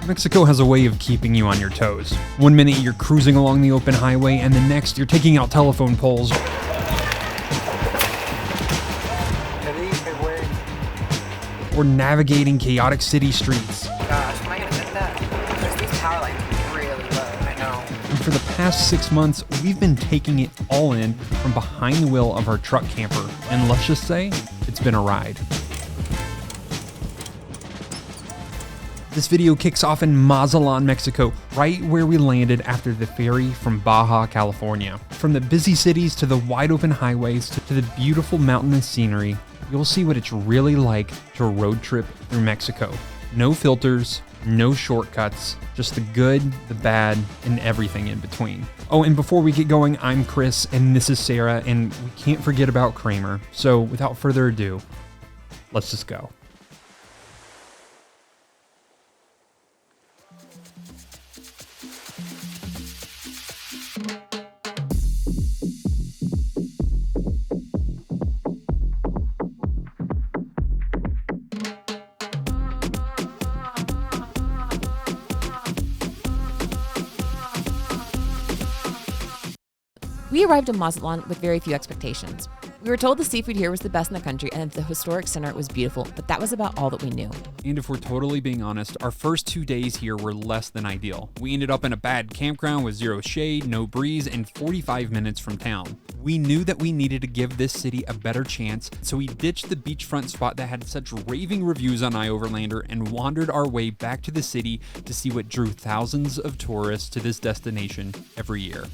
Mexico has a way of keeping you on your toes. One minute you're cruising along the open highway, and the next you're taking out telephone poles or navigating chaotic city streets. Gosh, am I gonna fit that? Because these power lines are really low, I know. And for the past 6 months, we've been taking it all in from behind the wheel of our truck camper. And let's just say, it's been a ride. This video kicks off in Mazatlan, Mexico, right where we landed after the ferry from Baja, California. From the busy cities to the wide open highways to the beautiful mountainous scenery, you'll see what it's really like to road trip through Mexico. No filters, no shortcuts, just the good, the bad, and everything in between. Oh, and before we get going, I'm Chris, and this is Sara, and we can't forget about Kramer. So without further ado, let's just go. We arrived in Mazatlan with very few expectations. We were told the seafood here was the best in the country and the historic center was beautiful, but that was about all that we knew. And if we're totally being honest, our first 2 days here were less than ideal. We ended up in a bad campground with zero shade, no breeze, and 45 minutes from town. We knew that we needed to give this city a better chance, so we ditched the beachfront spot that had such raving reviews on iOverlander and wandered our way back to the city to see what drew thousands of tourists to this destination every year.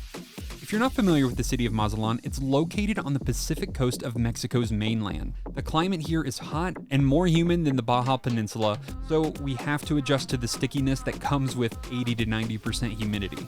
If you're not familiar with the city of Mazatlan, it's located on the Pacific coast of Mexico's mainland. The climate here is hot and more humid than the Baja Peninsula, so we have to adjust to the stickiness that comes with 80 to 90% humidity.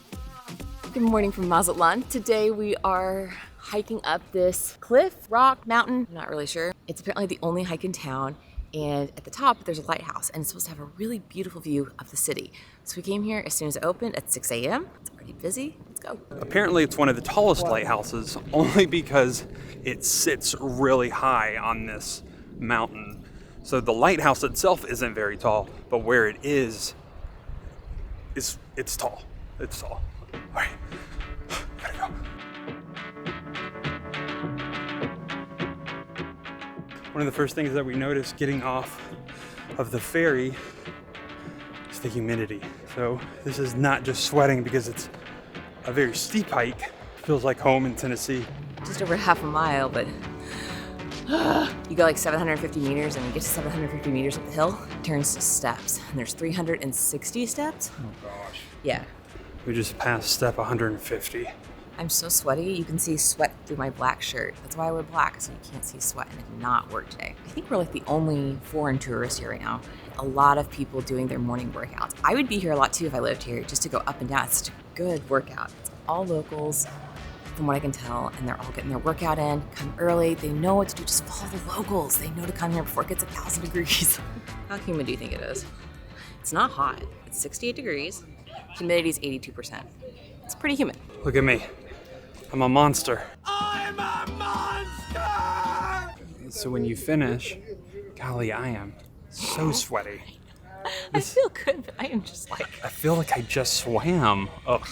Good morning from Mazatlan. Today we are hiking up this cliff, rock, mountain, I'm not really sure. It's apparently the only hike in town, and at the top there's a lighthouse and it's supposed to have a really beautiful view of the city. So we came here as soon as it opened at 6 a.m. It's pretty busy. Let's go. Apparently it's one of the tallest lighthouses, only because it sits really high on this mountain. So the lighthouse itself isn't very tall, but where it is it's tall. It's tall. All right, gotta go. One of the first things that we noticed getting off of the ferry is the humidity. So this is not just sweating because it's a very steep hike. Feels like home in Tennessee. Just over half a mile, but you go like 750 meters and you get to 750 meters up the hill, it turns to steps. And there's 360 steps. Oh gosh. Yeah. We just passed step 150. I'm so sweaty, you can see sweat through my black shirt. That's why I wear black, so you can't see sweat, and I did not work today. I think we're like the only foreign tourists here right now. A lot of people doing their morning workouts. I would be here a lot too if I lived here, just to go up and down. It's such a good workout. It's all locals, from what I can tell, and they're all getting their workout in, come early, they know what to do, just follow the locals. They know to come here before it gets 1,000 degrees. How humid do you think it is? It's not hot, it's 68 degrees. Humidity is 82%. It's pretty humid. Look at me. I'm a monster. I'm a monster! So when you finish, golly, I am so sweaty. I feel good, but I am just like... I feel like I just swam. Ugh.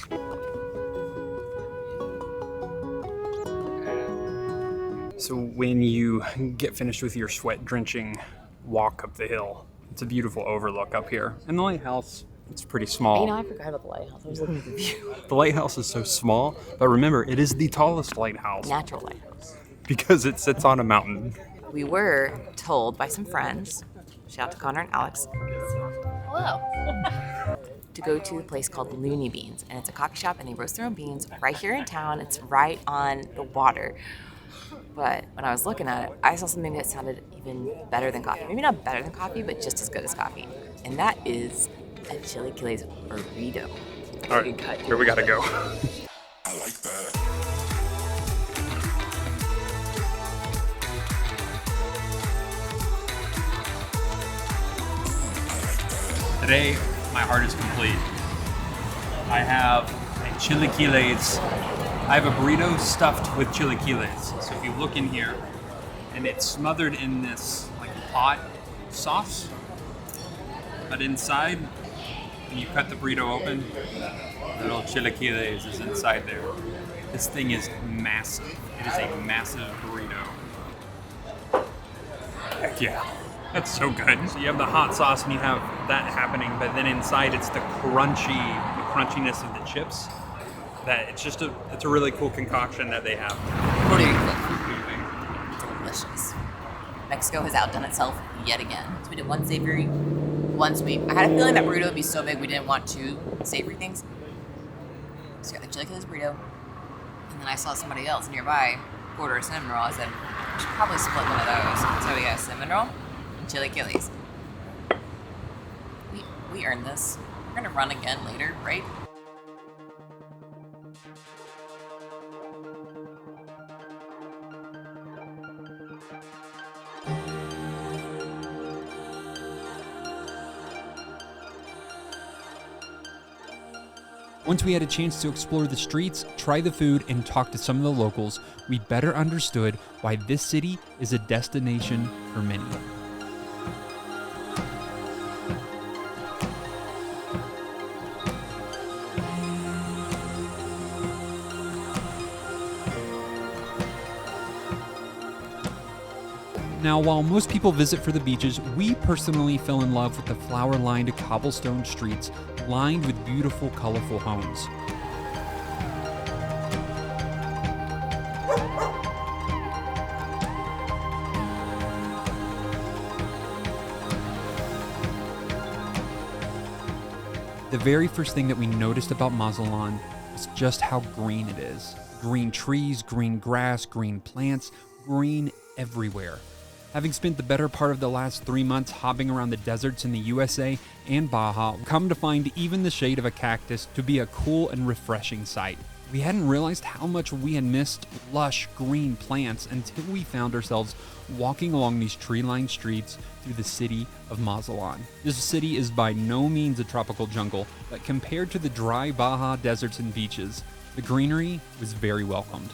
So when you get finished with your sweat-drenching walk up the hill, it's a beautiful overlook up here. And the lighthouse, it's pretty small. You know, I forgot about the lighthouse. I was looking at the view. The lighthouse is so small, but remember, it is the tallest lighthouse. Natural lighthouse. Because it sits on a mountain. We were told by some friends, shout out to Connor and Alex, hello, to go to a place called Looney Beans. And it's a coffee shop and they roast their own beans right here in town. It's right on the water. But when I was looking at it, I saw something that sounded even better than coffee. Maybe not better than coffee, but just as good as coffee. And that is a chilaquiles burrito. All right, here we gotta go. I like that. Today, my heart is complete. I have a chilaquiles. I have a burrito stuffed with chilaquiles. So if you look in here, and it's smothered in this like hot sauce, but inside and you cut the burrito open, little chilaquiles is inside there. This thing is massive. It is a massive burrito. Heck yeah. That's so good. So you have the hot sauce and you have that happening, but then inside it's the crunchiness of the chips. That it's a really cool concoction that they have. What do you think? Delicious. Mexico has outdone itself yet again. So we did one savory, one sweet. I had a feeling that burrito would be so big we didn't want two savory things. So I got the chilaquiles burrito, and then I saw somebody else nearby order a cinnamon roll. I said, I should probably split one of those. So we got a cinnamon roll and chilaquiles. We earned this. We're gonna run again later, right? Once we had a chance to explore the streets, try the food, and talk to some of the locals, we better understood why this city is a destination for many. Now, while most people visit for the beaches, we personally fell in love with the flower-lined cobblestone streets lined with beautiful, colorful homes. The very first thing that we noticed about Mazatlan was just how green it is. Green trees, green grass, green plants, green everywhere. Having spent the better part of the last 3 months hopping around the deserts in the USA and Baja, come to find even the shade of a cactus to be a cool and refreshing sight. We hadn't realized how much we had missed lush green plants until we found ourselves walking along these tree-lined streets through the city of Mazatlan. This city is by no means a tropical jungle, but compared to the dry Baja deserts and beaches, the greenery was very welcomed.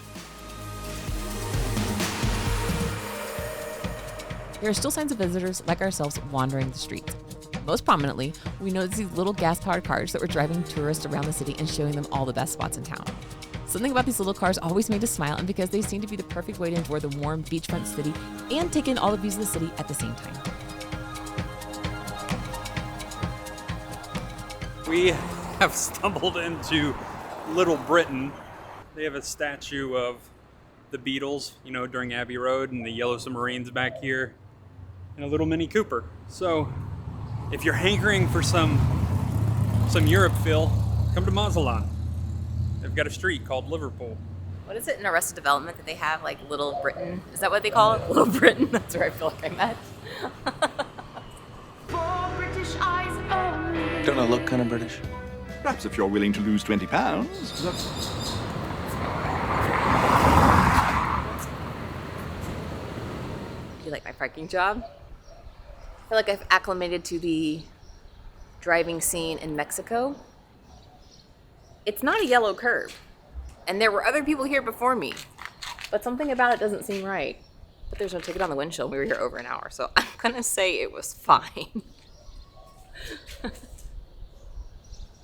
There are still signs of visitors like ourselves wandering the streets. Most prominently, we noticed these little gas-powered cars that were driving tourists around the city and showing them all the best spots in town. Something about these little cars always made us smile, and because they seem to be the perfect way to enjoy the warm beachfront city and take in all the views of the city at the same time. We have stumbled into Little Britain. They have a statue of the Beatles, during Abbey Road, and the Yellow Submarines back here, and a little Mini Cooper. So, if you're hankering for some Europe feel, come to Mazatlan. They've got a street called Liverpool. What is it in Arrested Development that they have, like Little Britain? Is that what they call it? Little Britain? That's where I feel like I'm at. Don't I look kind of British? Perhaps if you're willing to lose 20 pounds. Do you like my parking job? I feel like I've acclimated to the driving scene in Mexico. It's not a yellow curb, and there were other people here before me, but something about it doesn't seem right. But there's no ticket on the windshield. We were here over an hour, so I'm gonna say it was fine.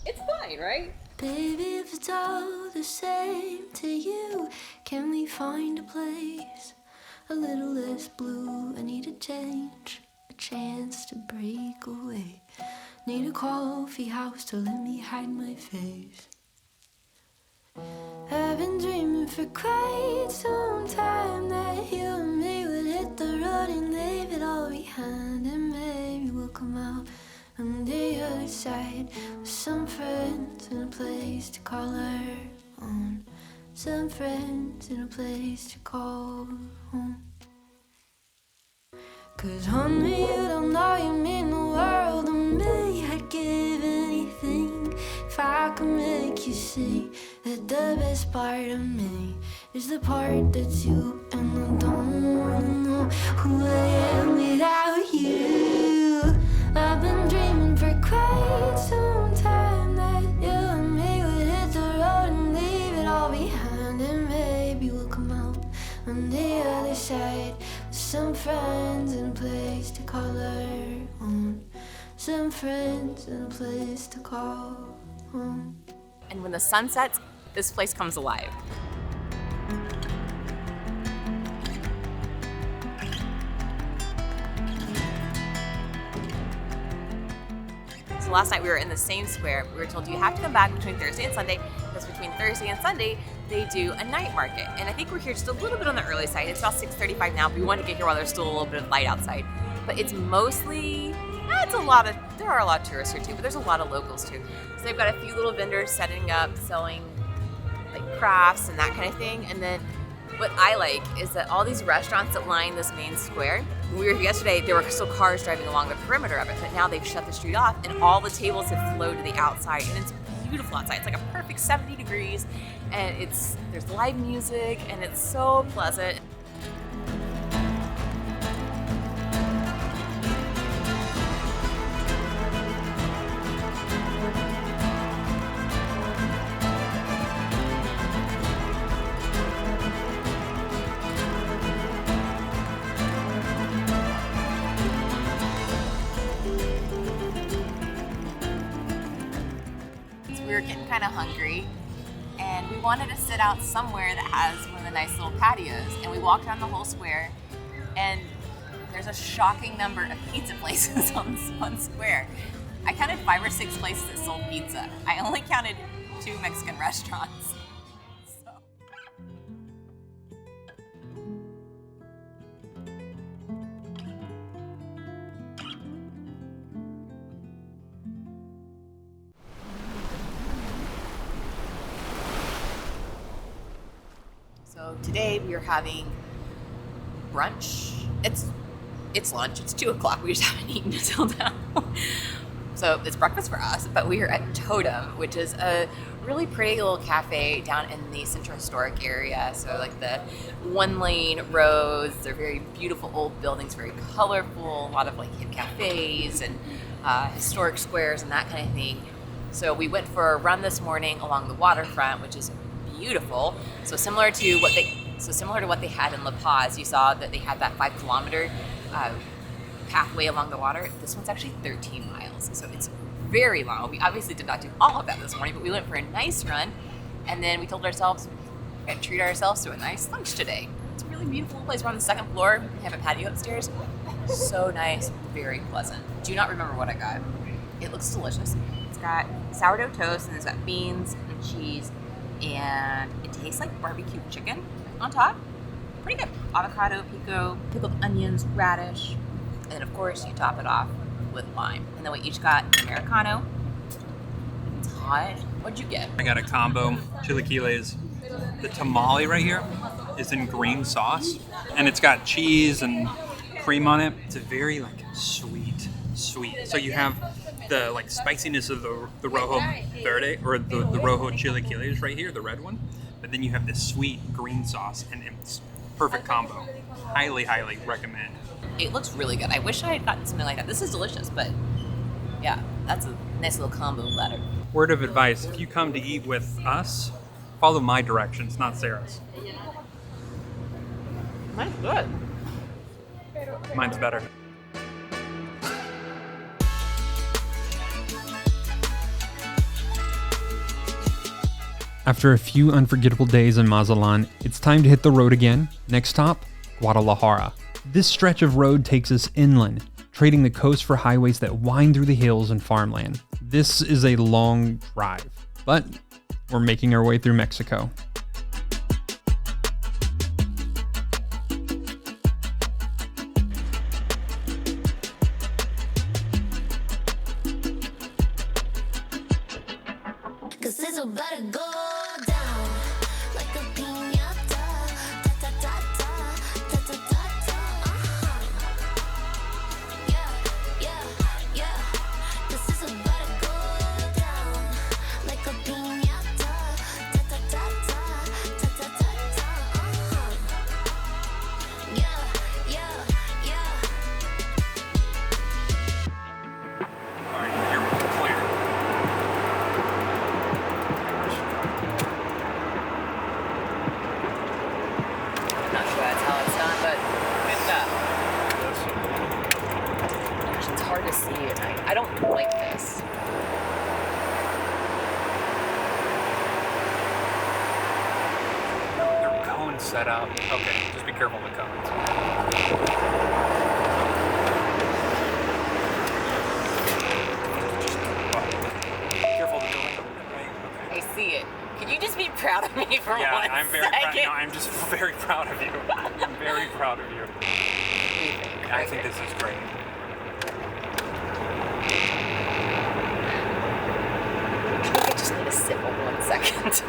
It's fine, right? Baby, if it's all the same to you, can we find a place a little less blue? I need a change, a chance to break away. Need a coffee house to let me hide my face. I've been dreaming for quite some time that you and me would hit the road and leave it all behind, and maybe we'll come out on the other side with some friends and a place to call our own. Some friends and a place to call home. 'Cause honey, you don't know you mean the world to me. I'd give anything if I could make you see that the best part of me is the part that's you, and I don't wanna know who I am without you. I've been dreaming for quite some time that you and me would hit the road and leave it all behind, and maybe we'll come out on the other side with some friends and a place to call our own. Some friends friends and a place to call home. And when the sun sets, this place comes alive. So last night we were in the same square. We were told you have to come back between Thursday and Sunday, because between Thursday and Sunday, they do a night market. And I think we're here just a little bit on the early side. It's about 6:35 now, but we wanted to get here while there's still a little bit of light outside. But it's mostly, there are a lot of tourists here too, but there's a lot of locals too. So they've got a few little vendors setting up, selling like crafts and that kind of thing. And then what I like is that all these restaurants that line this main square, when we were here yesterday, there were still cars driving along the perimeter of it, but now they've shut the street off and all the tables have flowed to the outside, and it's beautiful outside. It's like a perfect 70 degrees, and there's live music, and it's so pleasant. We were getting kind of hungry, and we wanted to sit out somewhere that has one of the nice little patios, and we walked around the whole square, and there's a shocking number of pizza places on this one square. I counted 5 or 6 places that sold pizza. I only counted 2 Mexican restaurants. So today we are having brunch. It's lunch. It's 2 o'clock. We just haven't eaten until now. So it's breakfast for us, but we are at Totem, which is a really pretty little cafe down in the Central Historic area. So like the 1-lane roads, they're very beautiful old buildings, very colorful, a lot of like hip cafes and historic squares and that kind of thing. So we went for a run this morning along the waterfront, which is beautiful. So similar to what they had in La Paz, you saw that they had that 5-kilometer pathway along the water. This one's actually 13 miles, so it's very long. We obviously did not do all of that this morning, but we went for a nice run, and then we told ourselves we're gonna treat ourselves to a nice lunch today. It's a really beautiful place. We're on the 2nd floor. We have a patio upstairs. So nice, very pleasant. Do not remember what I got. It looks delicious. It's got sourdough toast, and it's got beans and cheese, and it tastes like barbecued chicken on top. Pretty good. Avocado, pico, pickled onions, radish, and then of course you top it off with lime. And then we each got an Americano. It's hot. What'd you get? I got a combo chilaquiles. The tamale right here is in green sauce, and it's got cheese and cream on it. It's a very like sweet. So you have the like spiciness of the rojo verde, or the rojo chilaquiles right here, the red one. But then you have this sweet green sauce, and it's perfect combo. Highly recommend. It looks really good. I wish I had gotten something like that. This is delicious, but yeah, that's a nice little combo platter. Word of advice, if you come to eat with us, follow my directions, not Sarah's. Mine's good. Mine's better. After a few unforgettable days in Mazatlan, it's time to hit the road again. Next stop, Guadalajara. This stretch of road takes us inland, trading the coast for highways that wind through the hills and farmland. This is a long drive, but we're making our way through Mexico. Cause it's about to go down like a piñata. Ta ta ta ta, ta ta ta ta. Yeah. Cause it's about to go down like a piñata. Ta ta ta ta, ta ta ta ta. Yeah. All right, you're clear. set up. Okay, just be careful of the cones. Careful of the building. I see it. Can you just be proud of me for Yeah, one I'm very proud. second? No, I'm just very proud of you. I'm very proud of you. I think this is great. I think I just need a sip of 1 second.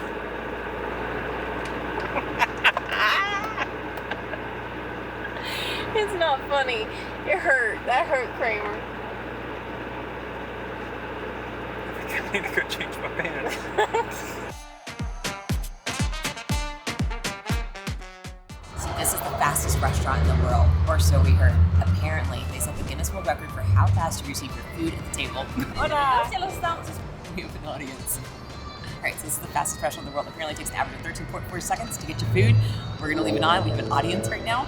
It's not funny. It hurt. That hurt, Kramer. I think I need to go change my pants. So this is the fastest restaurant in the world, or so we heard. Apparently, they set the Guinness World Record for how fast you receive your food at the table. Hola! We have an audience. Alright, so this is the fastest restaurant in the world. Apparently it takes an average of 13.4 seconds to get your food. We're gonna leave it on. We have an audience right now.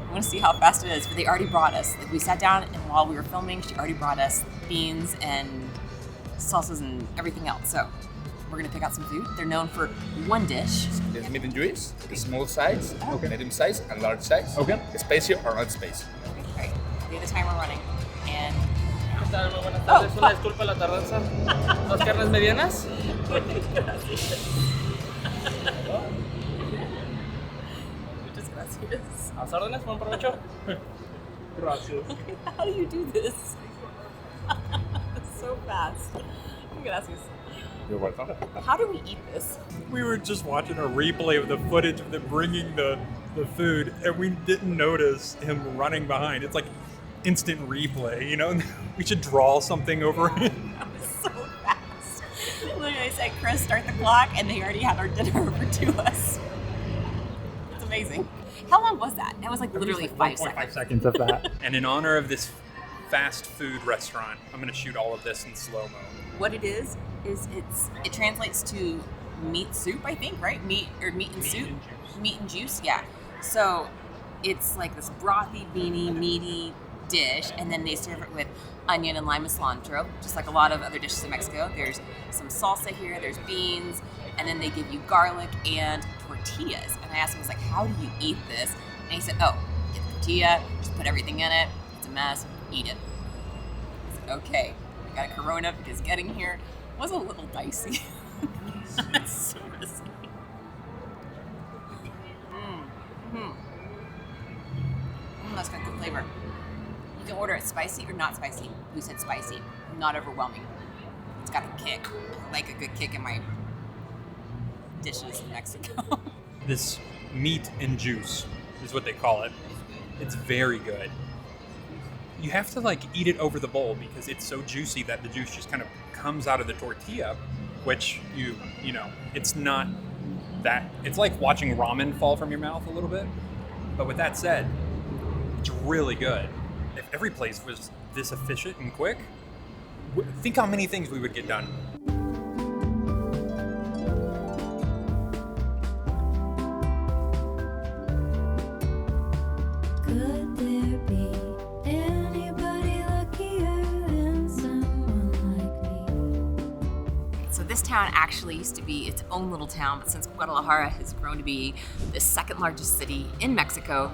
I want to see how fast it is, but they already brought us. Like, we sat down, and while we were filming, she already brought us beans and salsas and everything else. So we're gonna pick out some food. They're known for one dish. There's medium juice, small size, medium size, and large size. Okay. Spicy or not spicy. Right. We have the timer running, and ¿Qué tal? Muy buenas tardes. Una disculpa la tardanza. ¿Dos carnes medianas? just gracias. A las órdenes, buen provecho. Gracias. How do you do this? It's so fast. Gracias. You're welcome. How do we eat this? We were just watching a replay of the footage of them bringing the food, and we didn't notice him running behind. It's like instant replay, you know? We should draw something over it. That was so fast. Literally, I said, Chris, start the clock, and they already had our dinner over to us. It's amazing. How long was that? That was like literally 5 seconds. 5 seconds of that. And in honor of this fast food restaurant, I'm gonna shoot all of this in slow-mo. What it is it translates to meat soup, I think, right? Meat and soup. And juice. Meat and juice, yeah. So it's like this brothy, beany, meaty dish, and then they serve it with onion and lima cilantro, just like a lot of other dishes in Mexico. There's some salsa here, there's beans, and then they give you garlic and tortillas. And I asked him, I was like, how do you eat this? And he said, oh, get the tortilla, just put everything in it, it's a mess, eat it. I said, okay, I got a Corona because getting here was a little dicey. It's so messy. That's got good flavor. You can order it spicy or not spicy. We said spicy, not overwhelming. It's got a kick. I like a good kick in my dishes in Mexico. This meat and juice is what they call it. It's very good. You have to like eat it over the bowl because it's so juicy that the juice just kind of comes out of the tortilla, which you know, it's not that, it's like watching ramen fall from your mouth a little bit. But with that said, it's really good. If every place was this efficient and quick, think how many things we would get done. Could there be anybody luckier than someone like me? So this town actually used to be its own little town, but since Guadalajara has grown to be the second largest city in Mexico,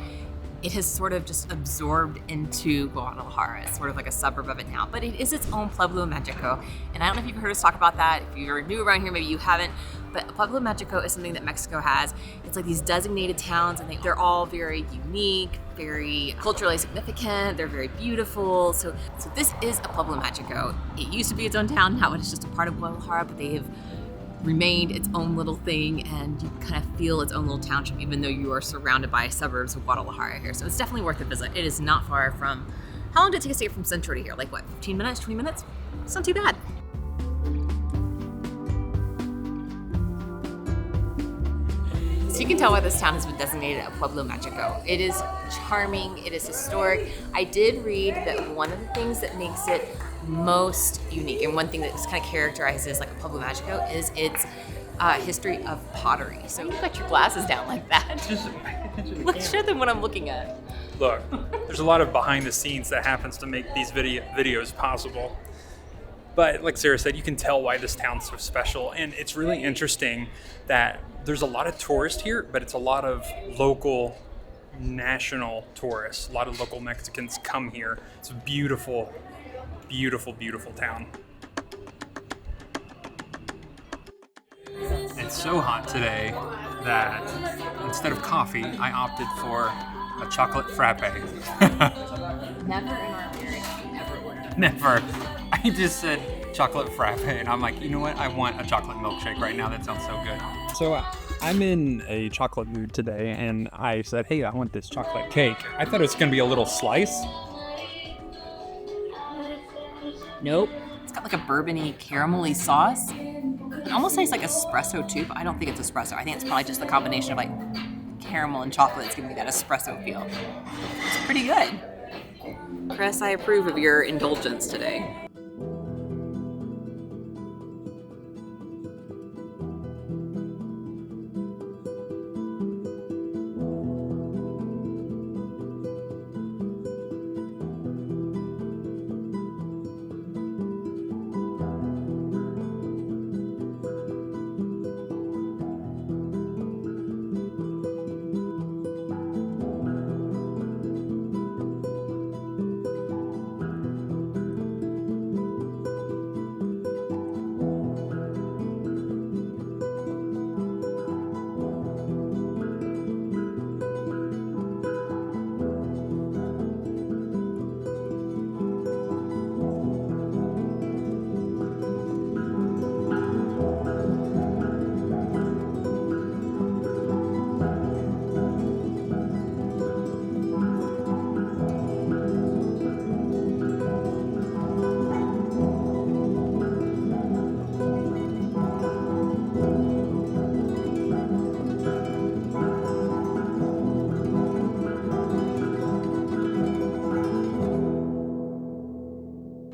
it has sort of just absorbed into Guadalajara. It's sort of like a suburb of it now, but it is its own Pueblo Magico. And I don't know if you've heard us talk about that. If you're new around here, maybe you haven't, but Pueblo Magico is something that Mexico has. It's like these designated towns, and they're all very unique, very culturally significant, they're very beautiful. So this is a Pueblo Magico. It used to be its own town, now it is just a part of Guadalajara, but they have remained its own little thing, and you kind of feel its own little township even though you are surrounded by suburbs of Guadalajara here. So it's definitely worth a visit. It is not far from, how long did it take us to get from Centro to here? Like what, 15 minutes, 20 minutes? It's not too bad. So you can tell why this town has been designated a Pueblo Magico. It is charming, it is historic. I did read that one of the things that makes it most unique, and one thing that just kind of characterizes like a Pueblo Magico, is its history of pottery. So you got your glasses down like that. Let's show them what I'm looking at. Look, there's a lot of behind the scenes that happens to make these videos possible. But like Sarah said, you can tell why this town's so special. And it's really interesting that there's a lot of tourists here, but it's a lot of local, national tourists. A lot of local Mexicans come here. It's a beautiful, beautiful, beautiful town. It's so hot today that instead of coffee, I opted for a chocolate frappe. Never in our marriage ever ordered. Never. I just said chocolate frappe, and I'm like, you know what? I want a chocolate milkshake right now. That sounds so good. So I'm in a chocolate mood today, and I said, hey, I want this chocolate cake. I thought it was going to be a little slice. Nope. It's got like a bourbony, caramelly sauce. It almost tastes like espresso too, but I don't think it's espresso. I think it's probably just the combination of like caramel and chocolate that's giving me that espresso feel. It's pretty good. Chris, I approve of your indulgence today.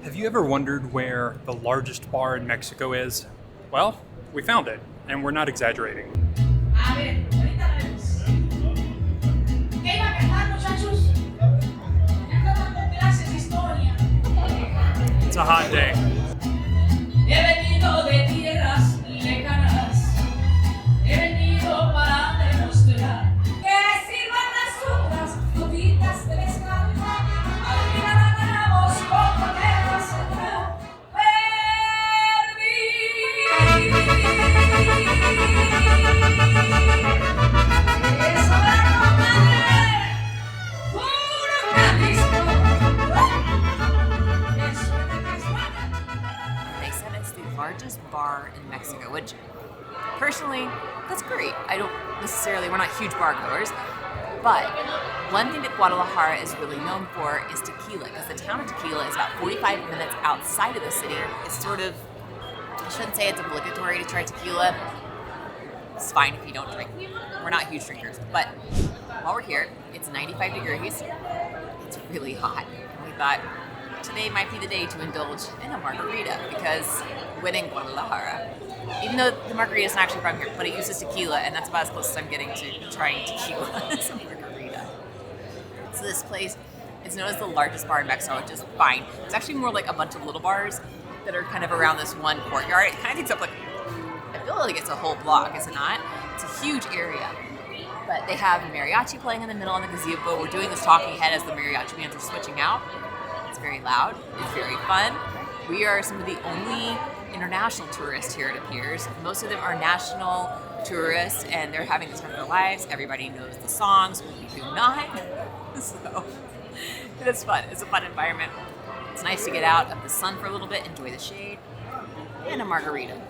Have you ever wondered where the largest bar in Mexico is? Well, we found it, and we're not exaggerating. It's a hot day. Largest bar in Mexico, which personally, that's great. We're not huge bar goers, but one thing that Guadalajara is really known for is tequila, because the town of Tequila is about 45 minutes outside of the city. It's sort of, I shouldn't say it's obligatory to try tequila. It's fine if you don't drink. We're not huge drinkers, but while we're here, it's 95 degrees. It's really hot. And we thought, today might be the day to indulge in a margarita, because when in Guadalajara, even though the margarita isn't actually from here, but it uses tequila, and that's about as close as I'm getting to trying tequila as a margarita. So this place is known as the largest bar in Mexico, which is fine. It's actually more like a bunch of little bars that are kind of around this one courtyard. It kind of takes up like, I feel like it's a whole block, is it not? It's a huge area. But they have mariachi playing in the middle on the gazebo. We're doing this talking head as the mariachi bands are switching out. It's very loud. It's very fun. We are some of the only international tourists here, it appears. Most of them are national tourists, and they're having the time of their lives. Everybody knows the songs. We do not. So it's fun. It's a fun environment. It's nice to get out of the sun for a little bit, enjoy the shade, and a margarita.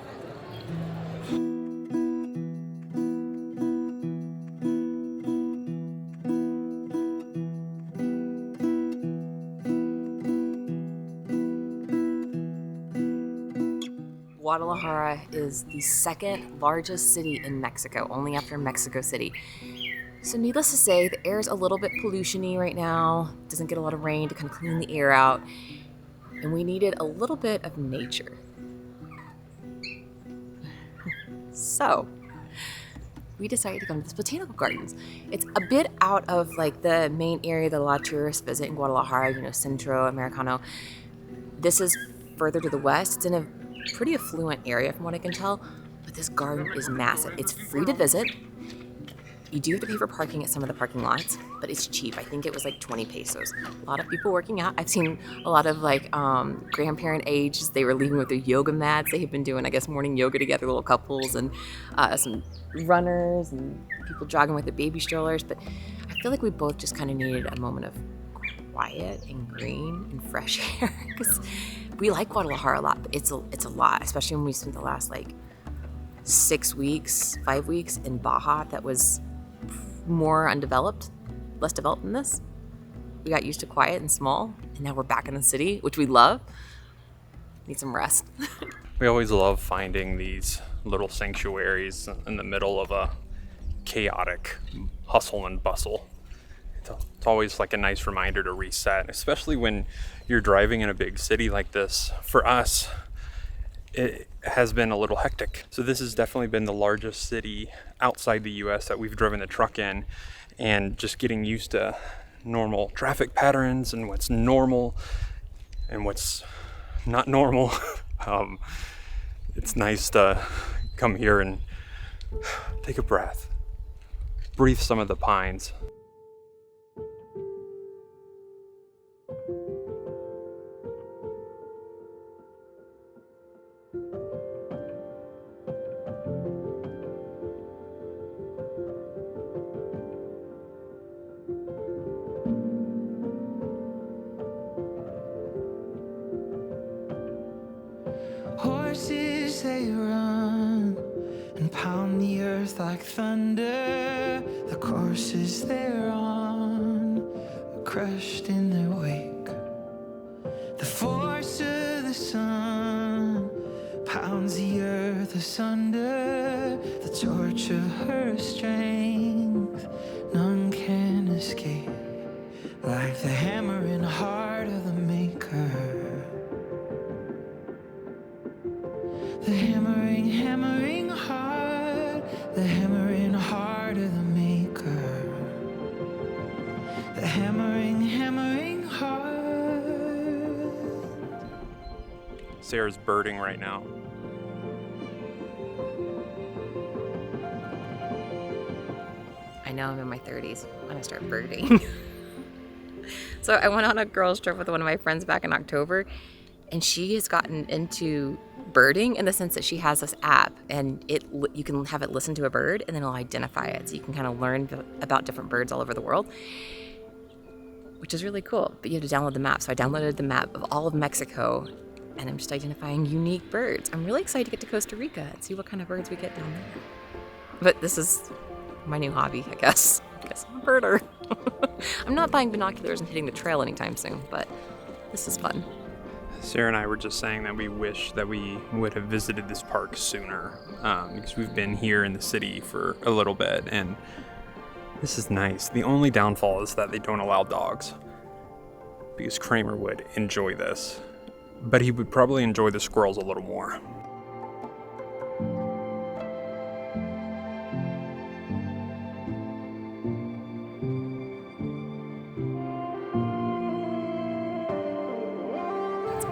Guadalajara is the second largest city in Mexico, only after Mexico City. So needless to say, the air is a little bit pollution-y right now. It doesn't get a lot of rain to kind of clean the air out. And we needed a little bit of nature. So we decided to go to this botanical gardens. It's a bit out of like the main area that a lot of tourists visit in Guadalajara, Centro Americano. This is further to the west. It's in a pretty affluent area from what I can tell, but this garden is massive. It's free to visit. You do have to pay for parking at some of the parking lots, but it's cheap. I think it was like 20 pesos. A lot of people working out. I've seen a lot of like grandparent ages. They were leaving with their yoga mats. They have been doing, I guess, morning yoga together, little couples, and some runners and people jogging with their baby strollers. But I feel like we both just kind of needed a moment of quiet and green and fresh air because we like Guadalajara a lot, but it's a lot, especially when we spent the last like 5 weeks in Baja. That was more undeveloped, less developed than this. We got used to quiet and small, and now we're back in the city, which we love. Need some rest. We always love finding these little sanctuaries in the middle of a chaotic hustle and bustle. It's always like a nice reminder to reset, especially when you're driving in a big city like this. For us, it has been a little hectic. So this has definitely been the largest city outside the US that we've driven the truck in, and just getting used to normal traffic patterns and what's normal and what's not normal. It's nice to come here and take a breath, breathe some of the pines. Horses they run and pound the earth like thunder. The courses they're on are crushed in their wake. The force of the sun pounds the earth asunder. The torch of her strength none can escape. Like the hammering heart of the maker. The hammering, hammering heart, the hammering heart of the maker. The hammering, hammering heart. Sarah's birding right now. I know I'm in my 30s when I start birding. So I went on a girls trip with one of my friends back in October, and she has gotten into birding in the sense that she has this app, and you can have it listen to a bird and then it'll identify it, so you can kind of learn about different birds all over the world, which is really cool. But you have to download the map. So I downloaded the map of all of Mexico, and I'm just identifying unique birds. I'm really excited to get to Costa Rica and see what kind of birds we get down there. But this is my new hobby, I guess. I'm a birder. I'm not buying binoculars and hitting the trail anytime soon, but this is fun. Sarah and I were just saying that we wish that we would have visited this park sooner, because we've been here in the city for a little bit, and this is nice. The only downfall is that they don't allow dogs, because Kramer would enjoy this, but he would probably enjoy the squirrels a little more.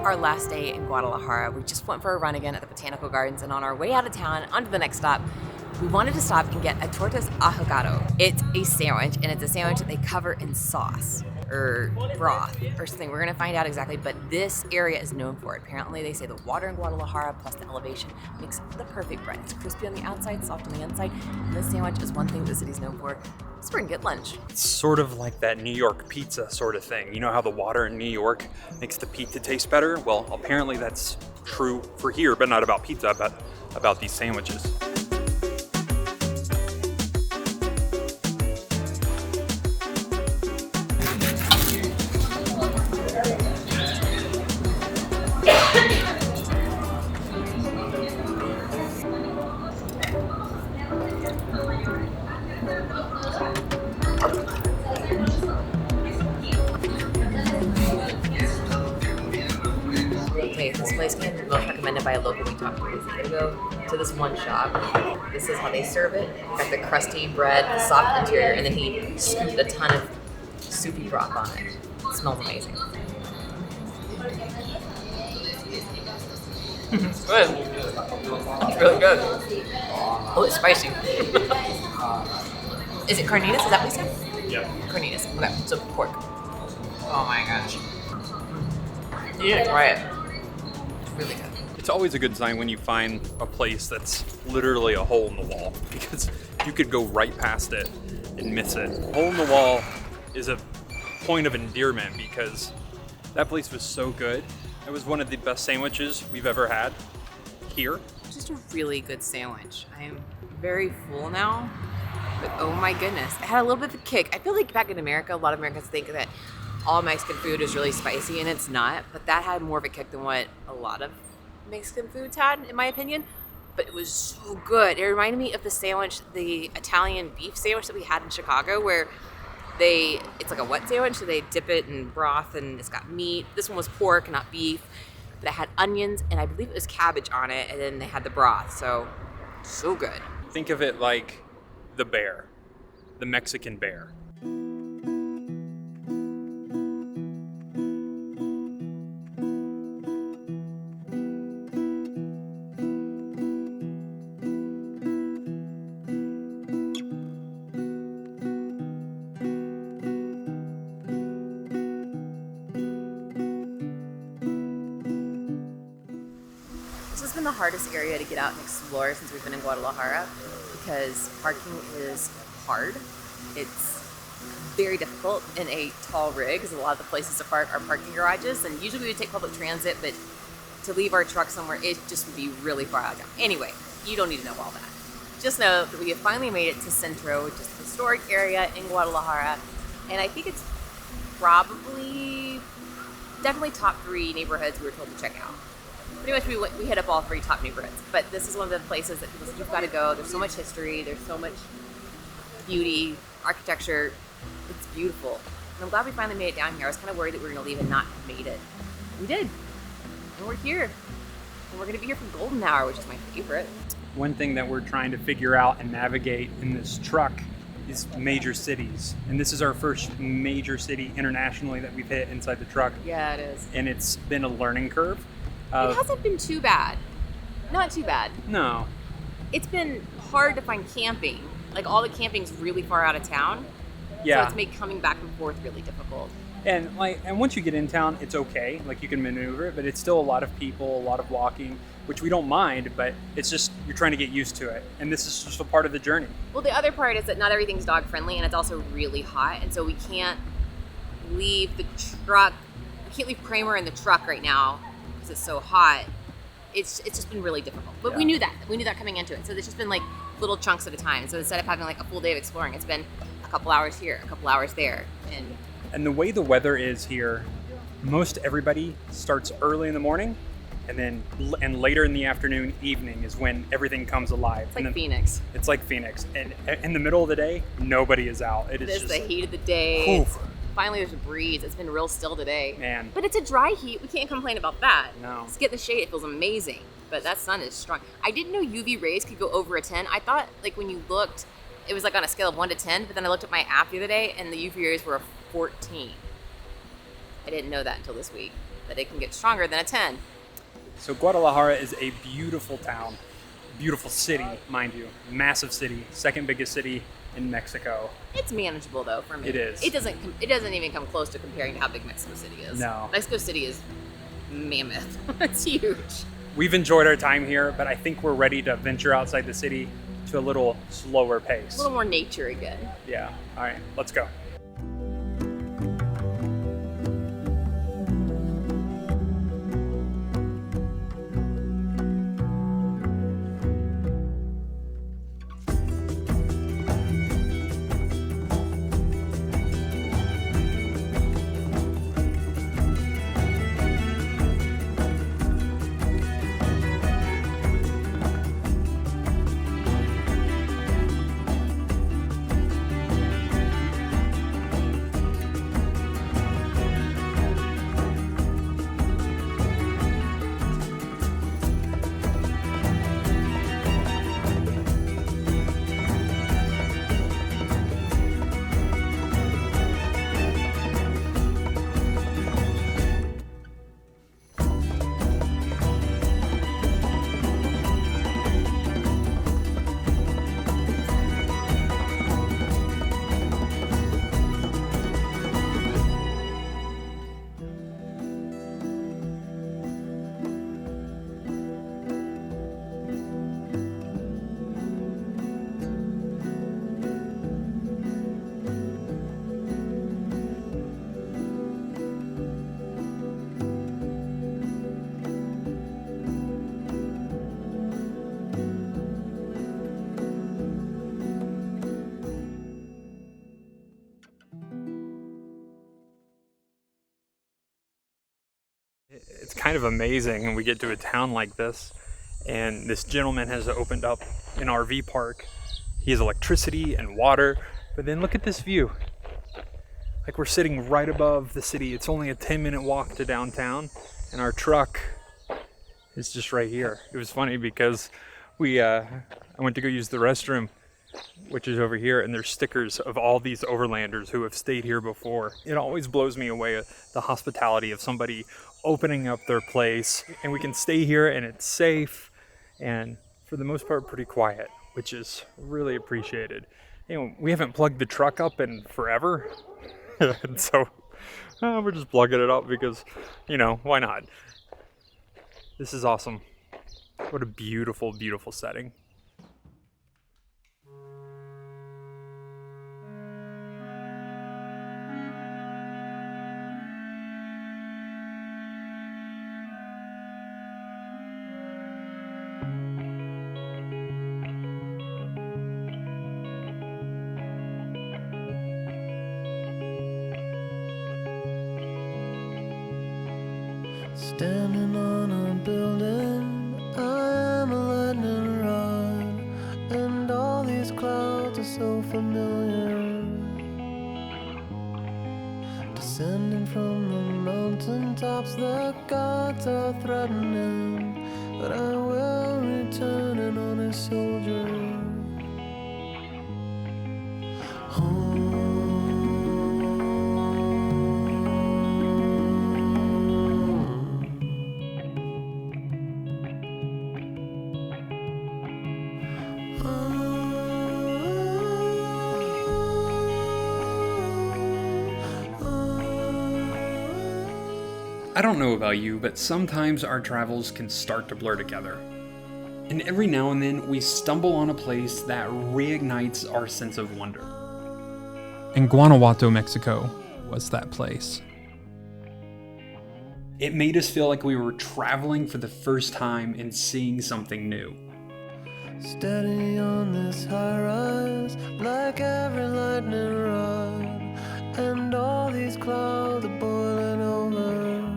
Our last day in Guadalajara, we just went for a run again at the Botanical Gardens, and on our way out of town, onto the next stop, we wanted to stop and get a tortas ahogado. It's a sandwich, and it's a sandwich that they cover in sauce or broth or something. We're gonna find out exactly, but this area is known for it. Apparently, they say the water in Guadalajara plus the elevation makes the perfect bread. It's crispy on the outside, soft on the inside, and this sandwich is one thing the city's known for. It's a pretty good lunch. It's sort of like that New York pizza sort of thing. You know how the water in New York makes the pizza taste better? Well, apparently that's true for here, but not about pizza, but about these sandwiches. Okay, this place came most recommended by a local we talked to. We're gonna go to this one shop. This is how they serve it. Got the crusty bread, the soft interior, and then he scooped a ton of soupy broth on it. It smells amazing. It's good. It's really good. Oh, it's spicy. Is it carnitas? Is that what you said? Yeah. Carnitas. Okay, so pork. Oh my gosh. You need to try it. It's really good. It's always a good sign when you find a place that's literally a hole in the wall, because you could go right past it and miss it. A hole in the wall is a point of endearment because that place was so good. It was one of the best sandwiches we've ever had here. Just a really good sandwich. I am very full now, but oh my goodness. I had a little bit of a kick. I feel like back in America, a lot of Americans think that all Mexican food is really spicy, and it's not, but that had more of a kick than what a lot of Mexican foods had, in my opinion. But it was so good. It reminded me of the sandwich, the Italian beef sandwich that we had in Chicago, where it's like a wet sandwich, so they dip it in broth and it's got meat. This one was pork, not beef, but it had onions and I believe it was cabbage on it, and then they had the broth. So good. Think of it like the bear, the Mexican bear. This has been the hardest area to get out and explore since we've been in Guadalajara because parking is hard. It's very difficult in a tall rig because a lot of the places to park are parking garages, and usually we would take public transit, but to leave our truck somewhere, it just would be really far out of town. Anyway, you don't need to know all that. Just know that we have finally made it to Centro, which is a historic area in Guadalajara, and I think it's definitely top 3 neighborhoods we were told to check out. Pretty much we hit up all 3 top neighborhoods, but this is one of the places that people say you've got to go. There's so much history, there's so much beauty, architecture. It's beautiful. And I'm glad we finally made it down here. I was kind of worried that we were going to leave and not have made it. We did. And we're here. And we're going to be here for Golden Hour, which is my favorite. One thing that we're trying to figure out and navigate in this truck is major cities. And this is our first major city internationally that we've hit inside the truck. Yeah, it is. And it's been a learning curve. It hasn't been too bad. Not too bad. No. It's been hard to find camping. Like, all the camping's really far out of town. Yeah. So it's made coming back and forth really difficult. And once you get in town, it's okay. Like, you can maneuver it, but it's still a lot of people, a lot of walking, which we don't mind, but it's just, you're trying to get used to it. And this is just a part of the journey. Well, the other part is that not everything's dog friendly, and it's also really hot. And so we can't leave the truck. We can't leave Kramer in the truck right now because it's so hot. It's just been really difficult. But we knew that. We knew that coming into it. So it's just been like little chunks at a time. So instead of having like a full day of exploring, it's been a couple hours here, a couple hours there. And the way the weather is here, most everybody starts early in the morning, and later in the afternoon, evening is when everything comes alive. It's like Phoenix. It's like Phoenix. And in the middle of the day, nobody is out. It is just the heat of the day. Oof. Finally, there's a breeze. It's been real still today. Man. But it's a dry heat. We can't complain about that. No. Just get in the shade. It feels amazing. But that sun is strong. I didn't know UV rays could go over a 10. I thought, like, when you looked, it was like on a scale of 1 to 10. But then I looked at my app the other day, and the UV rays were a 14. I didn't know that until this week. That it can get stronger than a 10. So Guadalajara is a beautiful town. Beautiful city, mind you. Massive city. Second biggest city in Mexico. It's manageable though for me. It is. It doesn't even come close to comparing to how big Mexico City is. No. Mexico City is mammoth. It's huge. We've enjoyed our time here, but I think we're ready to venture outside the city to a little slower pace. A little more nature again. Yeah. All right, let's go. kind of amazing when we get to a town like this and this gentleman has opened up an RV park. He has electricity and water, but then look at this view. Like, we're sitting right above the city. It's only a 10-minute walk to downtown, and our truck is just right here. It was funny because I went to go use the restroom, which is over here, and there's stickers of all these overlanders who have stayed here before. It always blows me away, the hospitality of somebody opening up their place, and we can stay here and it's safe and for the most part pretty quiet, which is really appreciated. You know, we haven't plugged the truck up in forever, and so we're just plugging it up because, you know, why not? This is awesome. What a beautiful, beautiful setting. Standing on a building, I am a lightning rod, and all these clouds are so familiar. Descending from the mountain tops, the gods are threatening, but I will return an honest soldier. I don't know about you, but sometimes our travels can start to blur together. And every now and then we stumble on a place that reignites our sense of wonder. And Guanajuato, Mexico was that place. It made us feel like we were traveling for the first time and seeing something new. Steady on this high rise, like every lightning rod, and all these clouds are boiling over.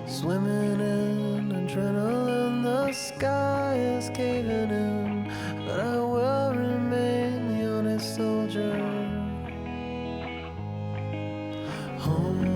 Swimming in adrenaline, the sky is caving in, but I will remain the honest soldier. Home.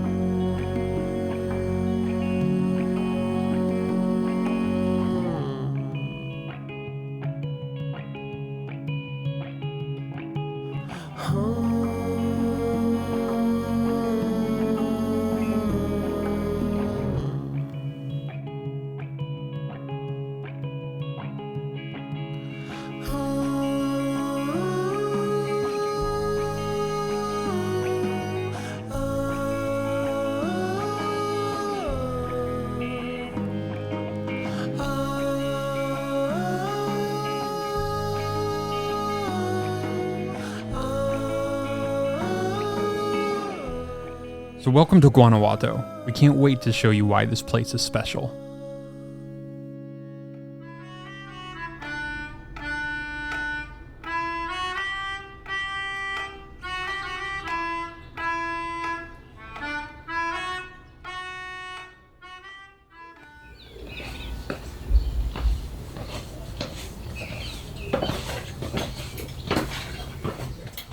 So welcome to Guanajuato. We can't wait to show you why this place is special.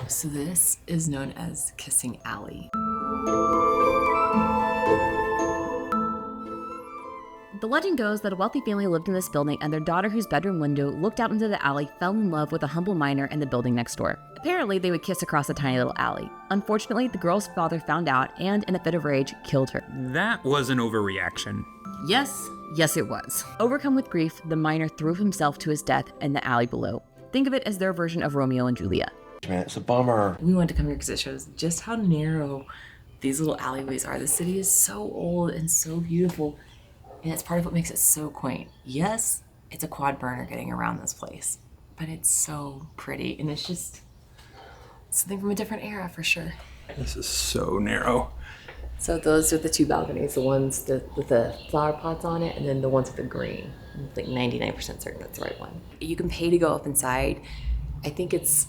So this is known as Kissing Alley. The legend goes that a wealthy family lived in this building and their daughter, whose bedroom window looked out into the alley, fell in love with a humble miner in the building next door. Apparently, they would kiss across a tiny little alley. Unfortunately, the girl's father found out and, in a fit of rage, killed her. That was an overreaction. Yes, it was. Overcome with grief, the miner threw himself to his death in the alley below. Think of it as their version of Romeo and Juliet. Man, it's a bummer. We wanted to come here because it shows just how narrow these little alleyways are. The city is so old and so beautiful, and it's part of what makes it so quaint. Yes, it's a quad burner getting around this place, but it's so pretty, and it's just something from a different era for sure. This is so narrow. So those are the two balconies, the ones with the flower pots on it, and then the ones with the green. I'm like 99% certain that's the right one. You can pay to go up inside. I think it's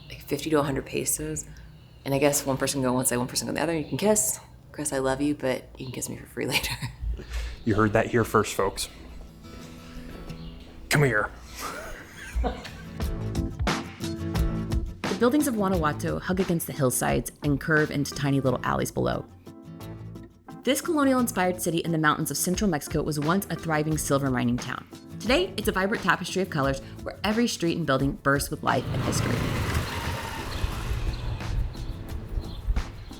like 50 to 100 pesos. And I guess one person can go one side, one person can go the other. You can kiss. Chris, I love you, but you can kiss me for free later. You heard that here first, folks. Come here. The buildings of Guanajuato hug against the hillsides and curve into tiny little alleys below. This colonial-inspired city in the mountains of central Mexico was once a thriving silver mining town. Today, it's a vibrant tapestry of colors where every street and building bursts with life and history.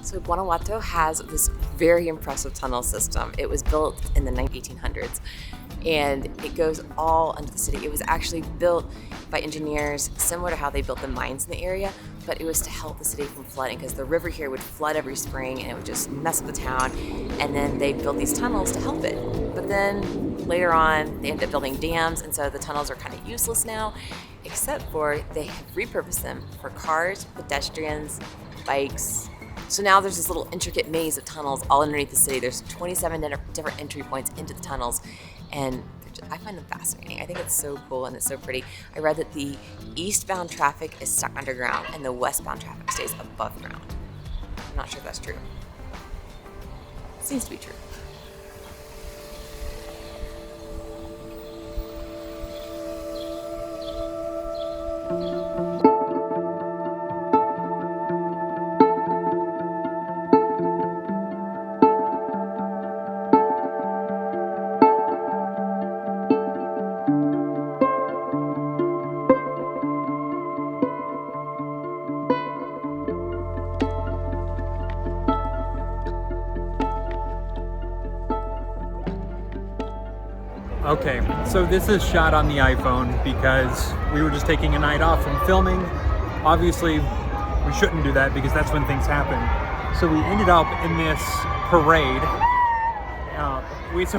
So Guanajuato has this very impressive tunnel system. It was built in the 1800s, and it goes all under the city. It was actually built by engineers similar to how they built the mines in the area, but it was to help the city from flooding because the river here would flood every spring and it would just mess up the town. And then they built these tunnels to help it. But then later on, they ended up building dams, and so the tunnels are kind of useless now, except for they have repurposed them for cars, pedestrians, bikes. So now there's this little intricate maze of tunnels all underneath the city. There's 27 different entry points into the tunnels, and I find them fascinating. I think it's so cool and it's so pretty. I read that the eastbound traffic is stuck underground and the westbound traffic stays above ground. I'm not sure if that's true. It seems to be true. Okay, so this is shot on the iPhone because we were just taking a night off from filming. Obviously, we shouldn't do that because that's when things happen. So we ended up in this parade.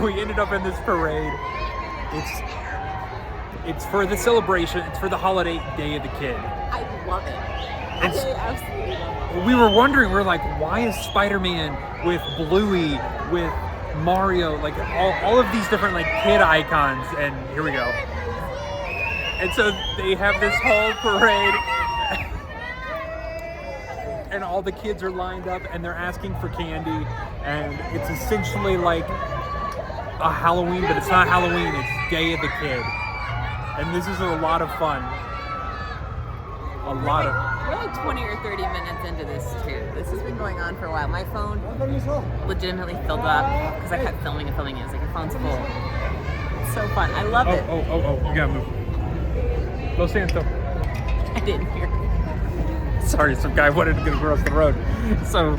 We ended up in this parade. It's for the celebration. It's for the holiday Day of the Kid. I love it. I absolutely love it. We were wondering, we're like, why is Spider-Man with Bluey, with Mario, like all of these different like kid icons, and here we go. And so they have this whole parade and all the kids are lined up and they're asking for candy, and it's essentially like a Halloween, but it's not Halloween, it's Day of the Kid. And this is a lot of fun. We're like 20 or 30 minutes into this too. This has been going on for a while. My phone legitimately filled up because I kept filming and filming it. It's like your phone's full. It's so fun. I love it. Oh, you gotta move. Lo siento. I didn't hear. Sorry, some guy wanted to go across the road. So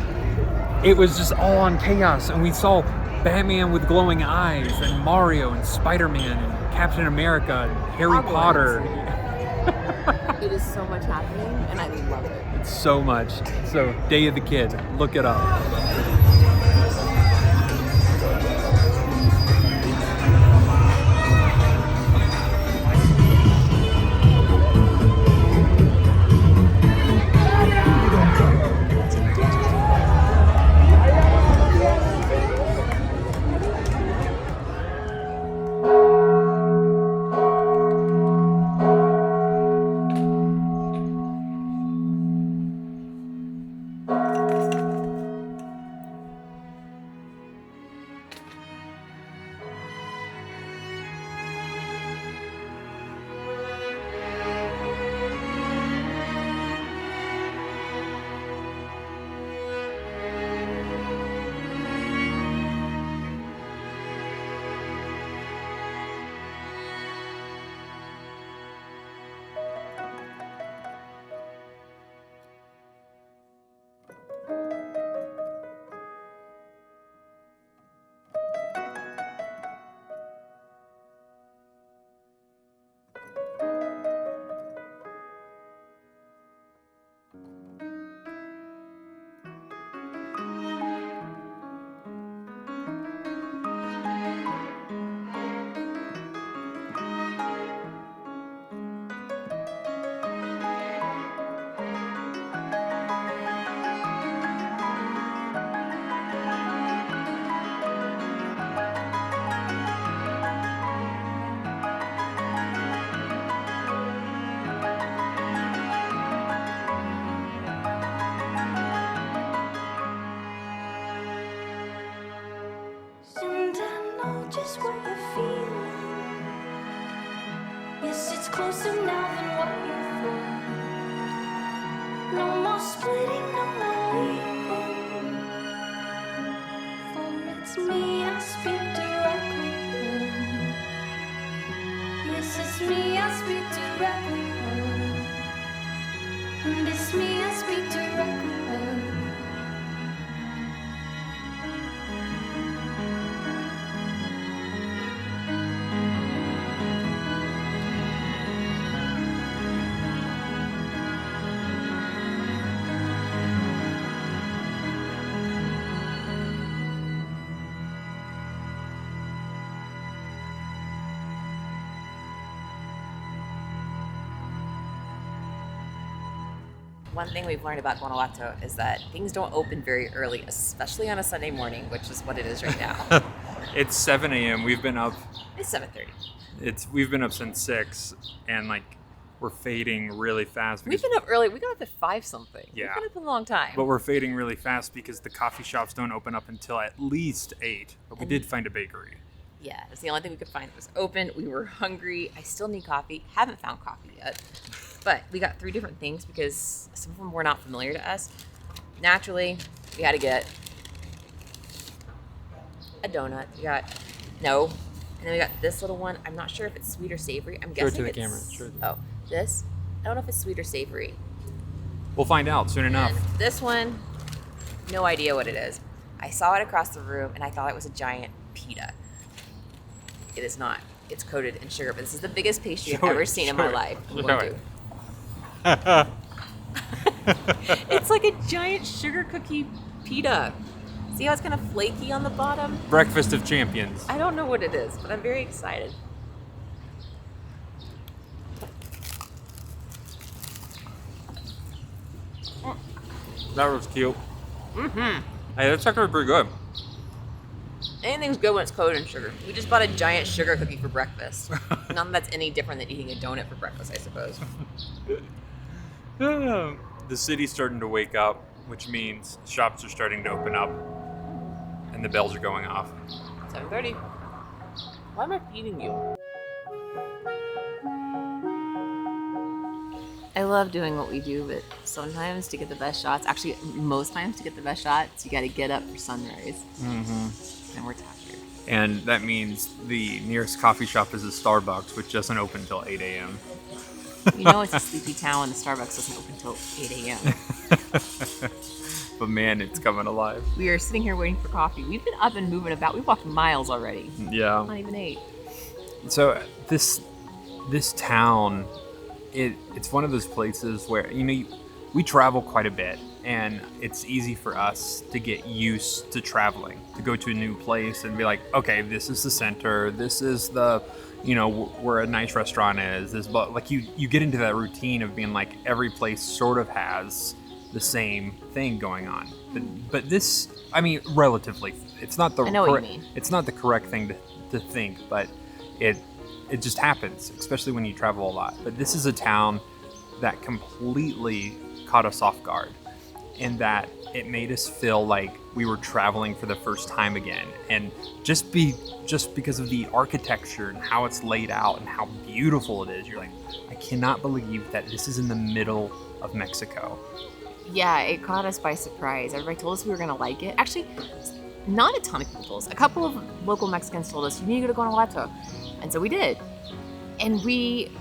it was just all on chaos, and we saw Batman with glowing eyes, and Mario, and Spider-Man, and Captain America, and Harry Potter. It is so much happening, and I love it. It's so much. So, Day of the Kid. Look it up. it's closer now than what you thought. No more splitting, no more leaving. For it's me I speak directly with. Yes, it's me I speak directly with. And it's me I speak directly with. One thing we've learned about Guanajuato is that things don't open very early, especially on a Sunday morning, which is what it is right now. It's 7 a.m. We've been up. It's 7:30. We've been up since 6, and like we're fading really fast. We've been up early. We got up at 5 something. Yeah. We've been up a long time. But we're fading really fast because the coffee shops don't open up until at least 8. But we did find a bakery. Yeah, it's the only thing we could find that was open. We were hungry. I still need coffee. Haven't found coffee yet. But we got 3 different things because some of them were not familiar to us. Naturally, we had to get a donut. And then we got this little one. I'm not sure if it's sweet or savory. I'm guessing Show it to the it's... camera. Show it. Oh, this? I don't know if it's sweet or savory. We'll find out soon enough. And this one, no idea what it is. I saw it across the room and I thought it was a giant pita. It is not. It's coated in sugar, but this is the biggest pastry I've ever seen in my life. I'm going to. It's like a giant sugar cookie pita. See how it's kind of flaky on the bottom? Breakfast of champions. I don't know what it is, but I'm very excited. That was cute. Mm-hmm. Hey, that's actually pretty good. Anything's good when it's coated in sugar. We just bought a giant sugar cookie for breakfast. Not that that's any different than eating a donut for breakfast, I suppose. The city's starting to wake up, which means shops are starting to open up and the bells are going off. 7:30. Why am I feeding you? I love doing what we do, but sometimes to get the best shots, actually most times to get the best shots, you got to get up for sunrise. Mm-hmm. And we're tired. And that means the nearest coffee shop is a Starbucks, which doesn't open until 8 a.m. You know it's a sleepy town when the Starbucks doesn't open until 8 a.m. But man, it's coming alive. We are sitting here waiting for coffee. We've been up and moving about. We've walked miles already. Yeah. Not even 8. So this town, it's one of those places where, we travel quite a bit, and it's easy for us to get used to traveling, to go to a new place and be like, okay, this is the center, this is the, where a nice restaurant is, but like you get into that routine of being like, every place sort of has the same thing going on. But this, relatively, it's not the I know what you mean. It's not the correct thing to think, but it just happens, especially when you travel a lot. But this is a town that completely caught us off guard, in that it made us feel like we were traveling for the first time again. And just because of the architecture and how it's laid out and how beautiful it is, you're like, I cannot believe that this is in the middle of Mexico. Yeah, it caught us by surprise. Everybody told us we were going to like it. Actually, not a ton of people told us. A couple of local Mexicans told us, you need to go to Guanajuato. And so we did. And we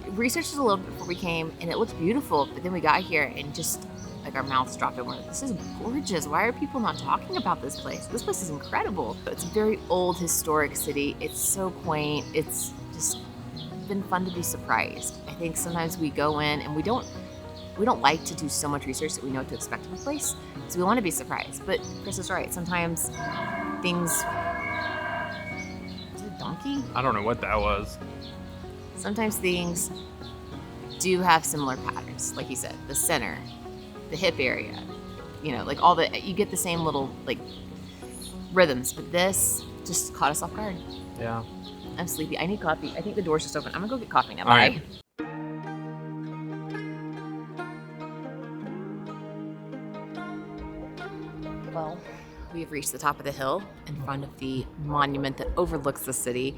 researched it a little bit before we came, and it looked beautiful. But then we got here and just, like, our mouths dropped open. This is gorgeous. Why are people not talking about this place? This place is incredible. It's a very old, historic city. It's so quaint. It's just been fun to be surprised. I think sometimes we go in and we don't like to do so much research that we know what to expect of a place, so we want to be surprised. But Chris is right. Sometimes things... Is it a donkey? I don't know what that was. Sometimes things do have similar patterns. Like you said, the center, the hip area, like you get the same little, like, rhythms. But this just caught us off guard. Yeah. I'm sleepy. I need coffee. I think the door's just open. I'm going to go get coffee now. All Bye. right. Well, we have reached the top of the hill in front of the monument that overlooks the city.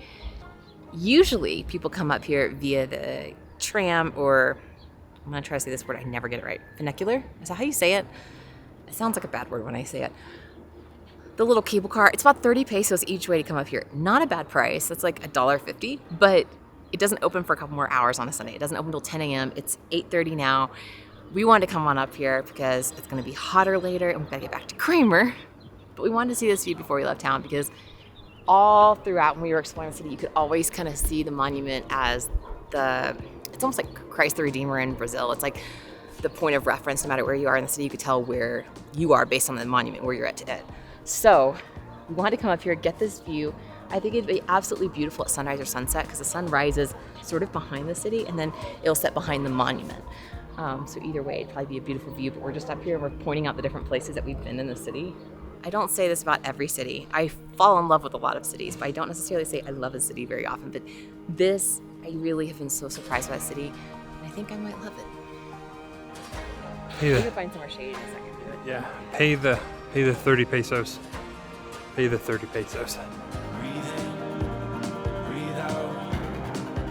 Usually people come up here via the tram or, I'm going to try to say this word, I never get it right, funicular? Is that how you say it? It sounds like a bad word when I say it. The little cable car, it's about 30 pesos each way to come up here. Not a bad price. That's like $1.50, but it doesn't open for a couple more hours on a Sunday. It doesn't open until 10 a.m. It's 8:30 now. We wanted to come on up here because it's going to be hotter later and we've got to get back to Kramer. But we wanted to see this view before we left town because all throughout when we were exploring the city, you could always kind of see the monument as it's almost like Christ the Redeemer in Brazil. It's like the point of reference. No matter where you are in the city, you could tell where you are based on the monument, where you're at today. So we wanted to come up here, get this view. I think it'd be absolutely beautiful at sunrise or sunset because the sun rises sort of behind the city and then it'll set behind the monument. So either way, it'd probably be a beautiful view, but we're just up here and we're pointing out the different places that we've been in the city. I don't say this about every city. I fall in love with a lot of cities, but I don't necessarily say I love a city very often. But this, I really have been so surprised by the city, and I think I might love it. I'm gonna find somewhere shady in a second. Yeah, pay the 30 pesos. Pay the 30 pesos. Breathe in, breathe out,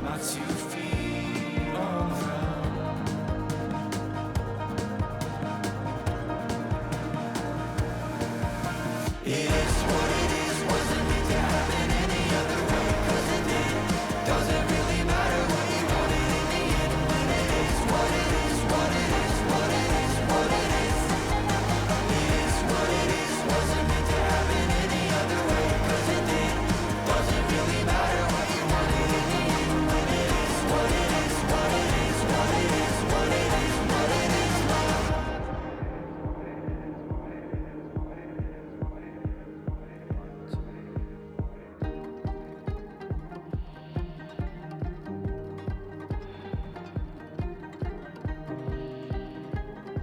not too feet on the ground. It is what it is, wasn't meant to happen any other way, 'cause it did. Doesn't really matter what you wanted in the end, when it is what it is, what it is, what it is, what it is. It is what it is, wasn't meant to happen any other way, 'cause it did. Doesn't really matter what you wanted in the end, when it is what it is, what it is, what it is, what it is, what it is.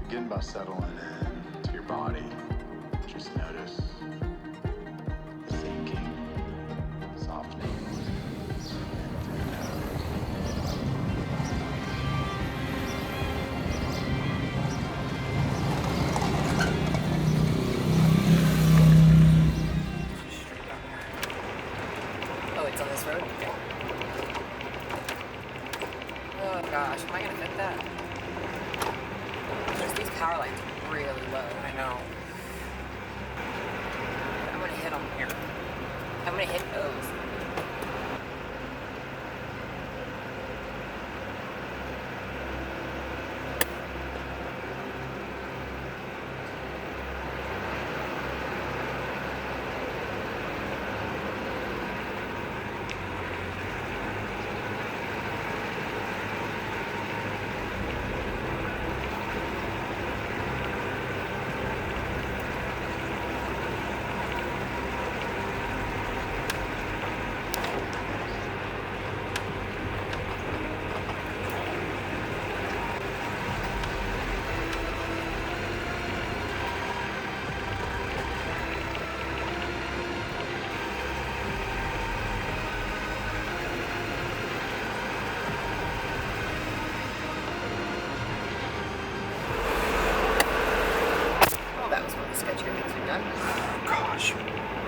Begin by settling into your body. Just notice the sinking, softening, and through the nose. Oh, it's on this road? Oh gosh, am I gonna fit that? These power lines are really low. I know. I'm gonna hit them here. I'm gonna hit those.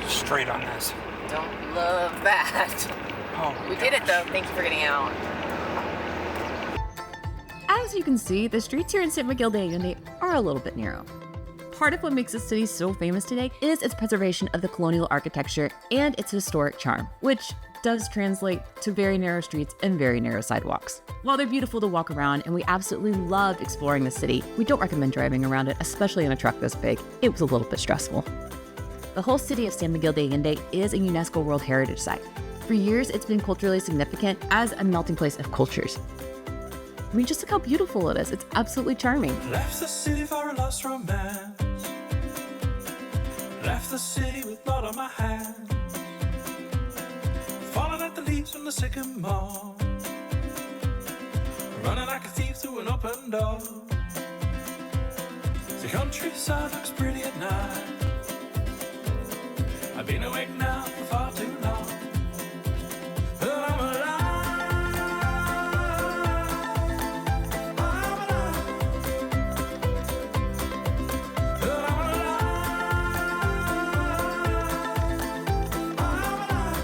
Straight on this. Don't love that. Oh, we did it though. Thank you for getting out. As you can see, the streets here in San Miguel de Allende are a little bit narrow. Part of what makes this city so famous today is its preservation of the colonial architecture and its historic charm, which does translate to very narrow streets and very narrow sidewalks. While they're beautiful to walk around and we absolutely love exploring the city, we don't recommend driving around it, especially in a truck this big. It was a little bit stressful. The whole city of San Miguel de Allende is a UNESCO World Heritage Site. For years, it's been culturally significant as a melting place of cultures. I mean, just look how beautiful it is. It's absolutely charming. Left the city for a lost romance. Left the city with blood on my hands. Falling at the leaves from the sycamore. Running like a thief through an open door. The countryside looks pretty at night. I've been awake now for far too long. But I'm alive. I'm alive. But I'm alive. I'm alive.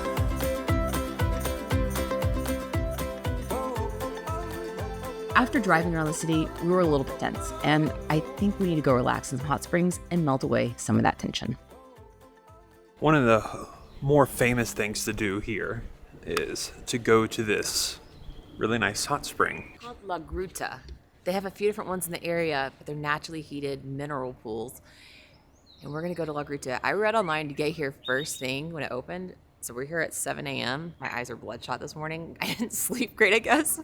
After driving around the city, we were a little bit tense, and I think we need to go relax in some hot springs and melt away some of that tension. One of the more famous things to do here is to go to this really nice hot spring. It's called La Gruta. They have a few different ones in the area, but they're naturally heated mineral pools. And we're gonna go to La Gruta. I read online to get here first thing when it opened. So we're here at 7 a.m. My eyes are bloodshot this morning. I didn't sleep great, I guess.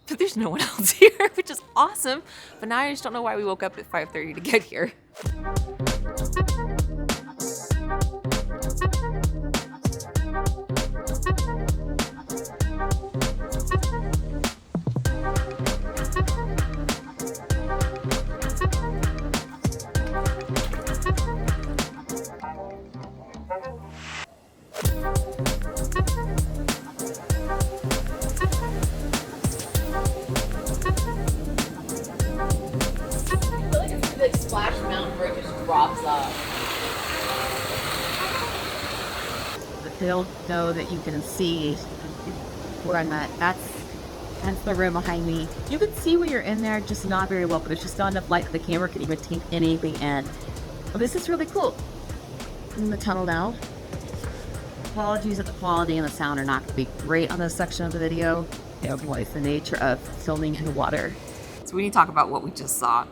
But there's no one else here, which is awesome. But now I just don't know why we woke up at 5:30 to get here. I don't know that you can see where I'm at. That's the room behind me. You can see when you're in there, just not very well, but there's just not enough light that the camera can even take anything in. Well, this is really cool. I'm in the tunnel now. Apologies that the quality and the sound are not going to be great on this section of the video. Yeah, boy, it's the nature of filming in the water. So we need to talk about what we just saw.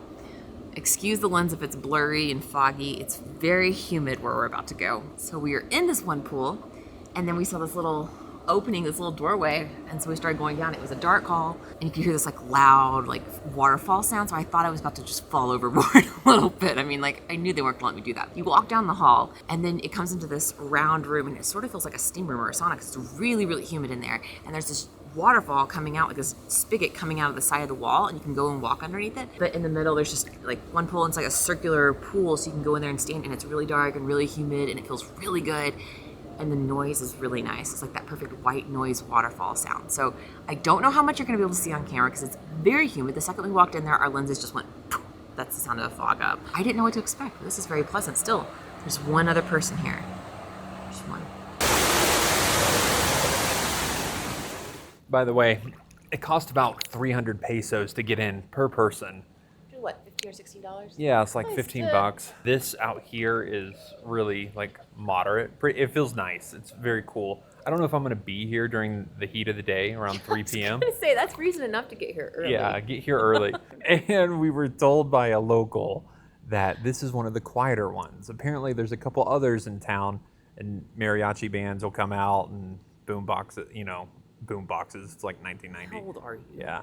Excuse the lens if it's blurry and foggy. It's very humid where we're about to go. So we were in this one pool, and then we saw this little opening, this little doorway, and so we started going down. It was a dark hall, and you could hear this like loud like waterfall sound, so I thought I was about to just fall overboard a little bit. I mean, like, I knew they weren't gonna let me do that. You walk down the hall, and then it comes into this round room, and it sort of feels like a steam room or a sauna, because it's really, really humid in there, and there's this waterfall coming out, like this spigot coming out of the side of the wall, and you can go and walk underneath it. But in the middle, there's just like one pool, and it's like a circular pool, so you can go in there and stand, and it's really dark and really humid, and it feels really good. And the noise is really nice. It's like that perfect white noise waterfall sound. So I don't know how much you're gonna be able to see on camera because it's very humid. The second we walked in there, our lenses just went, poof. That's the sound of a fog up. I didn't know what to expect. This is very pleasant. Still, there's one other person here. Just one. By the way, it cost about 300 pesos to get in per person. What, $15 or $16? Yeah, it's like Nice, 15 good. bucks. This out here is really like moderate. It feels nice. It's very cool. I don't know if I'm gonna be here during the heat of the day around 3 p.m. I was gonna say, that's reason enough to get here early. Yeah, get here early. And we were told by a local that this is one of the quieter ones. Apparently there's a couple others in town, and mariachi bands will come out and boom boxes. It's like 1990. How old are you? Yeah.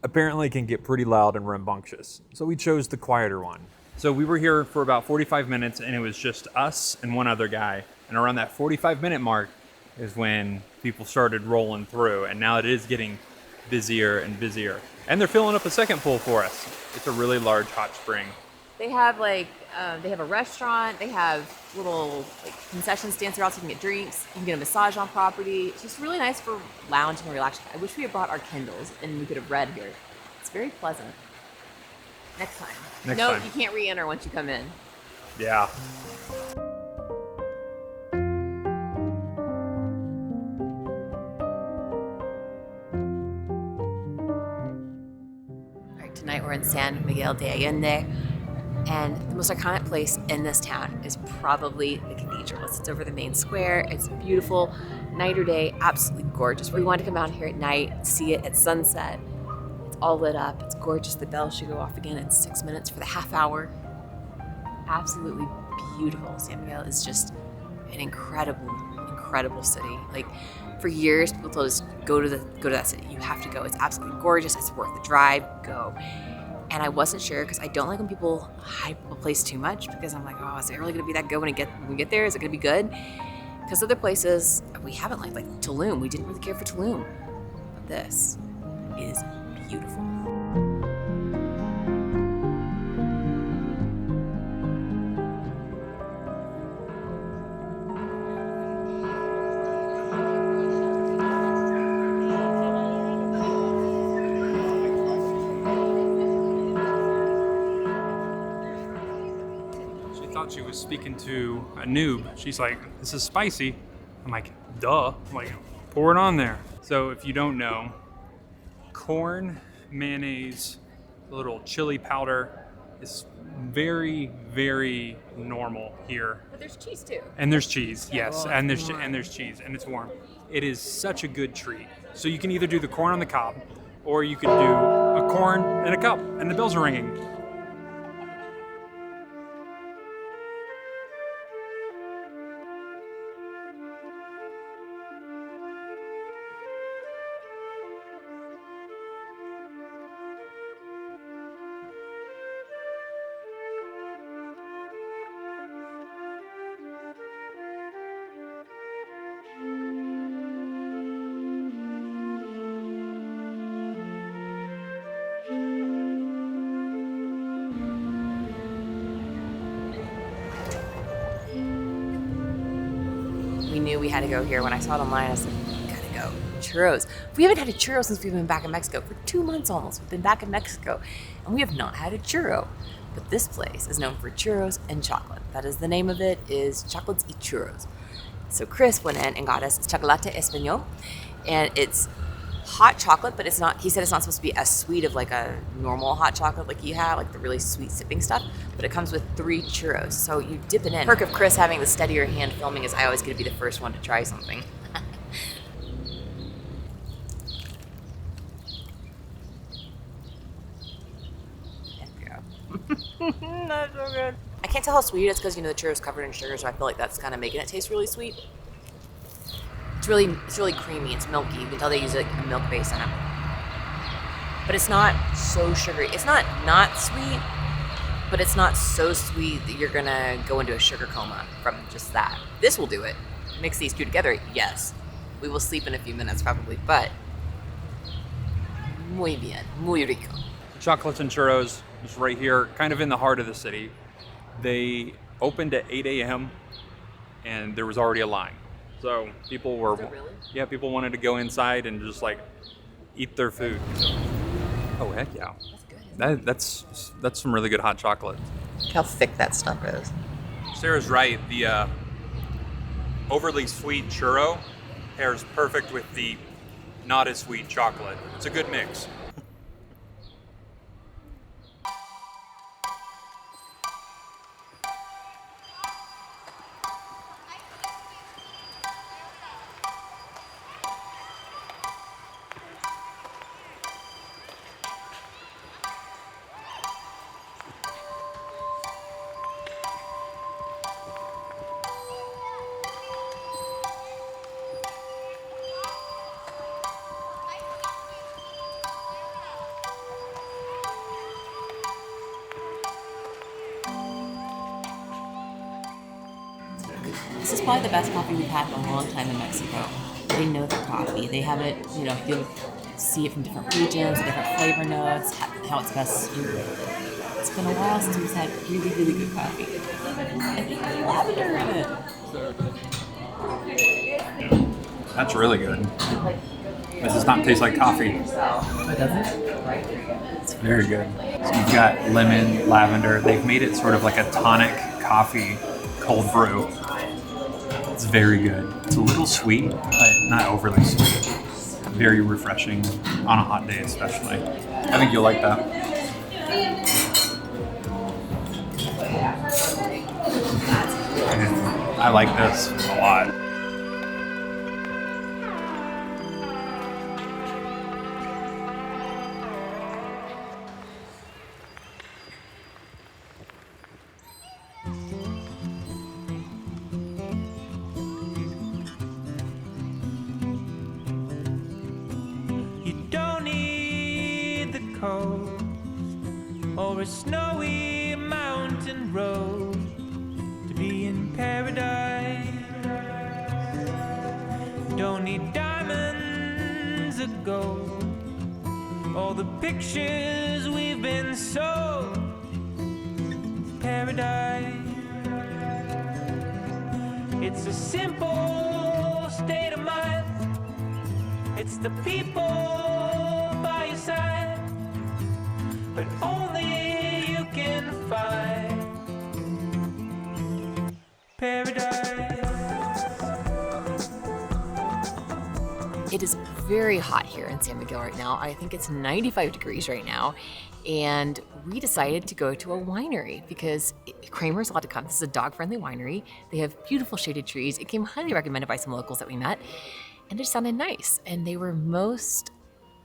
Apparently can get pretty loud and rambunctious. So we chose the quieter one. So we were here for about 45 minutes, and it was just us and one other guy. And around that 45-minute mark is when people started rolling through, and now it is getting busier and busier. And they're filling up a second pool for us. It's a really large hot spring. They have like, they have a restaurant, they have little like concession stands throughout so you can get drinks, you can get a massage on property. It's just really nice for lounging and relaxing. I wish we had brought our Kindles and we could have read here. It's very pleasant. Next time. Next no, time. you can't re-enter once you come in. Yeah. All right, tonight we're in San Miguel de Allende. And the most iconic place in this town is probably the cathedral. It's over the main square. It's beautiful. Night or day, absolutely gorgeous. We want to come out here at night, see it at sunset. It's all lit up. It's gorgeous. The bell should go off again in 6 minutes for the half hour. Absolutely beautiful. San Miguel is just an incredible, incredible city. Like, for years, people told us, go to that city. You have to go. It's absolutely gorgeous. It's worth the drive. Go. And I wasn't sure because I don't like when people hype a place too much because I'm like, oh, is it really gonna be that good when we get there? Is it gonna be good? Because other places we haven't liked, like Tulum, we didn't really care for Tulum. But this is beautiful. She was speaking to a noob. She's like, this is spicy. I'm like, duh. I'm like, pour it on there. So if you don't know, corn mayonnaise, a little chili powder. It's very, very normal here. But there's cheese too. And there's cheese, yes, Oh, and there's cheese, and it's warm. It is such a good treat. So you can either do the corn on the cob, or you could do a corn and a cup, and the bells are ringing. We knew we had to go here. When I saw it online, I said, we gotta go. Churros. We haven't had a churro since we've been back in Mexico. For 2 months almost, we've been back in Mexico, and we have not had a churro. But this place is known for churros and chocolate. That is the name of it, is Chocolates y Churros. So Chris went in and got us chocolate español, and it's hot chocolate, but it's not, he said it's not supposed to be as sweet of like a normal hot chocolate like you have, like the really sweet sipping stuff, but it comes with 3 churros. So you dip it in. Perk of Chris having the steadier hand filming is I always get to be the first one to try something. That's so good. I can't tell how sweet it is because, you know, the churro's covered in sugar, so I feel like that's kind of making it taste really sweet. It's really creamy. It's milky. You can tell they use like a milk base in it. But it's not so sugary. It's not sweet, but it's not so sweet that you're gonna go into a sugar coma from just that. This will do it. Mix these two together, yes. We will sleep in a few minutes probably, but muy bien, muy rico. Chocolates and Churros is right here, kind of in the heart of the city. They opened at 8 a.m. and there was already a line. So people were, yeah, people wanted to go inside and just like eat their food. Oh heck yeah, that's some really good hot chocolate. Look how thick that stuff is. Sarah's right. The overly sweet churro pairs perfect with the not as sweet chocolate. It's a good mix. This is probably the best coffee we've had in a long time in Mexico. They know their coffee. They have it, you know, you can see it from different regions, different flavor notes, how it's best. It's been a while since we've had really, really good coffee. I think there's lavender in it. That's really good. This does not taste like coffee. It doesn't? It's very good. So you've got lemon, lavender. They've made it sort of like a tonic coffee cold brew. It's very good. It's a little sweet, but not overly sweet. Very refreshing on a hot day especially. I think you'll like that. And I like this a lot. Or a snowy mountain road to be in paradise. Don't need diamonds or gold, all the pictures we've been sold. Paradise. It's a simple state of mind. It's the people by your side, but only you can find paradise. It is very hot here in San Miguel right now. I think it's 95 degrees right now. And we decided to go to a winery because Kramer's allowed to come. This is a dog-friendly winery. They have beautiful shaded trees. It came highly recommended by some locals that we met. And it sounded nice. And they were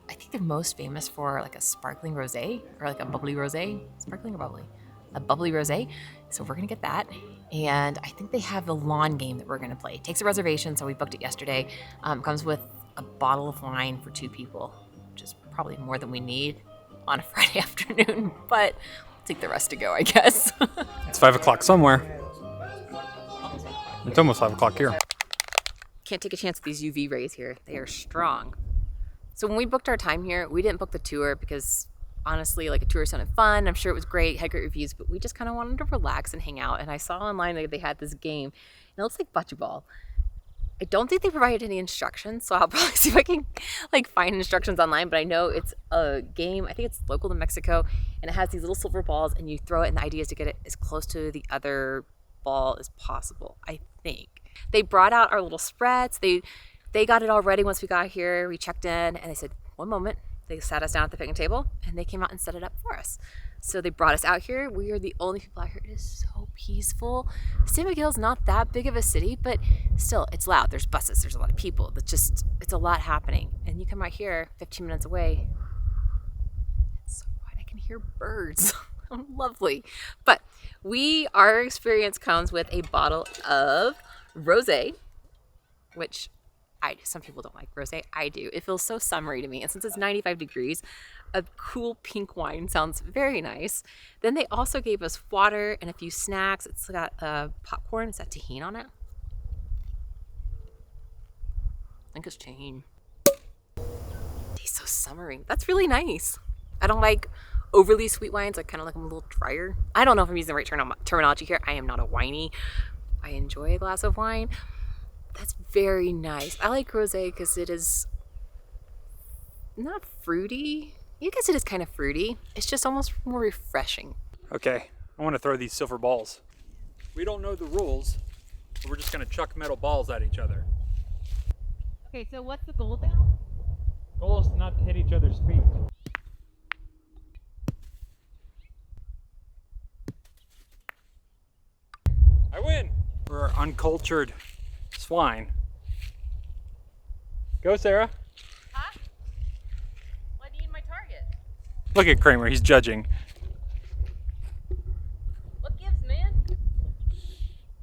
I think they're most famous for like a sparkling rosé or like a bubbly rosé. Sparkling or bubbly? A bubbly rosé. So we're gonna get that. And I think they have the lawn game that we're gonna play. It takes a reservation, so we booked it yesterday. Comes with a bottle of wine for 2 people, which is probably more than we need on a Friday afternoon, but we'll take the rest to go, I guess. It's 5 o'clock somewhere. It's almost 5 o'clock here. Can't take a chance with these UV rays here. They are strong. So when we booked our time here, we didn't book the tour because honestly, like a tour sounded fun. I'm sure it was great, had great reviews, but we just kind of wanted to relax and hang out. And I saw online that they had this game, and it looks like bocce ball. I don't think they provided any instructions, so I'll probably see if I can like find instructions online, but I know it's a game. I think it's local to Mexico, and it has these little silver balls, and you throw it, and the idea is to get it as close to the other ball as possible, I think. They brought out our little spreads. They got it all ready once we got here. We checked in, and they said, one moment. They sat us down at the picnic table, and they came out and set it up for us. So they brought us out here. We are the only people out here. It is so peaceful. San Miguel's not that big of a city, but still, it's loud. There's buses. There's a lot of people. It's a lot happening. And you come out here 15 minutes away. It's so quiet. I can hear birds. Lovely. But our experience comes with a bottle of rosé, which some people don't like rosé. I do. It feels so summery to me. And since it's 95 degrees, a cool pink wine sounds very nice. Then they also gave us water and a few snacks. It's got popcorn. It's got tahini on it. I think it's tahini. Tastes so summery. That's really nice. I don't like overly sweet wines. I kind of like them a little drier. I don't know if I'm using the right terminology here. I am not a whiny. I enjoy a glass of wine. That's very nice. I like rosé because it is not fruity. I guess it is kind of fruity. It's just almost more refreshing. Okay, I want to throw these silver balls. We don't know the rules, but we're just going to chuck metal balls at each other. Okay, so what's the goal now? Goal is not to hit each other's feet. I win! We're uncultured swine. Go, Sarah. Huh? Well, I need my target. Look at Kramer, he's judging. What gives, man?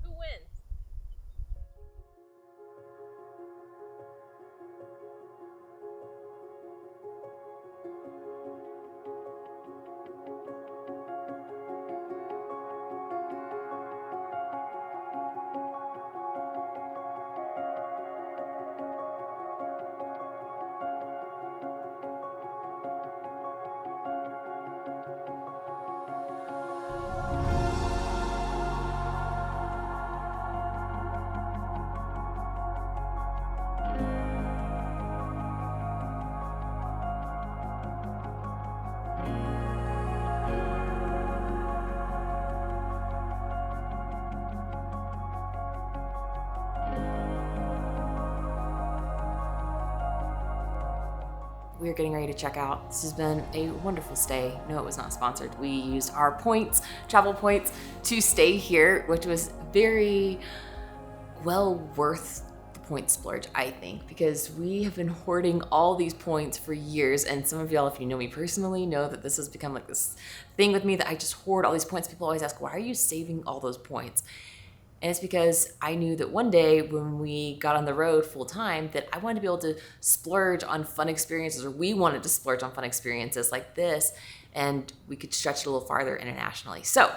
Who wins? We are getting ready to check out. This has been a wonderful stay. No, it was not sponsored. We used our travel points, to stay here, which was very well worth the point splurge, I think, because we have been hoarding all these points for years. And some of y'all, if you know me personally, know that this has become like this thing with me that I just hoard all these points. People always ask, why are you saving all those points? And it's because I knew that one day when we got on the road full time that I wanted to be able to splurge on fun experiences, or we wanted to splurge on fun experiences like this, and we could stretch it a little farther internationally. So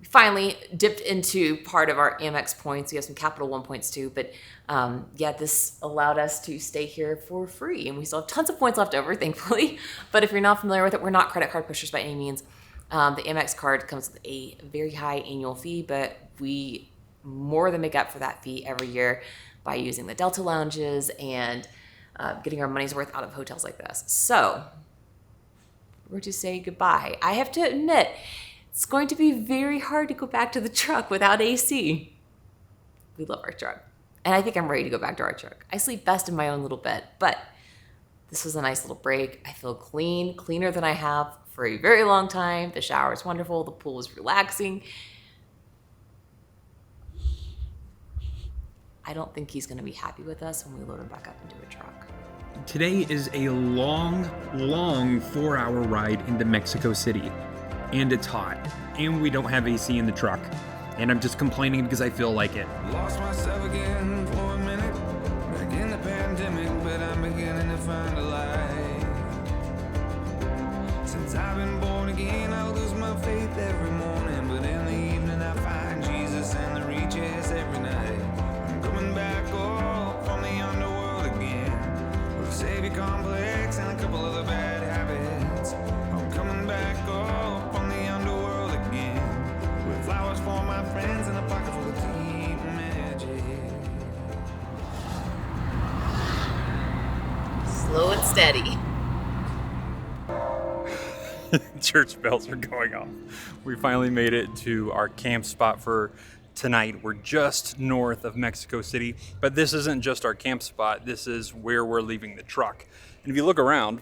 we finally dipped into part of our Amex points. We have some Capital One points too, but this allowed us to stay here for free. And we still have tons of points left over, thankfully. But if you're not familiar with it, we're not credit card pushers by any means. The Amex card comes with a very high annual fee, but we more than make up for that fee every year by using the Delta lounges and getting our money's worth out of hotels like this. So we're to say goodbye. I have to admit, it's going to be very hard to go back to the truck without AC. We love our truck. And I think I'm ready to go back to our truck. I sleep best in my own little bed, but This was a nice little break. I feel clean, cleaner than I have for a very long time. The shower is wonderful. The pool is relaxing. I don't think he's gonna be happy with us when we load him back up into a truck. Today is a long 4-hour ride into Mexico City. And it's hot. And we don't have AC in the truck. And I'm just complaining because I feel like it. Lost myself again for a minute, back in the pandemic, but I'm beginning to find a light. Since I've been born again, I lose my faith every morning, but in the evening I find Jesus and the reaches every night. I'm coming back up from the underworld again, with a savior complex and a couple other bad habits. I'm coming back up from the underworld again, with flowers for my friends and a pocket full of deep magic. Slow and steady. Church bells are going off. We finally made it to our camp spot for tonight. We're just north of Mexico City, but this isn't just our camp spot. This is where we're leaving the truck. And if you look around,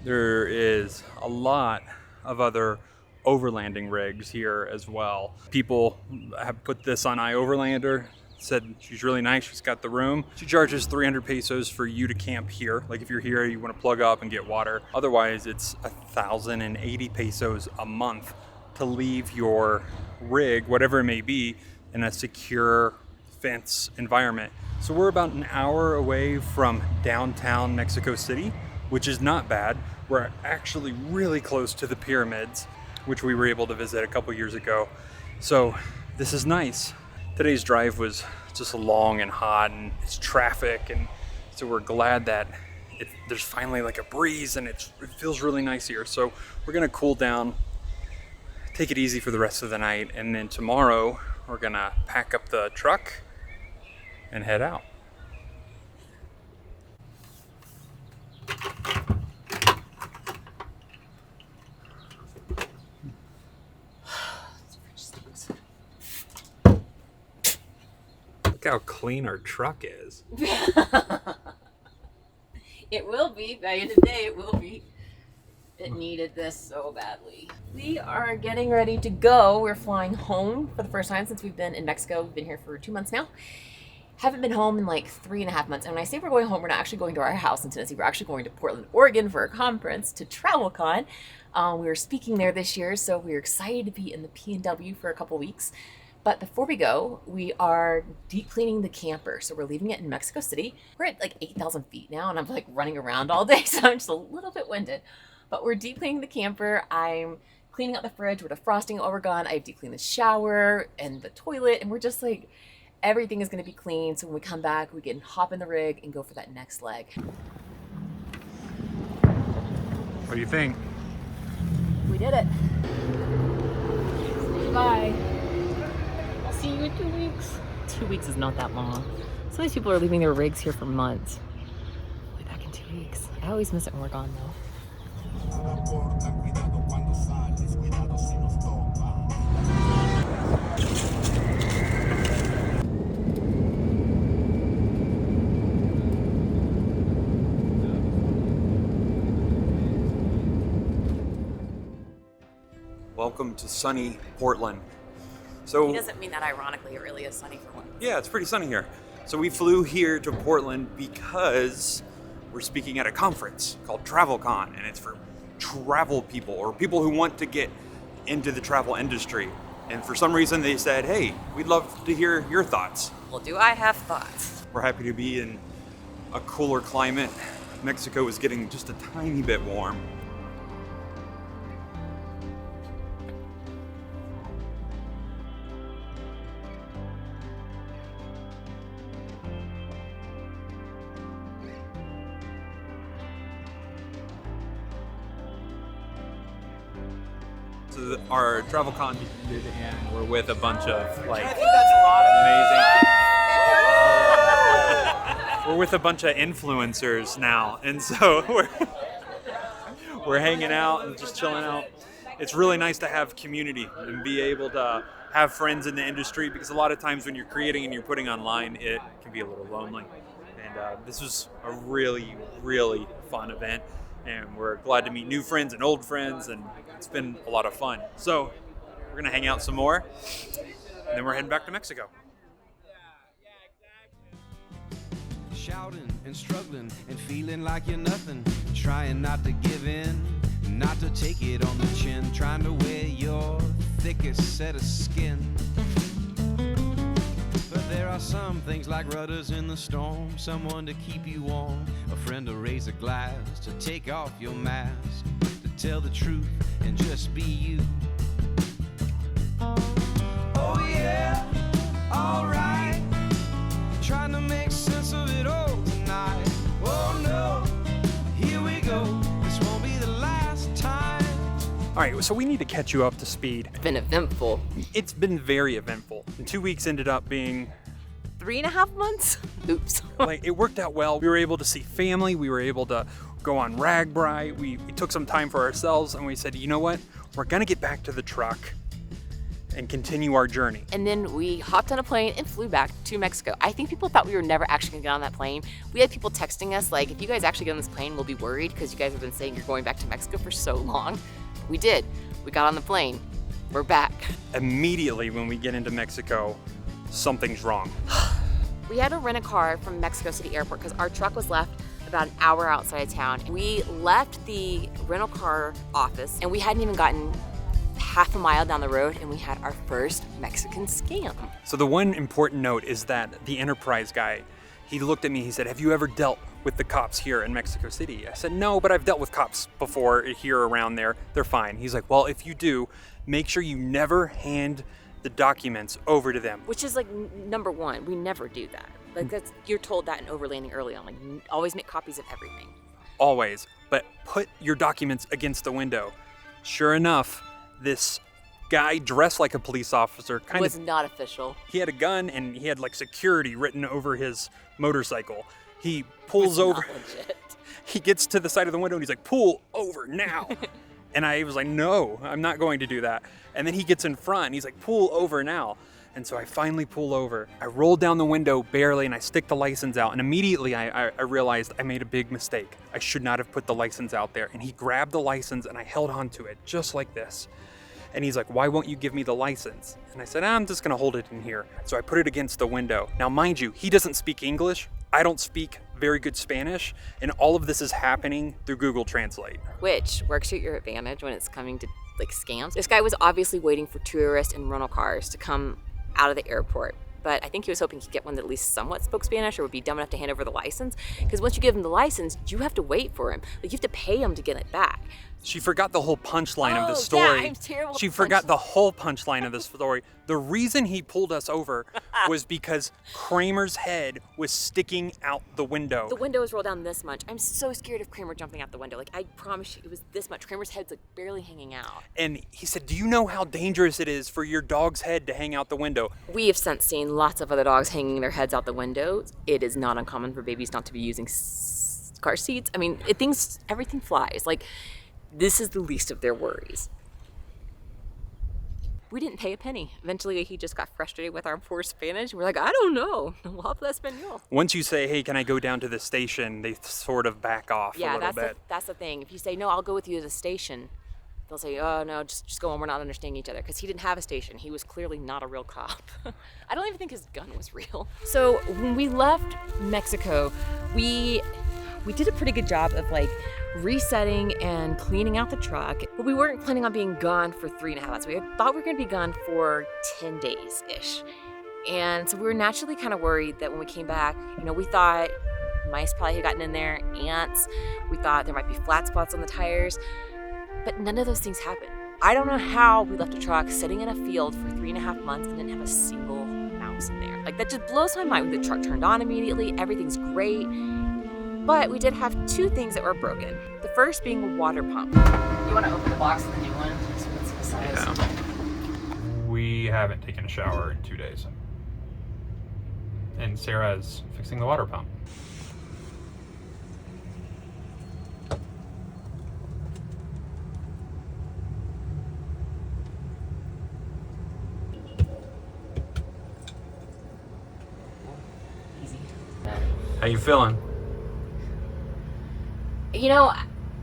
there is a lot of other overlanding rigs here as well. People have put this on iOverlander, said she's really nice, she's got the room. She charges 300 pesos for you to camp here. Like if you're here, you want to plug up and get water. Otherwise, it's 1,080 pesos a month to leave your rig, whatever it may be, in a secure fence environment. So we're about an hour away from downtown Mexico City, which is not bad. We're actually really close to the pyramids, which we were able to visit a couple years ago. So this is nice. Today's drive was just long and hot, and it's traffic, and so we're glad that there's finally like a breeze, and it feels really nice here. So we're gonna cool down, take it easy for the rest of the night, and then tomorrow we're gonna pack up the truck and head out. Look how clean our truck is. It will be. By the end of the day, it will be. It needed this so badly. We are getting ready to go. We're flying home for the first time since we've been in Mexico. We've been here for 2 months now. Haven't been home in like 3.5 months. And when I say we're going home, we're not actually going to our house in Tennessee. We're actually going to Portland, Oregon for a conference to TravelCon. We were speaking there this year, so we're excited to be in the P&W for a couple weeks. But before we go, we are deep cleaning the camper. So we're leaving it in Mexico City. We're at like 8,000 feet now, and I'm like running around all day, so I'm just a little bit winded. But we're deep cleaning the camper. I'm cleaning out the fridge. We're defrosting Oregon. I've deep cleaned the shower and the toilet, and we're just like, everything is going to be clean. So when we come back, we can hop in the rig and go for that next leg. What do you think? We did it. Bye. I'll see you in 2 weeks. 2 weeks is not that long. Some of these people are leaving their rigs here for months. I'll be back in 2 weeks. I always miss it when we're gone though. Welcome to sunny Portland. So He doesn't mean that ironically. It really is sunny for one. yeah, it's pretty sunny here. So we flew here to Portland because we're speaking at a conference called TravelCon, and it's for travel people or people who want to get into the travel industry. And for some reason they said, hey, we'd love to hear your thoughts. Well, do I have thoughts? We're happy to be in a cooler climate. Mexico is getting just a tiny bit warm. So our TravelCon just ended, and we're with a bunch of like amazing. We're with a bunch of influencers now, and so we're hanging out and just chilling out. It's really nice to have community and be able to have friends in the industry, because a lot of times when you're creating and you're putting online, it can be a little lonely. And this was a really, really fun event, and we're glad to meet new friends and old friends, and it's been a lot of fun. So we're going to hang out some more, and then we're heading back to Mexico. Shouting and struggling and feeling like you're nothing, trying not to give in, not to take it on the chin, trying to wear your thickest set of skin. But there are some things like rudders in the storm, someone to keep you warm, a friend to raise a glass, to take off your mask, to tell the truth and just be you. Oh yeah, alright, trying to make sense of it all tonight. Oh no, here we go, this won't be the last time. All right, so we need to catch you up to speed. It's been eventful. It's been very eventful. And 2 weeks ended up being 3.5 months? Oops. like, it worked out well. We were able to see family. We were able to go on Ragbri. We took some time for ourselves, and we said, you know what? We're gonna get back to the truck and continue our journey. And then we hopped on a plane and flew back to Mexico. I think people thought we were never actually gonna get on that plane. We had people texting us like, if you guys actually get on this plane, we'll be worried because you guys have been saying you're going back to Mexico for so long. We did. We got on the plane. We're back. Immediately when we get into Mexico, something's wrong. We had to rent a car from Mexico City Airport because our truck was left about an hour outside of town. We left the rental car office and we hadn't even gotten half a mile down the road and we had our first Mexican scam. So the one important note is that the Enterprise guy, he looked at me, he said, have you ever dealt with the cops here in Mexico City? I said, no, but I've dealt with cops before here around there. They're fine. He's like, well, if you do, make sure you never hand the documents over to them. Which is like number one, we never do that. Like that's, you're told that in Overlanding early on, like always make copies of everything. Always, but put your documents against the window. Sure enough, this guy dressed like a police officer was not official. He had a gun and he had like security written over his motorcycle. He pulls over. He gets to the side of the window and he's like, pull over now. And I was like, no, I'm not going to do that. And then he gets in front and he's like, pull over now. And so I finally pull over. I roll down the window barely and I stick the license out. And immediately I realized I made a big mistake. I should not have put the license out there. And he grabbed the license and I held onto it just like this. And he's like, why won't you give me the license? And I said, I'm just gonna hold it in here. So I put it against the window. Now, mind you, he doesn't speak English. I don't speak very good Spanish. And all of this is happening through Google Translate. Which works to your advantage when it's coming to like scams. This guy was obviously waiting for tourists and rental cars to come out of the airport. But I think he was hoping he'd get one that at least somewhat spoke Spanish or would be dumb enough to hand over the license. Because once you give him the license, you have to wait for him. Like you have to pay him to get it back. She forgot the whole punchline of the story. Yeah, I'm terrible. She forgot the whole punchline of the story. The reason he pulled us over was because Kramer's head was sticking out the window. The window was rolled down this much. I'm so scared of Kramer jumping out the window. Like I promise you, it was this much. Kramer's head's like barely hanging out. And he said, do you know how dangerous it is for your dog's head to hang out the window? We have since seen lots of other dogs hanging their heads out the window. It is not uncommon for babies not to be using car seats. I mean, everything flies. Like, this is the least of their worries. We didn't pay a penny. Eventually, he just got frustrated with our poor Spanish. We're like, I don't know. No habla español. Once you say, hey, can I go down to the station, they sort of back off a little bit. That's the thing. If you say, no, I'll go with you to the station, they'll say, oh, no, just go on. We're not understanding each other. Because he didn't have a station. He was clearly not a real cop. I don't even think his gun was real. So when we left Mexico, we did a pretty good job of like resetting and cleaning out the truck, but we weren't planning on being gone for 3.5 months. We thought we were gonna be gone for 10 days-ish. And so we were naturally kind of worried that when we came back, we thought mice probably had gotten in there, ants, we thought there might be flat spots on the tires, but none of those things happened. I don't know how we left a truck sitting in a field for 3.5 months and didn't have a single mouse in there. Like that just blows my mind. The truck turned on immediately, everything's great. But we did have 2 things that were broken. The first being a water pump. You want to open the box of the new one? So let's see the size. Yeah. We haven't taken a shower in 2 days. And Sara is fixing the water pump. Easy. How you feeling? You know,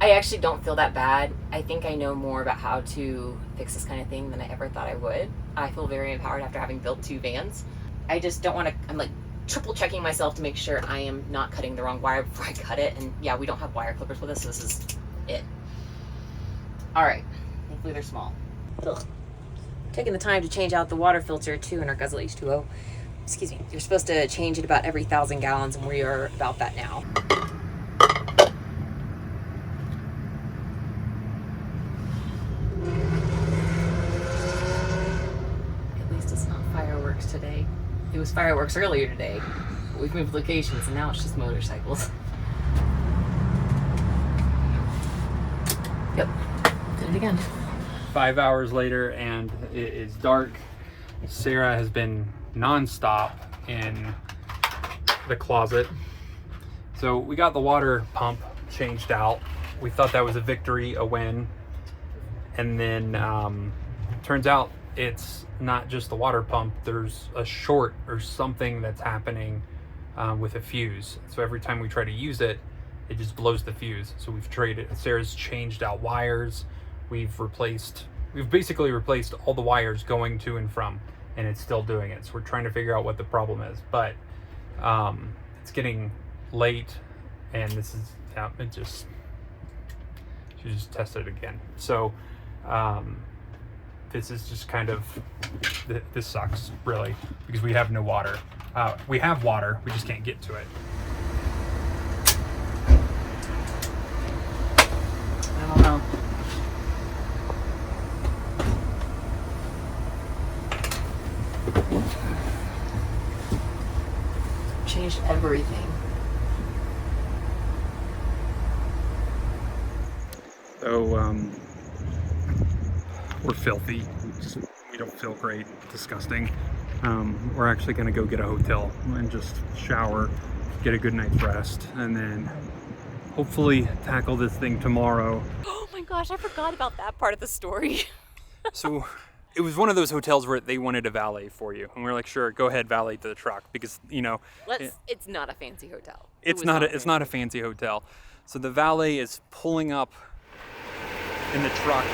I actually don't feel that bad. I think I know more about how to fix this kind of thing than I ever thought I would. I feel very empowered after having built 2 vans. I just don't want to, I'm like triple checking myself to make sure I am not cutting the wrong wire before I cut it. And yeah, we don't have wire clippers with us, so this is it. All right, thankfully they're small. Ugh. Taking the time to change out the water filter too in our Guzzle H2O. Excuse me, you're supposed to change it about every 1,000 gallons, and we are about that now. At least it's not fireworks today. It was fireworks earlier today. We've moved locations, and now it's just motorcycles. Yep, did it again. 5 hours later, and it is dark. Sara has been non-stop in the closet. So we got the water pump changed out. We thought that was a victory, a win. And then turns out it's not just the water pump. There's a short or something that's happening with a fuse. So every time we try to use it, it just blows the fuse. So we've traded, Sara's changed out wires. We've basically replaced all the wires going to and from, and it's still doing it. So we're trying to figure out what the problem is, but it's getting late, and this is, yeah, she just tested it again. So this is just kind of, this sucks really, because we have no water. We have water, we just can't get to it. I don't know. Changed everything. So we're filthy. We don't feel great. Disgusting. We're actually gonna go get a hotel and just shower, get a good night's rest, and then hopefully tackle this thing tomorrow. Oh my gosh, I forgot about that part of the story. So it was one of those hotels where they wanted a valet for you, and we were like, sure, go ahead, valet to the truck, because you know It's not a fancy hotel. it's not a fancy hotel. So the valet is pulling up in the truck.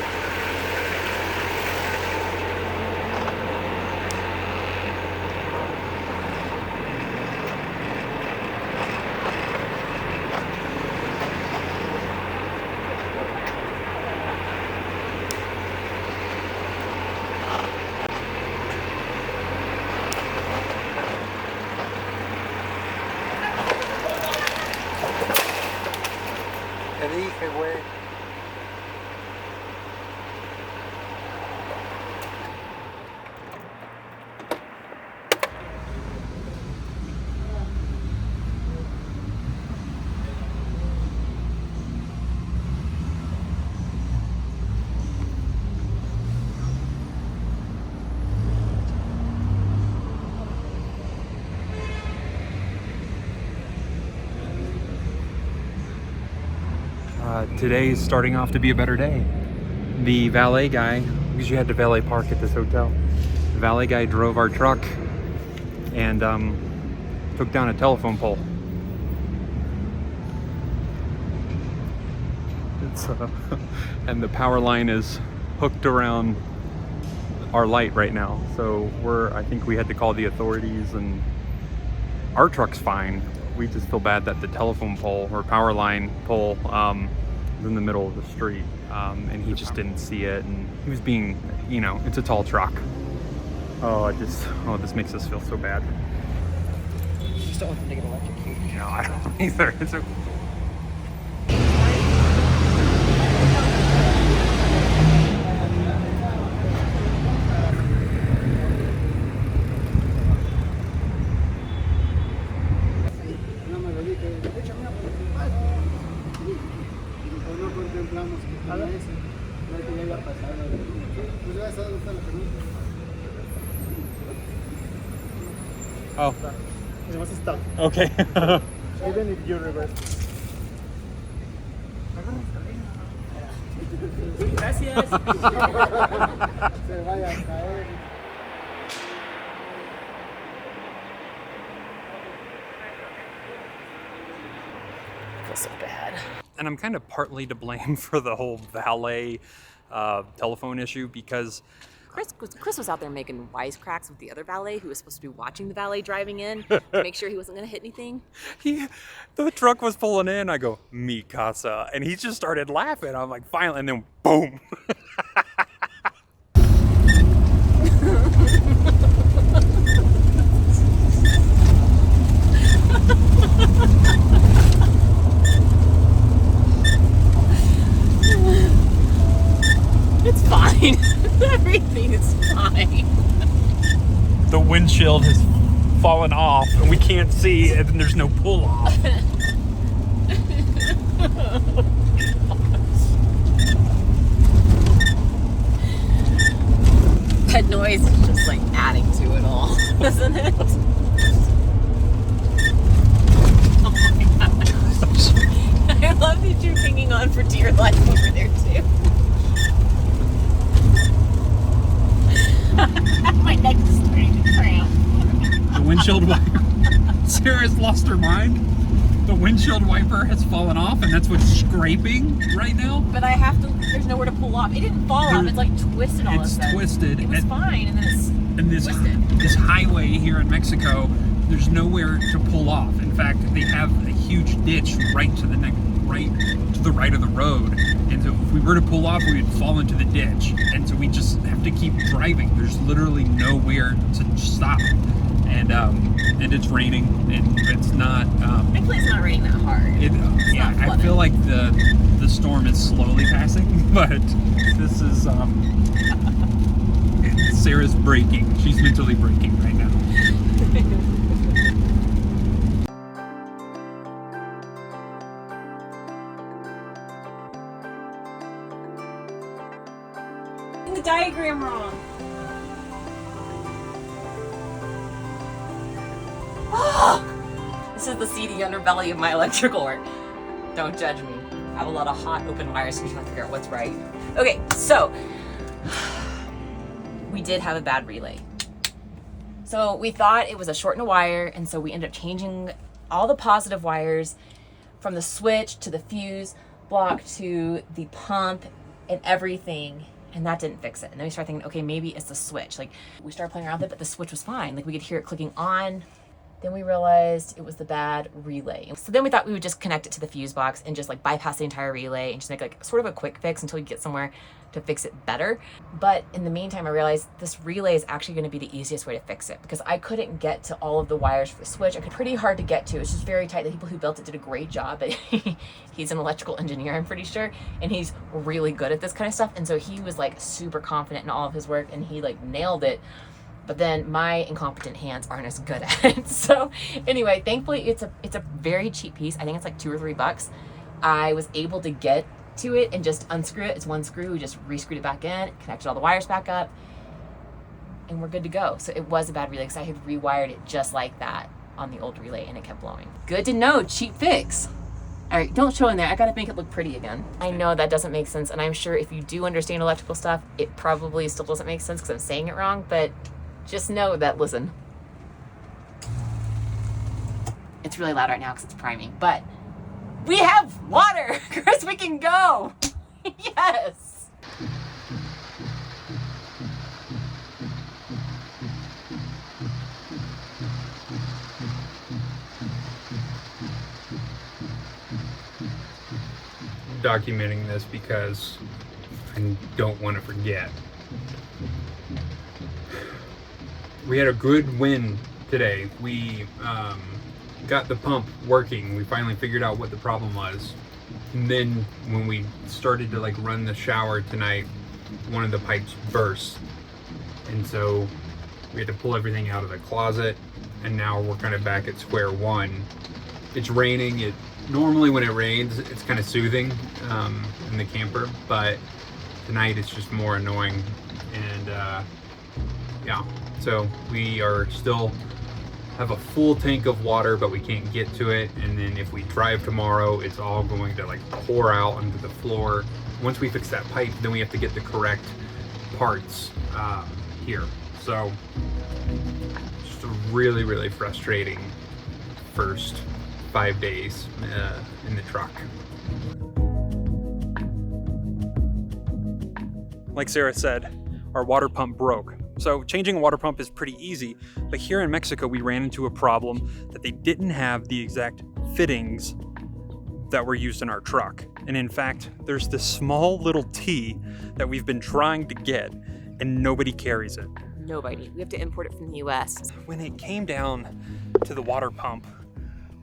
Te dije, güey. Today is starting off to be a better day. The valet guy, because you had to valet park at this hotel, the valet guy drove our truck and took down a telephone pole. And the power line is hooked around our light right now. So I think we had to call the authorities, and our truck's fine. We just feel bad that the telephone pole or power line pole was in the middle of the street, and he just didn't see it, and he was being, you know, it's a tall truck. This makes us feel so bad. I just don't want them to get electrocuted. No, I don't either. It's okay. Oh. It was stuck. Okay. Even if you reverse. Gracias. Se vaya a caer. I feel so bad. And I'm kind of partly to blame for the whole valet telephone issue because Chris was out there making wisecracks with the other valet who was supposed to be watching the valet driving in to make sure he wasn't going to hit anything. The truck was pulling in. I go, mi casa. And he just started laughing. I'm like, finally. And then boom. It's fine. Everything is fine. The windshield has fallen off and we can't see, and there's no pull off. That noise is just like adding to it all, isn't it? Oh my gosh. I love that you're hanging on for dear life over there too. My neck is starting to cramp. The windshield wiper. Sarah's lost her mind. The windshield wiper has fallen off, and that's what's scraping right now. But I have to, there's nowhere to pull off. It didn't fall off, it's like twisted all of a sudden. It's twisted. It was fine, and then it's twisted. This highway here in Mexico, there's nowhere to pull off. In fact, they have a huge ditch right to the right of the road. And so if we were to pull off, we would fall into the ditch. And so we just have to keep driving. There's literally nowhere to stop. And it's raining, and it's not. Thankfully, it's not raining that hard. I feel like the storm is slowly passing, but this is Sarah's breaking. She's mentally breaking right now. The diagram wrong. This is the seedy underbelly of my electrical work. Don't judge me. I have a lot of hot open wires, so you have to figure out what's right. Okay, so we did have a bad relay. So we thought it was a shorten a wire, and so we ended up changing all the positive wires from the switch to the fuse block to the pump and everything. And that didn't fix it. And then we started thinking, okay, maybe it's the switch. Like, we started playing around with it, but the switch was fine. Like, we could hear it clicking on. Then we realized it was the bad relay. So then we thought we would just connect it to the fuse box and just like bypass the entire relay and just make like sort of a quick fix until you get somewhere to fix it better. But in the meantime, I realized this relay is actually going to be the easiest way to fix it because I couldn't get to all of the wires for the switch. It's pretty hard to get to. It's just very tight. The people who built it did a great job, but he's an electrical engineer, I'm pretty sure, and he's really good at this kind of stuff. And so he was like super confident in all of his work and he like nailed it. But then my incompetent hands aren't as good at it. So anyway, thankfully it's a very cheap piece. I think it's like $2 or $3. I was able to get to it and just unscrew it. It's one screw. We just re-screwed it back in, connected all the wires back up, and we're good to go. So it was a bad relay because I had rewired it just like that on the old relay and it kept blowing. Good to know, cheap fix. All right, don't show in there. I gotta make it look pretty again. I know that doesn't make sense, and I'm sure if you do understand electrical stuff, it probably still doesn't make sense because I'm saying it wrong, but just know that, listen, it's really loud right now because it's priming, but we have water! Chris, we can go! Yes! Documenting this because I don't want to forget. We had a good win today. We got the pump working. We finally figured out what the problem was. And then when we started to like run the shower tonight, one of the pipes burst. And so we had to pull everything out of the closet, and now we're kind of back at square one. It's raining. Normally when it rains, it's kind of soothing in the camper, but tonight it's just more annoying. And yeah, so we are still have a full tank of water, but we can't get to it. And then if we drive tomorrow, it's all going to like pour out onto the floor. Once we fix that pipe, then we have to get the correct parts here. So just a really, really frustrating first 5 days in the truck. Like Sara said, our water pump broke. So changing a water pump is pretty easy, but here in Mexico we ran into a problem that they didn't have the exact fittings that were used in our truck. And in fact, there's this small little T that we've been trying to get and nobody carries it. Nobody. We have to import it from the US. When it came down to the water pump,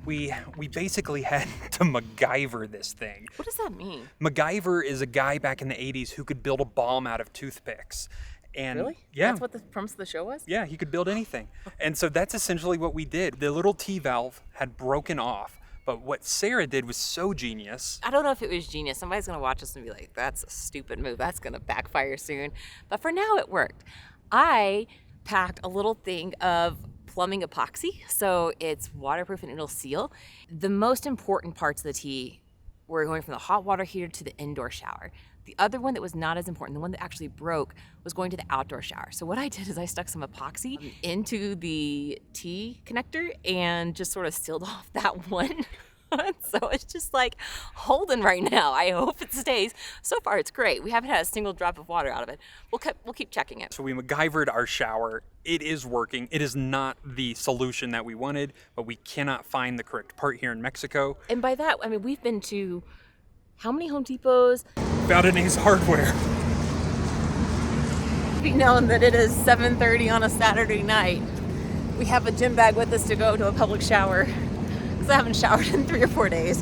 we basically had to MacGyver this thing. What does that mean? MacGyver is a guy back in the 80s who could build a bomb out of toothpicks. And Really? yeah. That's what the premise of the show was? Yeah, he could build anything. And so that's essentially what we did. The little T-valve had broken off, but what Sara did was so genius. I don't know if it was genius. Somebody's going to watch us and be like, that's a stupid move. That's going to backfire soon. But for now, it worked. I packed a little thing of plumbing epoxy, so it's waterproof and it'll seal. The most important parts of the T were going from the hot water heater to the indoor shower. The other one that was not as important, the one that actually broke, was going to the outdoor shower. So what I did is I stuck some epoxy into the T connector and just sort of sealed off that one. So it's just like holding right now. I hope it stays. So far it's great. We haven't had a single drop of water out of it. We'll keep checking it. So we MacGyvered our shower. It is working. It is not the solution that we wanted, but we cannot find the correct part here in Mexico. And by that, I mean, we've been to how many Home Depots? Found an Ace Hardware. Be known that it is 7:30 on a Saturday night. We have a gym bag with us to go to a public shower because I haven't showered in 3 or 4 days.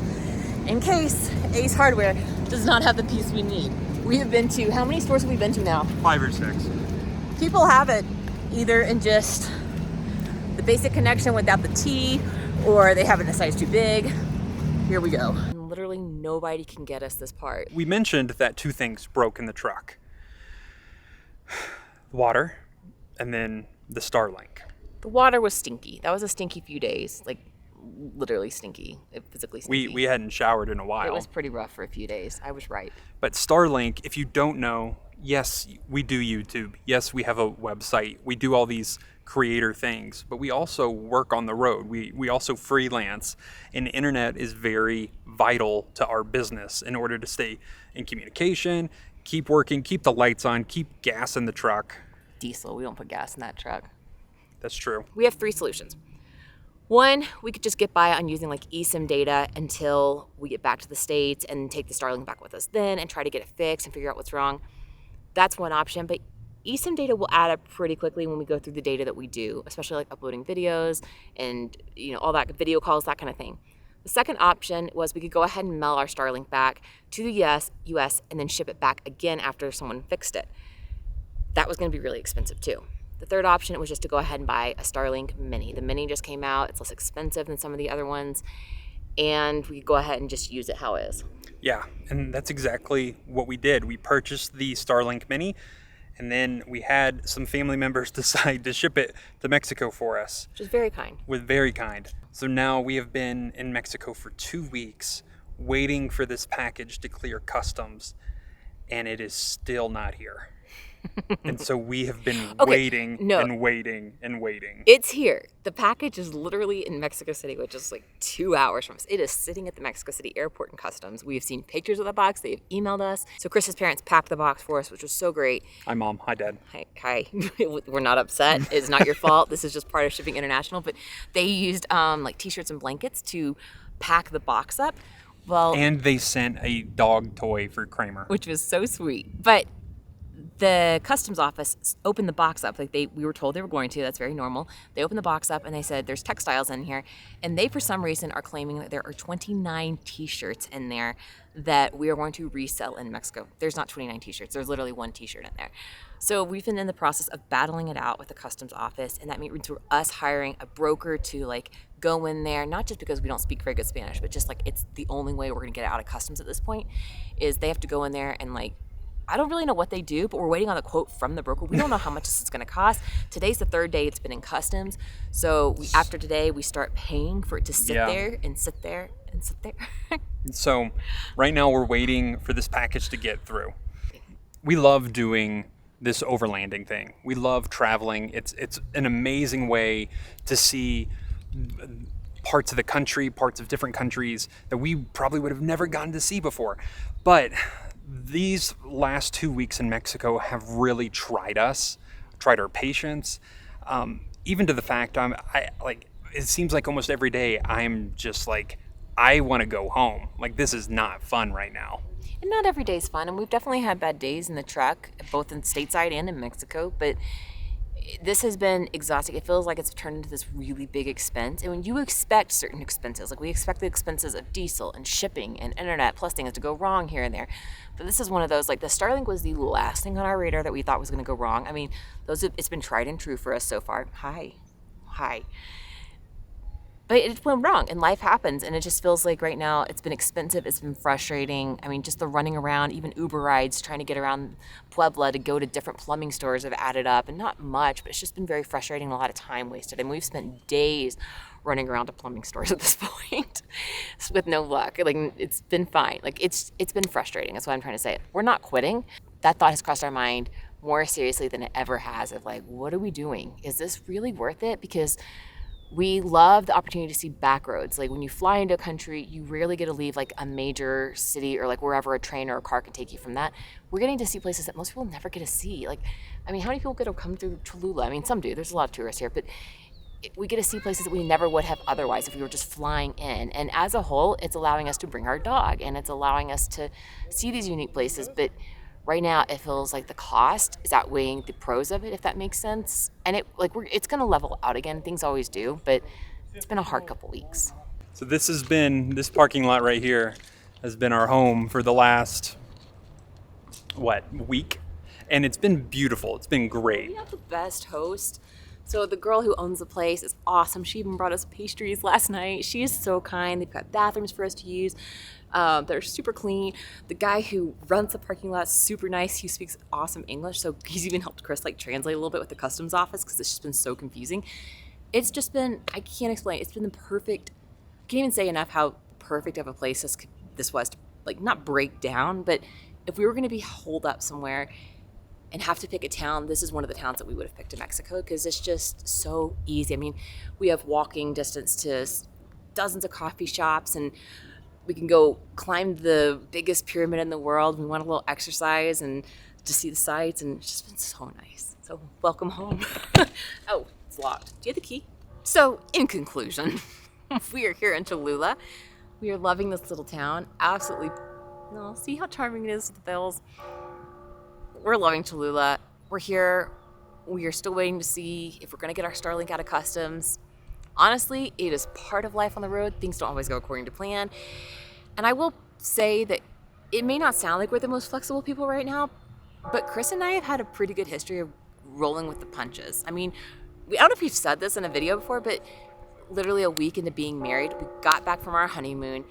In case Ace Hardware does not have the piece we need. We have been to, how many stores have we been to now? 5 or 6. People have it either in just the basic connection without the T, or they have it in a size too big. Here we go. Literally nobody can get us this part. We mentioned that 2 things broke in the truck. Water, and then the Starlink. The water was stinky. That was a stinky few days, like literally stinky, physically stinky. We hadn't showered in a while. It was pretty rough for a few days. I was right. But Starlink, if you don't know, yes, we do YouTube. Yes, we have a website. We do all these creator things, but we also work on the road. We also freelance, and the internet is very vital to our business in order to stay in communication, keep working, keep the lights on, keep gas in the truck. Diesel, we don't put gas in that truck. That's true. We have 3 solutions. One, we could just get by on using like eSIM data until we get back to the States and take the Starlink back with us then and try to get it fixed and figure out what's wrong. That's one option, but eSIM data will add up pretty quickly when we go through the data that we do, especially like uploading videos and all that, video calls, that kind of thing. The second option was we could go ahead and mail our Starlink back to the US and then ship it back again after someone fixed it. That was going to be really expensive too. The third option was just to go ahead and buy a Starlink Mini. The Mini just came out. It's less expensive than some of the other ones. And we could go ahead and just use it how it is. Yeah, and that's exactly what we did. We purchased the Starlink Mini, and then we had some family members decide to ship it to Mexico for us. Which is very kind. Very kind. So now we have been in Mexico for 2 weeks waiting for this package to clear customs, and it is still not here. And so we have been waiting and waiting and waiting. It's here. The package is literally in Mexico City, which is like 2 hours from us. It is sitting at the Mexico City airport and customs. We have seen pictures of the box. They've emailed us. So Chris's parents packed the box for us, which was so great. Hi, Mom. Hi, Dad. Hi. We're not upset. It's not your fault. This is just part of shipping international. But they used like T-shirts and blankets to pack the box up. Well, and they sent a dog toy for Kramer, which was so sweet. But the customs office opened the box up like we were told they were going to. That's very normal. They opened the box up and they said there's textiles in here, and they for some reason are claiming that there are 29 T-shirts in there that we are going to resell in Mexico. There's not 29 T-shirts. There's literally 1 T-shirt in there. So we've been in the process of battling it out with the customs office, and that means us hiring a broker to like go in there, not just because we don't speak very good Spanish, but just like it's the only way we're gonna get out of customs at this point, is they have to go in there and like, I don't really know what they do, but we're waiting on the quote from the broker. We don't know how much this is going to cost. Today's the 3rd day it's been in customs. So after today, we start paying for it to sit there and sit there and sit there. So right now we're waiting for this package to get through. We love doing this overlanding thing. We love traveling. It's an amazing way to see parts of the country, parts of different countries that we probably would have never gotten to see before. But these last 2 weeks in Mexico have really tried our patience, even to the fact it seems like almost every day I'm just like, I want to go home. Like, this is not fun right now. And not every day's fun, and we've definitely had bad days in the truck, both in stateside and in Mexico, but this has been exhausting. It feels like it's turned into this really big expense. And when you expect certain expenses, like we expect the expenses of diesel and shipping and internet plus things to go wrong here and there. But this is one of those, like the Starlink was the last thing on our radar that we thought was going to go wrong. I mean, it's been tried and true for us so far. Hi. But it went wrong, and life happens, and it just feels like right now it's been expensive, it's been frustrating. I mean, just the running around, even Uber rides, trying to get around Puebla to go to different plumbing stores have added up, and not much, but it's just been very frustrating and a lot of time wasted. And we've spent days running around to plumbing stores at this point with no luck. Like, it's been fine. Like, it's been frustrating. That's what I'm trying to say. We're not quitting. That thought has crossed our mind more seriously than it ever has of like, what are we doing? Is this really worth it? Because we love the opportunity to see back roads. Like when you fly into a country, you rarely get to leave like a major city or like wherever a train or a car can take you from that. We're getting to see places that most people never get to see. Like, I mean, how many people get to come through Cholula? I mean, some do. There's a lot of tourists here, but we get to see places that we never would have otherwise if we were just flying in. And as a whole, it's allowing us to bring our dog and it's allowing us to see these unique places. But right now, it feels like the cost is outweighing the pros of it, if that makes sense. And it's going to level out again. Things always do, but it's been a hard couple weeks. So this parking lot right here has been our home for the last, week? And it's been beautiful. It's been great. We have the best host. So the girl who owns the place is awesome. She even brought us pastries last night. She is so kind. They've got bathrooms for us to use. They're super clean. The guy who runs the parking lot is super nice. He speaks awesome English. So he's even helped Chris translate a little bit with the customs office because it's just been so confusing. It's just been, I can't explain. It's been the perfect, I can't even say enough how perfect of a place this was to not break down, but if we were going to be holed up somewhere and have to pick a town, this is one of the towns that we would have picked in Mexico because it's just so easy. I mean, we have walking distance to dozens of coffee shops and we can go climb the biggest pyramid in the world. We want a little exercise and to see the sights and it's just been so nice. So welcome home. Oh, it's locked. Do you have the key? So in conclusion, we are here in Cholula. We are loving this little town. Absolutely. No, see how charming it is with the bells. We're loving Cholula. We're here. We are still waiting to see if we're going to get our Starlink out of customs. Honestly, it is part of life on the road. Things don't always go according to plan. And I will say that it may not sound like we're the most flexible people right now, but Chris and I have had a pretty good history of rolling with the punches. I mean, I don't know if we've said this in a video before, but literally a week into being married, we got back from our honeymoon,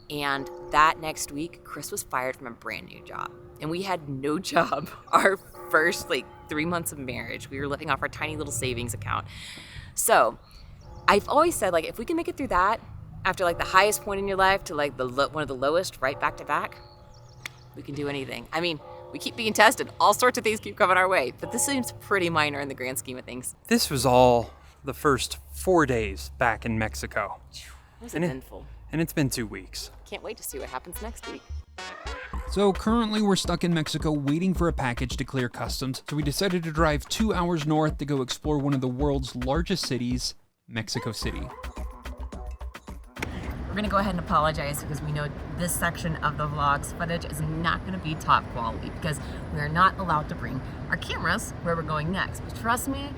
and that next week, Chris was fired from a brand new job. And we had no job our first 3 months of marriage. We were living off our tiny little savings account. So I've always said, if we can make it through that, after the highest point in your life to one of the lowest, right back to back, we can do anything. I mean, we keep being tested. All sorts of things keep coming our way, but this seems pretty minor in the grand scheme of things. This was all the first 4 days back in Mexico. It was eventful. And it's been 2 weeks. Can't wait to see what happens next week. So currently we're stuck in Mexico waiting for a package to clear customs, so we decided to drive 2 hours north to go explore one of the world's largest cities, Mexico City. We're going to go ahead and apologize because we know this section of the vlog's footage is not going to be top quality because we are not allowed to bring our cameras where we're going next. But trust me,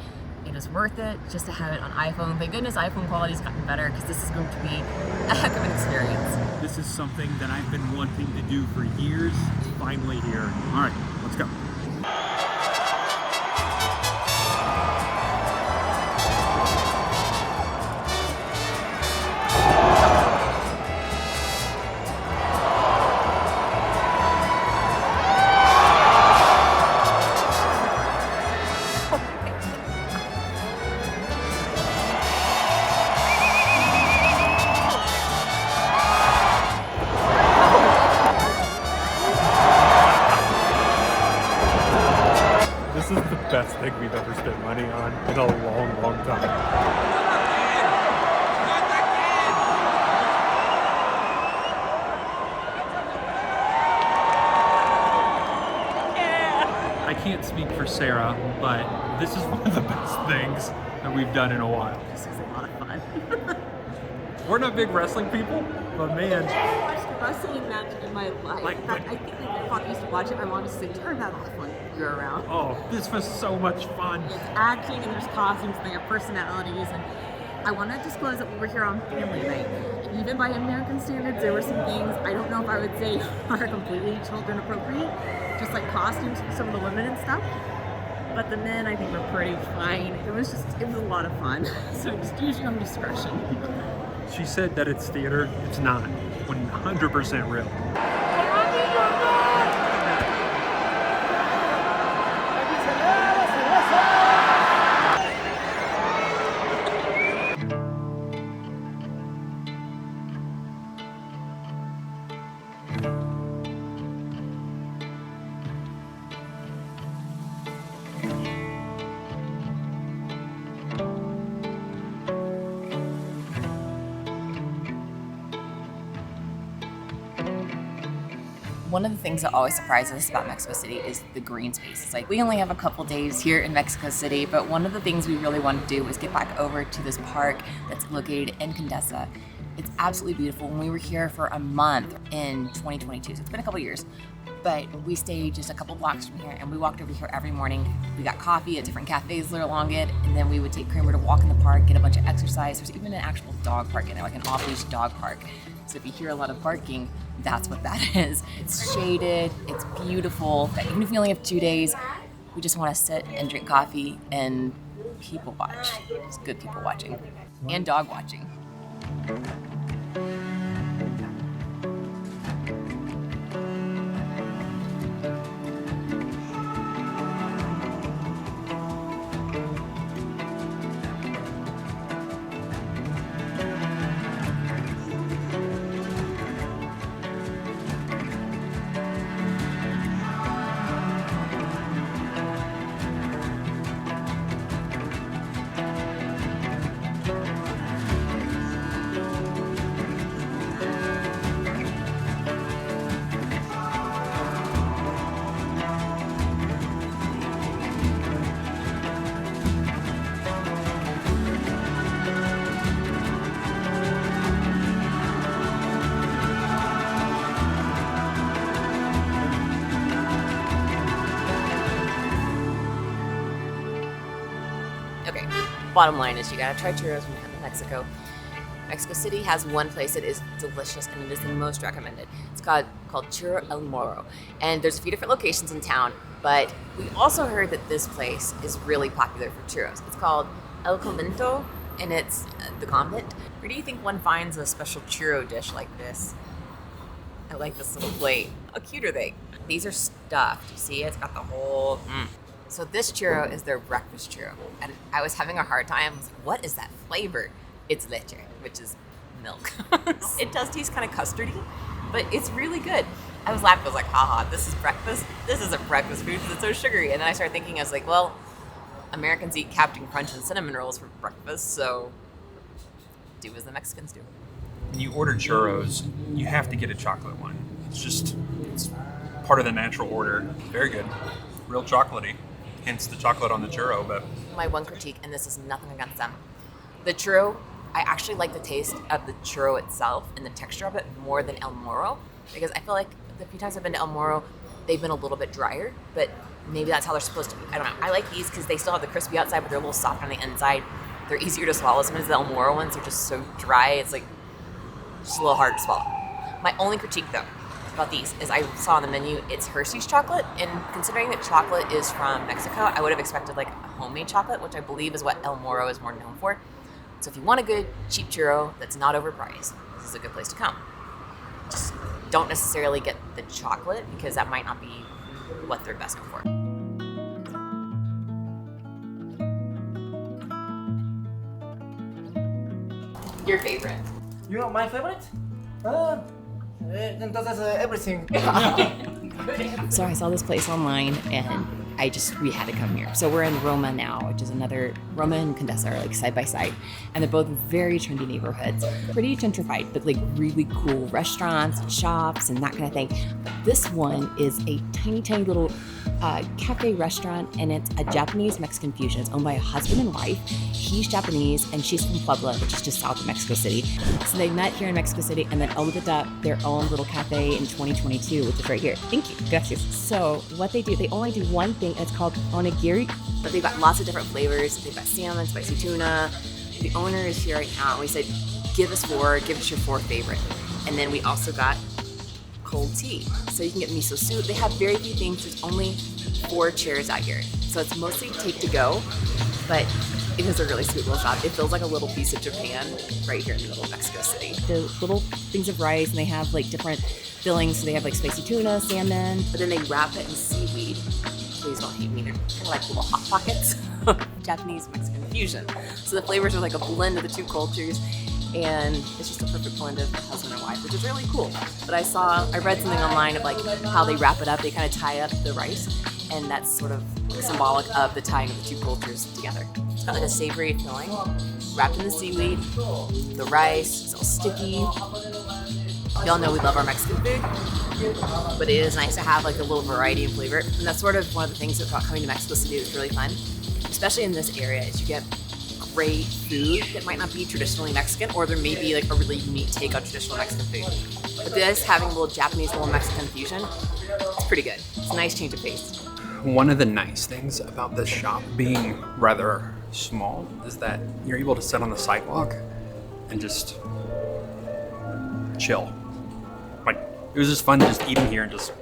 it is worth it just to have it on iPhone. Thank goodness iPhone quality's gotten better because this is going to be a heck of an experience. This is something that I've been wanting to do for years. It's finally here. All right, let's go. Best thing we've ever spent money on in a long, long time. can't speak for Sara, but this is one of the best things that we've done in a while. This is a lot of fun. We're not big wrestling people, but man. I watched a wrestling match in my life. Like, in fact, I think my father used to watch it. My mom used to say, turn that off when you're around. Oh, this was so much fun. It's acting and there's costumes and they have personalities. And I want to disclose that we were here on family night. Even by American standards, there were some things I don't know if I would say are completely children appropriate, just like costumes for some of the women and stuff. But the men, I think, were pretty fine. It was a lot of fun. So just use your own discretion. She said that it's theater. It's not. 100% real. One of the things that always surprises us about Mexico City is the green space. It's like we only have a couple days here in Mexico City, but one of the things we really want to do is get back over to this park that's located in Condesa. It's absolutely beautiful. When we were here for a month in 2022, so it's been a couple years, but we stayed just a couple blocks from here and we walked over here every morning. We got coffee at different cafes along it, and then we would take Kramer to walk in the park, get a bunch of exercise. There's even an actual dog park in there, like an off-leash dog park. So if you hear a lot of barking, that's what that is. It's shaded, it's beautiful. Even if we only have 2 days, we just want to sit and drink coffee and people watch. It's good people watching and dog watching. Okay, bottom line is you gotta try churros when you come to Mexico. Mexico City has one place that is delicious and it is the most recommended. It's called Churro El Moro. And there's a few different locations in town, but we also heard that this place is really popular for churros. It's called El Convento and it's the convent. Where do you think one finds a special churro dish like this? I like this little plate. How cute are they? These are stuffed. You see, it's got the whole... So this churro is their breakfast churro. And I was having a hard time. I was like, what is that flavor? It's leche, which is milk. It does taste kind of custardy, but it's really good. I was laughing. I was like, haha, this is breakfast? This isn't breakfast food because it's so sugary. And then I started thinking, I was like, well, Americans eat Captain Crunch and cinnamon rolls for breakfast, so do as the Mexicans do. When you order churros, you have to get a chocolate one. It's part of the natural order. Very good. Real chocolatey. Hence the chocolate on the churro, but... My one critique, and this is nothing against them. The churro, I actually like the taste of the churro itself and the texture of it more than El Moro, because I feel like the few times I've been to El Moro, they've been a little bit drier, but maybe that's how they're supposed to be. I don't know. I like these because they still have the crispy outside, but they're a little soft on the inside. They're easier to swallow. Sometimes the El Moro ones are just so dry, it's like just a little hard to swallow. My only critique, though, about these is I saw on the menu it's Hershey's chocolate, and considering that chocolate is from Mexico, I would have expected like a homemade chocolate, which I believe is what El Moro is more known for. So if you want a good cheap churro that's not overpriced, this is a good place to come. Just don't necessarily get the chocolate because that might not be what they're best known for. Your favorite? You know my favorite? Entonces everything. So I saw this place online and we had to come here. So we're in Roma now, which is another, Roma and Condesa are like side by side. And they're both very trendy neighborhoods. Pretty gentrified, but like really cool restaurants and shops and that kind of thing. But this one is a tiny, tiny little cafe restaurant, and it's a Japanese-Mexican fusion. It's owned by a husband and wife. He's Japanese and she's from Puebla, which is just south of Mexico City. So they met here in Mexico City and then opened up their own little cafe in 2022, which is right here. Thank you. Gracias. So what they do, they only do one thing, and it's called onigiri, but they've got lots of different flavors. They've got salmon, spicy tuna. The owner is here right now. We said, give us your 4 favorite. And then we also got cold tea. So you can get miso soup. They have very few things. There's only 4 chairs out here. So it's mostly take to go, but it is a really sweet little shop. It feels like a little piece of Japan right here in the middle of Mexico City. The little things of rice, and they have like different fillings. So they have like spicy tuna, salmon, but then they wrap it in seaweed. Please don't hate me. They're kind of like little hot pockets. Japanese-Mexican fusion. So the flavors are like a blend of the 2 cultures. And it's just a perfect blend of husband and wife, which is really cool. But I read something online of like how they wrap it up. They kind of tie up the rice, and that's sort of symbolic of the tying of the 2 cultures together. It's got like a savory filling, wrapped in the seaweed, the rice, it's all sticky. Y'all know we love our Mexican food, but it is nice to have like a little variety in flavor. And that's sort of one of the things about coming to Mexico City that's really fun, especially in this area, is you get great food that might not be traditionally Mexican, or there may be like a really unique take on traditional Mexican food. But this, having a little Japanese, little Mexican fusion, it's pretty good. It's a nice change of pace. One of the nice things about this shop being rather small is that you're able to sit on the sidewalk and just chill. Like, it was just fun just eating here and just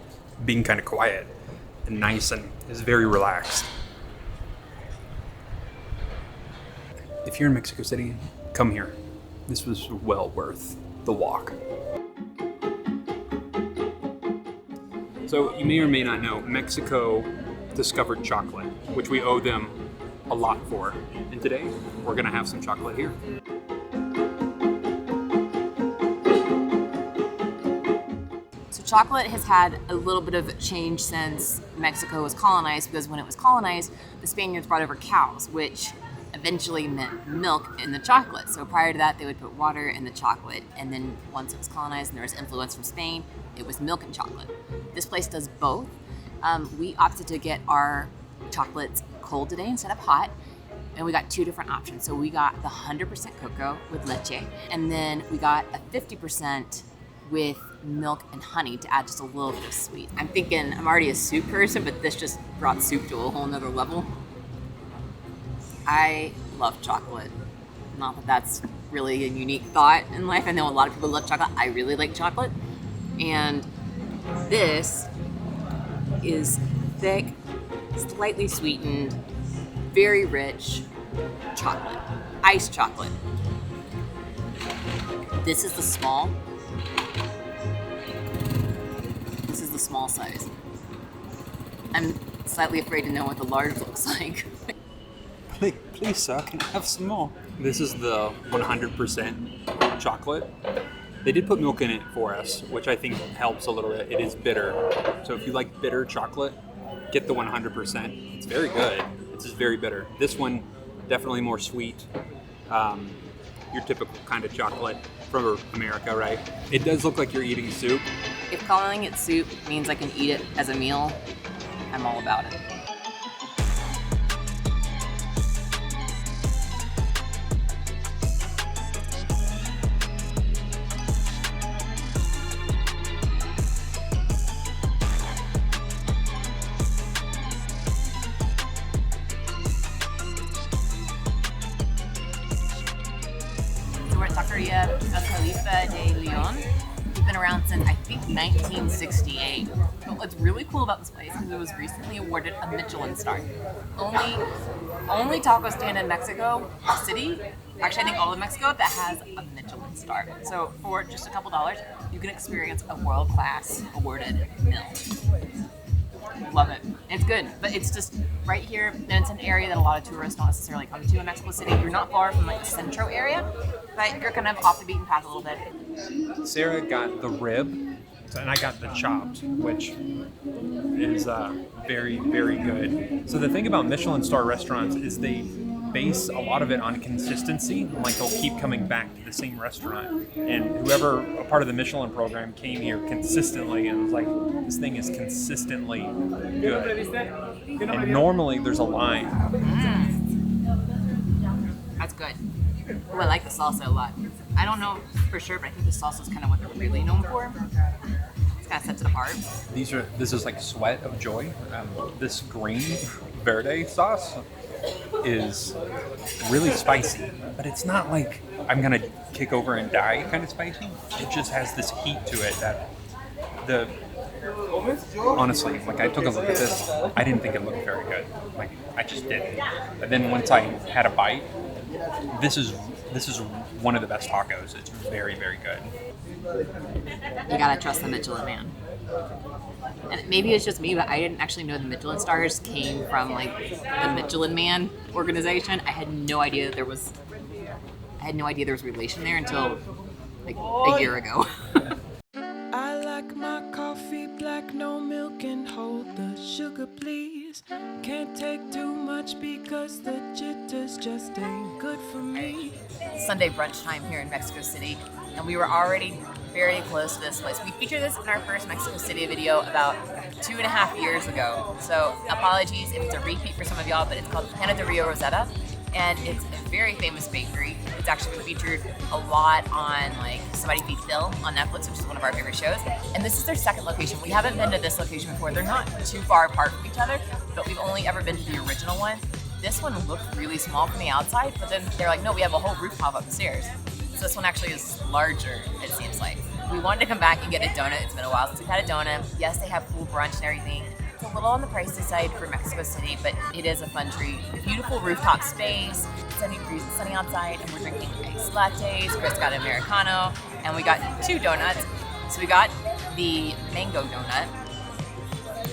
being kind of quiet and nice, and it's very relaxed. If you're in Mexico City, come here. This was well worth the walk. So you may or may not know, Mexico discovered chocolate, which we owe them a lot for. And today, we're gonna have some chocolate here. So chocolate has had a little bit of change since Mexico was colonized, because when it was colonized, the Spaniards brought over cows, which eventually meant milk in the chocolate. So prior to that, they would put water in the chocolate. And then once it was colonized and there was influence from Spain, it was milk and chocolate. This place does both. We opted to get our chocolates cold today instead of hot. And we got 2 different options. So we got the 100% cocoa with leche. And then we got a 50% with milk and honey to add just a little bit of sweet. I'm thinking, I'm already a soup person, but this just brought soup to a whole nother level. I love chocolate. Not that that's really a unique thought in life. I know a lot of people love chocolate. I really like chocolate. And this is thick, slightly sweetened, very rich chocolate. Iced chocolate. This is the small. This is the small size. I'm slightly afraid to know what the large looks like. Please, sir, can I have some more? This is the 100% chocolate. They did put milk in it for us, which I think helps a little bit. It is bitter. So if you like bitter chocolate, get the 100%. It's very good. It's just very bitter. This one, definitely more sweet. Your typical kind of chocolate from America, right? It does look like you're eating soup. If calling it soup means I can eat it as a meal, I'm all about it. De Leon. We've been around since, I think, 1968. But what's really cool about this place is it was recently awarded a Michelin star. Only taco stand in Mexico City, actually I think all of Mexico, that has a Michelin star. So for just a couple dollars, you can experience a world-class awarded meal. Love it. It's good, but it's just right here, and it's an area that a lot of tourists don't necessarily come to in Mexico City. You're not far from like the centro area, but you're kind of off the beaten path a little bit. Sara got the rib, And I got the chopped, which is very, very good. So the thing about Michelin star restaurants is they base a lot of it on consistency. Like they'll keep coming back to the same restaurant. And whoever a part of the Michelin program came here consistently and was like, this thing is consistently good. And normally there's a line. That's good. Oh, I like the salsa a lot. I don't know for sure, but I think the salsa is kind of what they're really known for. It's kind of sets it apart. This is like sweat of joy. This green verde sauce is really spicy, but it's not like I'm gonna kick over and die kind of spicy. It just has this heat to it that honestly, like I took a look at this, I didn't think it looked very good. Like I just didn't. But then once I had a bite, this is one of the best tacos. It's very, very good. You gotta trust the Michelin man. And maybe it's just me, but I didn't actually know the Michelin stars came from like the Michelin Man organization. I had no idea there was relation there until like a year ago. I like my coffee black, no milk, and hold the sugar, please. Can't take too much because the jitters just ain't good for me. Sunday brunch time here in Mexico City, and we were already very close to this place. We featured this in our first Mexico City video about 2.5 years ago. So apologies if it's a repeat for some of y'all, but it's called Panaderia Rosetta, and it's a very famous bakery. It's actually been featured a lot on like Somebody Feed Phil on Netflix, which is one of our favorite shows. And this is their second location. We haven't been to this location before. They're not too far apart from each other, but we've only ever been to the original one. This one looked really small from the outside, but then they're like, no, we have a whole rooftop upstairs. So this one actually is larger, it seems like. We wanted to come back and get a donut. It's been a while since we've had a donut. Yes, they have full brunch and everything. It's a little on the pricey side for Mexico City, but it is a fun treat. Beautiful rooftop space, 70 degrees and sunny outside, and we're drinking iced lattes. Chris got an Americano, and we got 2 donuts. So we got the mango donut,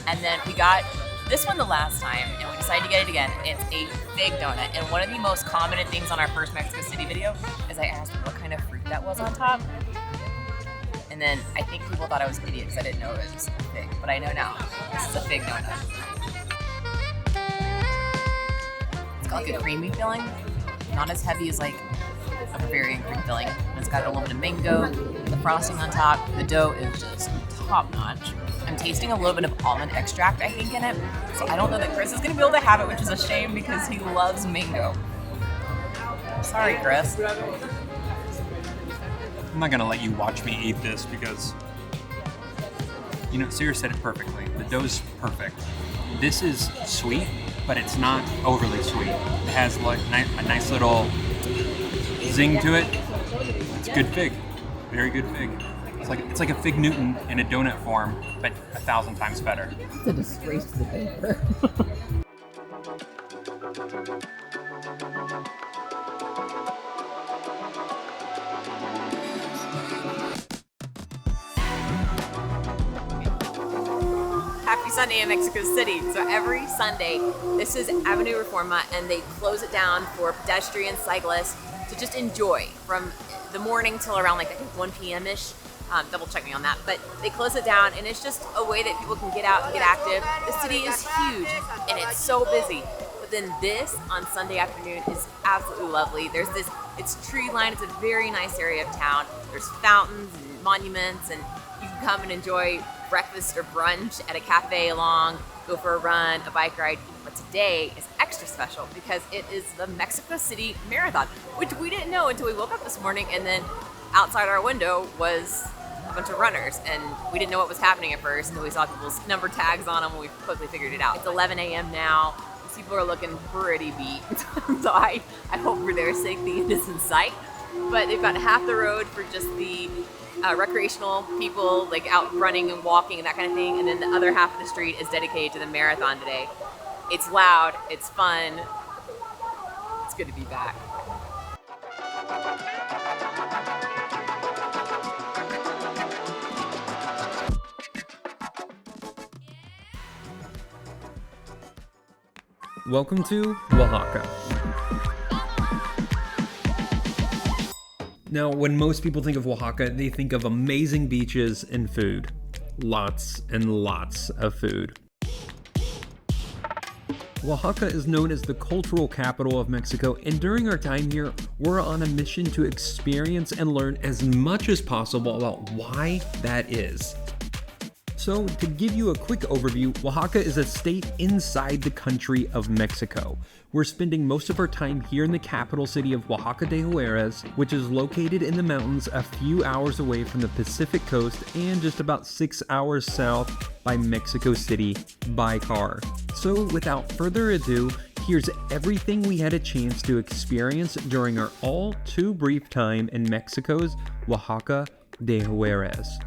and then we got this one the last time, and we decided to get it again. It's a fig donut, and one of the most commented things on our first Mexico City video is I asked what kind of fruit that was on top. And then I think people thought I was an idiot because I didn't know it was a fig, but I know now. This is a fig donut. It's got like a creamy filling, not as heavy as like a Bavarian cream filling. And it's got a little bit of mango, the frosting on top. The dough is just top notch. I'm tasting a little bit of almond extract, I think, in it. So I don't know that Chris is going to be able to have it, which is a shame because he loves mango. Sorry, Chris. I'm not gonna let you watch me eat this because, you know, Sara said it perfectly. The dough's perfect. This is sweet, but it's not overly sweet. It has like a nice little zing to it. It's good fig, very good fig. It's like a fig Newton in a donut form, but 1,000 times better. It's a disgrace to the baker. Happy Sunday in Mexico City. So every Sunday, this is Avenue Reforma, and they close it down for pedestrians, cyclists to just enjoy from the morning till around like I think 1 p.m.-ish. Double check me on that. But they close it down, and it's just a way that people can get out and get active. The city is huge, and it's so busy. But then this on Sunday afternoon is absolutely lovely. There's this, it's tree lined. It's a very nice area of town. There's fountains and monuments, and you can come and enjoy breakfast or brunch at a cafe along, go for a run, a bike ride. But today is extra special because it is the Mexico City Marathon, which we didn't know until we woke up this morning, and then outside our window was a bunch of runners, and we didn't know what was happening at first until we saw people's number tags on them, and we quickly figured it out. It's 11 a.m. now. These people are looking pretty beat, so I hope for their sake the end is in sight. But they've got half the road for just the recreational people, like out running and walking and that kind of thing, and then the other half of the street is dedicated to the marathon today. It's loud, it's fun, it's good to be back. Welcome to Oaxaca. Now, when most people think of Oaxaca, they think of amazing beaches and food. lots and lots of food. Oaxaca is known as the cultural capital of Mexico, and during our time here, we're on a mission to experience and learn as much as possible about why that is. So, to give you a quick overview, Oaxaca is a state inside the country of Mexico. We're spending most of our time here in the capital city of Oaxaca de Juarez, which is located in the mountains a few hours away from the Pacific coast and just about 6 hours south by Mexico City by car. So, without further ado, here's everything we had a chance to experience during our all too brief time in Mexico's Oaxaca de Juarez.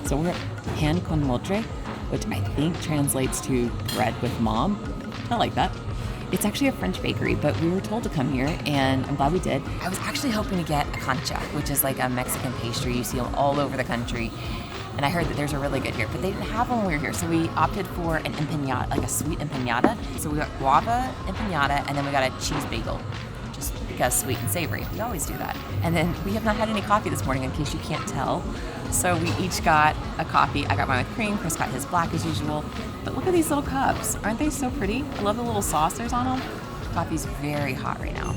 So we're at Pan con Motre, which I think translates to bread with mom. I like that. It's actually a French bakery, but we were told to come here, and I'm glad we did. I was actually hoping to get a concha, which is like a Mexican pastry. You see them all over the country. And I heard that there's a really good here, but they didn't have one when we were here. So we opted for an empanada, like a sweet empanada. So we got guava empanada, and then we got a cheese bagel. Just because sweet and savory. We always do that. And then we have not had any coffee this morning, in case you can't tell. So we each got a coffee. I got mine with cream. Chris got his black as usual. But look at these little cups. Aren't they so pretty? I love the little saucers on them. Coffee's very hot right now.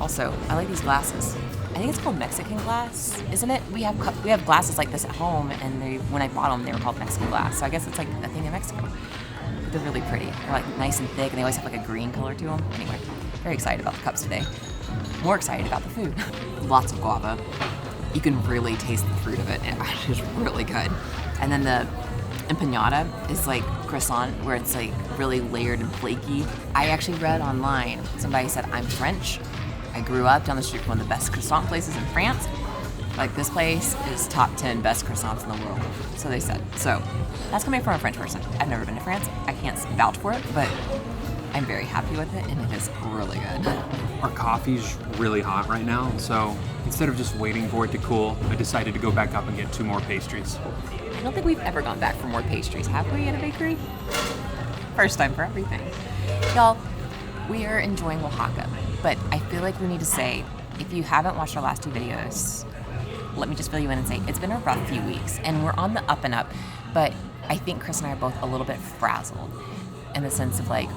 Also, I like these glasses. I think it's called Mexican glass, isn't it? We have glasses like this at home, and when I bought them, they were called Mexican glass. So I guess it's like a thing in Mexico. But they're really pretty. They're like nice and thick, and they always have like a green color to them. Anyway, very excited about the cups today. More excited about the food. Lots of guava. You can really taste the fruit of it. It's really good. And then the empanada is like croissant, where it's like really layered and flaky. I actually read online, somebody said, I'm French. I grew up down the street from one of the best croissant places in France. Like, this place is top 10 best croissants in the world. So they said. So that's coming from a French person. I've never been to France. I can't vouch for it, but I'm very happy with it, and it is really good. Our coffee's really hot right now, so instead of just waiting for it to cool, I decided to go back up and get 2 more pastries. I don't think we've ever gone back for more pastries, have we, at a bakery? First time for everything. Y'all, we are enjoying Oaxaca, but I feel like we need to say, if you haven't watched our last 2 videos, let me just fill you in and say, it's been a rough few weeks, and we're on the up and up, but I think Chris and I are both a little bit frazzled in the sense of like,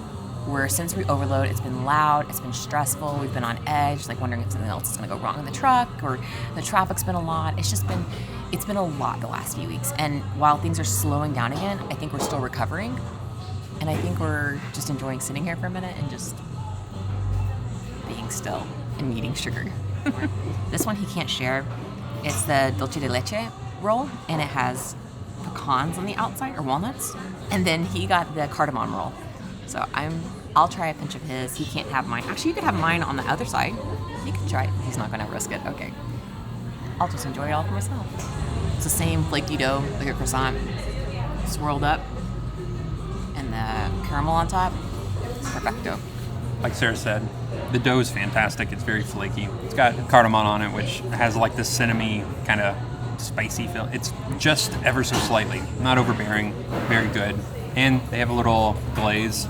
sensory overload. It's been loud, it's been stressful, we've been on edge, like wondering if something else is gonna go wrong in the truck, or the traffic's been a lot. It's been a lot the last few weeks. And while things are slowing down again, I think we're still recovering. And I think we're just enjoying sitting here for a minute and just being still and eating sugar. This one he can't share. It's the dulce de leche roll, and it has pecans on the outside, or walnuts. And then he got the cardamom roll. So I'll try a pinch of his. He can't have mine. Actually, you could have mine on the other side. You can try it. He's not gonna risk it. Okay. I'll just enjoy it all for myself. It's the same flaky dough, like a croissant, swirled up, and the caramel on top. It's perfecto. Like Sarah said, the dough is fantastic. It's very flaky. It's got cardamom on it, which has like this cinnamony kind of spicy feel. It's just ever so slightly, not overbearing, very good. And they have a little glaze,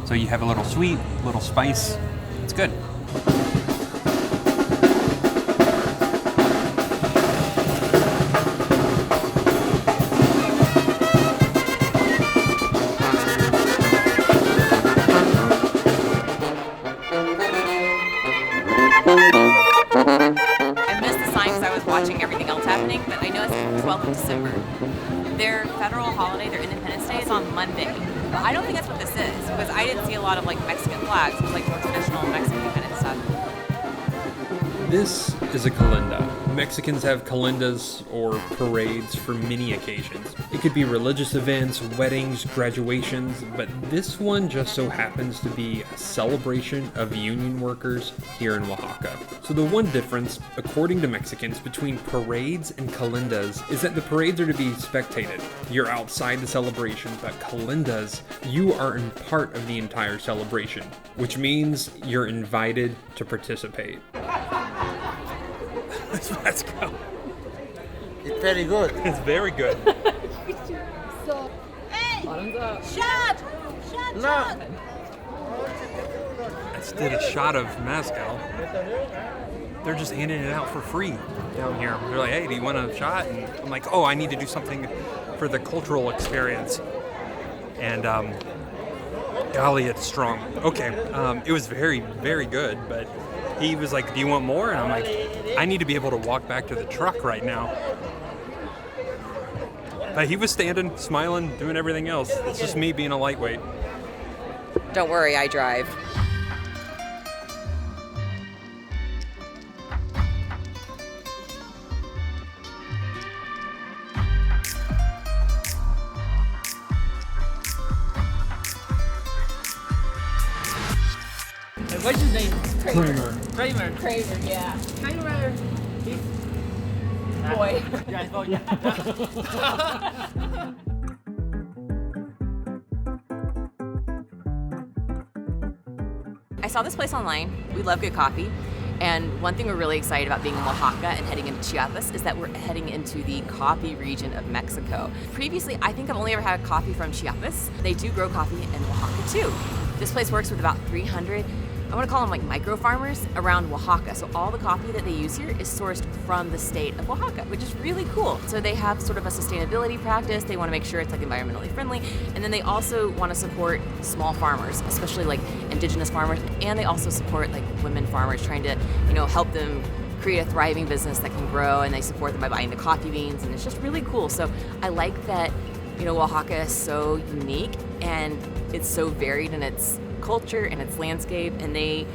so you have a little sweet, little spice. It's good. I missed the sign because I was watching everything else happening, but I know it's the 12th of December. Their federal holiday, their Independence Day, is on Monday. But I don't think that's what this is, because I didn't see a lot of like Mexican flags. It was like more traditional Mexican kind of stuff. This is a calenda. Mexicans have calendas or parades for many occasions. It could be religious events, weddings, graduations, but this one just so happens to be a celebration of union workers here in Oaxaca. So the one difference, according to Mexicans, between parades and calendas is that the parades are to be spectated. You're outside the celebration, but calendas, you are in part of the entire celebration, which means you're invited to participate. Let's go. It's very good. It's very good. Shot! Shot! Shot! I just did a shot of mezcal. They're just handing it out for free down here. They're like, hey, do you want a shot? And I'm like, oh, I need to do something for the cultural experience. And golly, it's strong. Okay, it was very, very good, but he was like, do you want more? And I'm like, I need to be able to walk back to the truck right now. But he was standing, smiling, doing everything else. It's just me being a lightweight. Don't worry, I drive. What's his name? Kramer. Kramer. Kramer, yeah. Kramer. Boy. Yeah, oh, yeah. I saw this place online. We love good coffee. And one thing we're really excited about being in Oaxaca and heading into Chiapas is that we're heading into the coffee region of Mexico. Previously, I think I've only ever had coffee from Chiapas. They do grow coffee in Oaxaca too. This place works with about 300, I want to call them like micro farmers around Oaxaca. So all the coffee that they use here is sourced from the state of Oaxaca, which is really cool. So they have sort of a sustainability practice. They want to make sure it's like environmentally friendly. And then they also want to support small farmers, especially like indigenous farmers. And they also support like women farmers, trying to, help them create a thriving business that can grow, and they support them by buying the coffee beans, and it's just really cool. So I like that, Oaxaca is so unique and it's so varied in its culture and its landscape, and they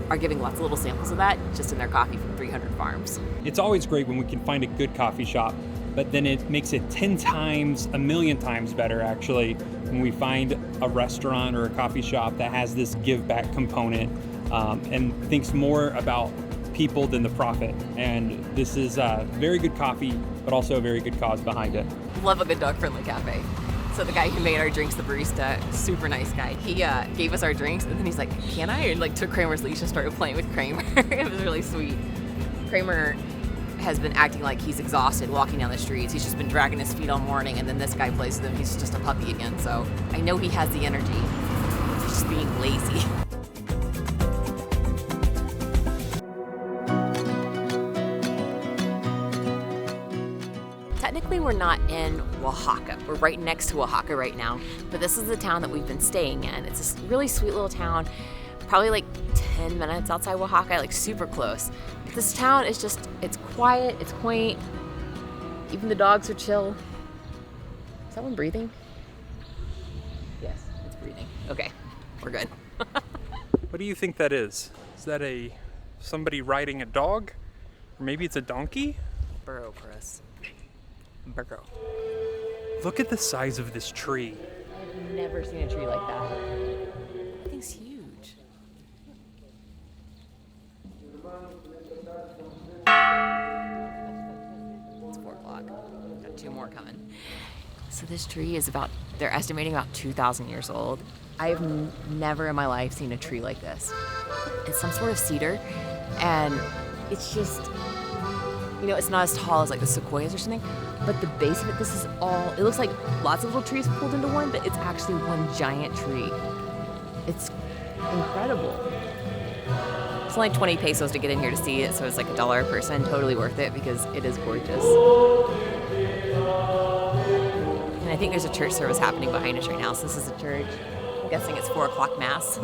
are giving lots of little samples of that just in their coffee from 300 farms. It's always great when we can find a good coffee shop, but then it makes it 10 times, a million times better actually, when we find a restaurant or a coffee shop that has this give back component and thinks more about people than the profit. And this is very good coffee, but also a very good cause behind it. Love a good dog-friendly cafe. So the guy who made our drinks, the barista, super nice guy. He gave us our drinks, and then he's like, "Can I?" And like took Kramer's leash and started playing with Kramer. It was really sweet. Kramer has been acting like he's exhausted walking down the streets. He's just been dragging his feet all morning, and then this guy plays with him. He's just a puppy again. So I know he has the energy. He's just being lazy. Technically, we're not in Oaxaca. We're right next to Oaxaca right now, but this is the town that we've been staying in. It's a really sweet little town, probably like 10 minutes outside Oaxaca, like super close. This town is just, it's quiet, it's quaint. Even the dogs are chill. Is that one breathing? Yes, it's breathing. Okay, we're good. What do you think that is? Is that somebody riding a dog? Or maybe it's a donkey? Burro, Chris. Burro. Look at the size of this tree. I've never seen a tree like that. That thing's huge. It's 4 o'clock. Got 2 more coming. So this tree is they're estimating about 2,000 years old. I've never in my life seen a tree like this. It's some sort of cedar, and it's just, it's not as tall as like the sequoias or something, but the base of it, it looks like lots of little trees pulled into one, but it's actually one giant tree. It's incredible. It's only 20 pesos to get in here to see it, so it's like $1 a person. Totally worth it because it is gorgeous. And I think there's a church service happening behind us right now, so this is a church. I'm guessing it's 4 o'clock mass.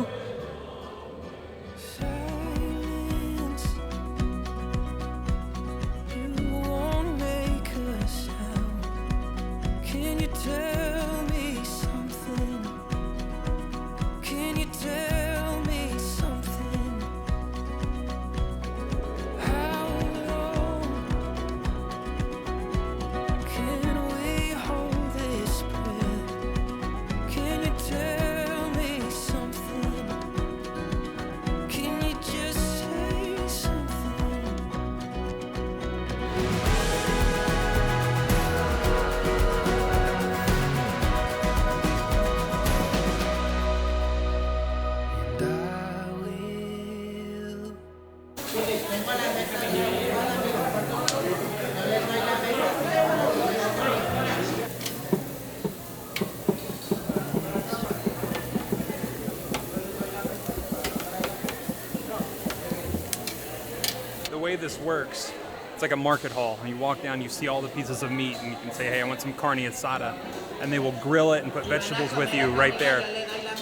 way this works, it's like a market hall. And you walk down, you see all the pieces of meat, and you can say, hey, I want some carne asada. And they will grill it and put vegetables with you right there.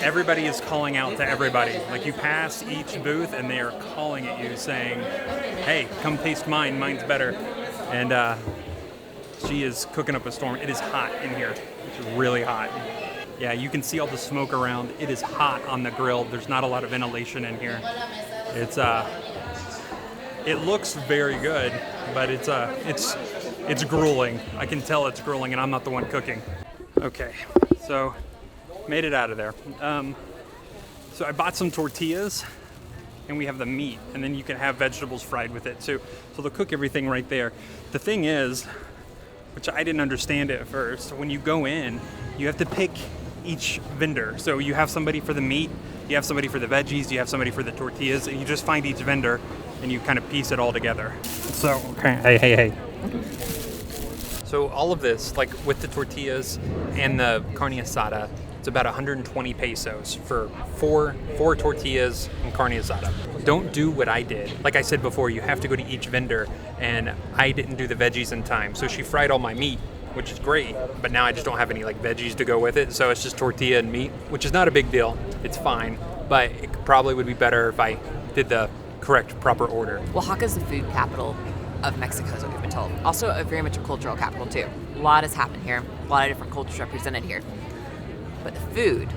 Everybody is calling out to everybody. Like, you pass each booth, and they are calling at you saying, hey, come taste mine. Mine's better. And she is cooking up a storm. It is hot in here. It's really hot. Yeah, you can see all the smoke around. It is hot on the grill. There's not a lot of ventilation in here. It looks very good, but it's grueling. I can tell it's grueling, and I'm not the one cooking. Okay, so made it out of there. So I bought some tortillas, and we have the meat, and then you can have vegetables fried with it too. So they'll cook everything right there. The thing is, which I didn't understand at first, when you go in, you have to pick each vendor. So you have somebody for the meat, you have somebody for the veggies, you have somebody for the tortillas, and you just find each vendor and you kind of piece it all together. So, okay, hey. So all of this, like with the tortillas and the carne asada, it's about 120 pesos for four tortillas and carne asada. Don't do what I did. Like I said before, you have to go to each vendor, and I didn't do the veggies in time. So she fried all my meat, which is great, but now I just don't have any like veggies to go with it. So it's just tortilla and meat, which is not a big deal. It's fine, but it probably would be better if I did the correct, proper order. Oaxaca is the food capital of Mexico, is what we've been told. Also, very much a cultural capital too. A lot has happened here. A lot of different cultures represented here. But the food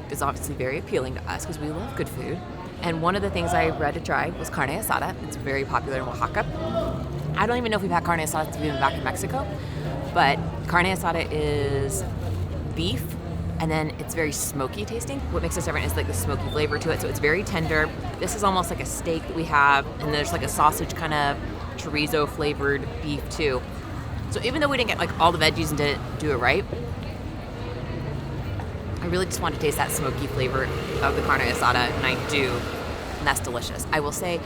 is obviously very appealing to us because we love good food. And one of the things I read to try was carne asada. It's very popular in Oaxaca. I don't even know if we've had carne asada since we've been back in Mexico, but carne asada is beef, and then it's very smoky tasting. What makes it different is like the smoky flavor to it, so it's very tender. This is almost like a steak that we have, and there's like a sausage kind of chorizo flavored beef too. So even though we didn't get like all the veggies and didn't do it right, I really just want to taste that smoky flavor of the carne asada, and I do, and that's delicious. I will say,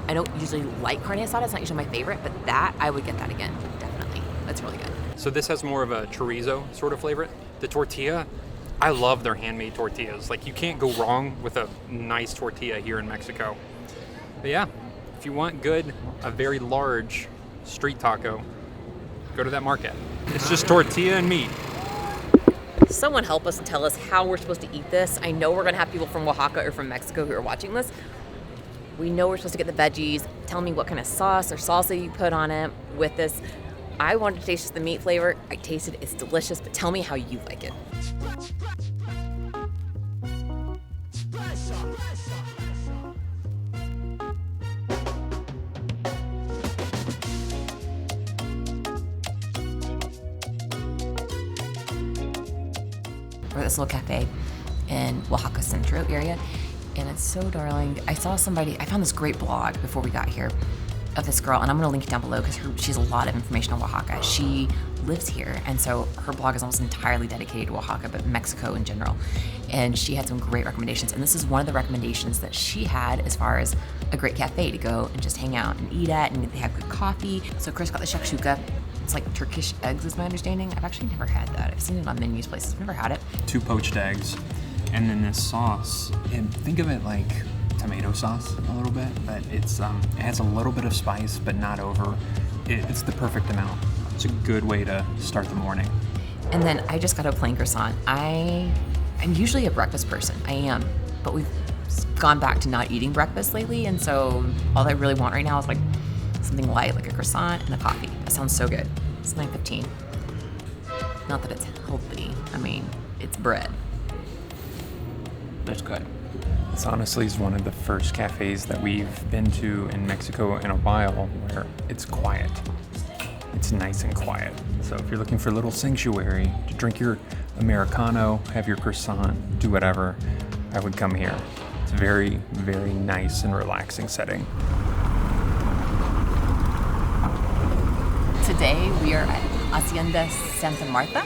I don't usually like carne asada, it's not usually my favorite, but that, I would get that again, definitely. That's really good. So this has more of a chorizo sort of flavor. The tortilla, I love their handmade tortillas. Like, you can't go wrong with a nice tortilla here in Mexico. But yeah, if you want a very large street taco, go to that market. It's just tortilla and meat. Someone help us and tell us how we're supposed to eat this. I know we're gonna have people from Oaxaca or from Mexico who are watching this. We know we're supposed to get the veggies. Tell me what kind of sauce or salsa you put on it with this. I wanted to taste just the meat flavor. I tasted it, it's delicious, but tell me how you like it. We're at this little cafe in Oaxaca Centro area, and it's so darling. I found this great blog before we got here of this girl, and I'm gonna link it down below because she has a lot of information on Oaxaca. She lives here, and so her blog is almost entirely dedicated to Oaxaca, but Mexico in general. And she had some great recommendations, and this is one of the recommendations that she had as far as a great cafe to go and just hang out and eat at, and they have good coffee. So Chris got the shakshuka. It's like Turkish eggs is my understanding. I've actually never had that. I've seen it on menus places. I've never had it. 2 poached eggs, and then this sauce. And think of it like tomato sauce a little bit, but it has a little bit of spice, but not over. It's the perfect amount. It's a good way to start the morning. And then I just got a plain croissant. I'm usually a breakfast person. I am, but we've gone back to not eating breakfast lately, and so all I really want right now is like something light, like a croissant and a coffee. That sounds so good. It's $9.15. Not that it's healthy. I mean, it's bread. But it's good. This honestly is one of the first cafes that we've been to in Mexico in a while where it's quiet. It's nice and quiet. So if you're looking for a little sanctuary to drink your Americano, have your croissant, do whatever, I would come here. It's a very, very nice and relaxing setting. Today we are at Hacienda Santa Marta.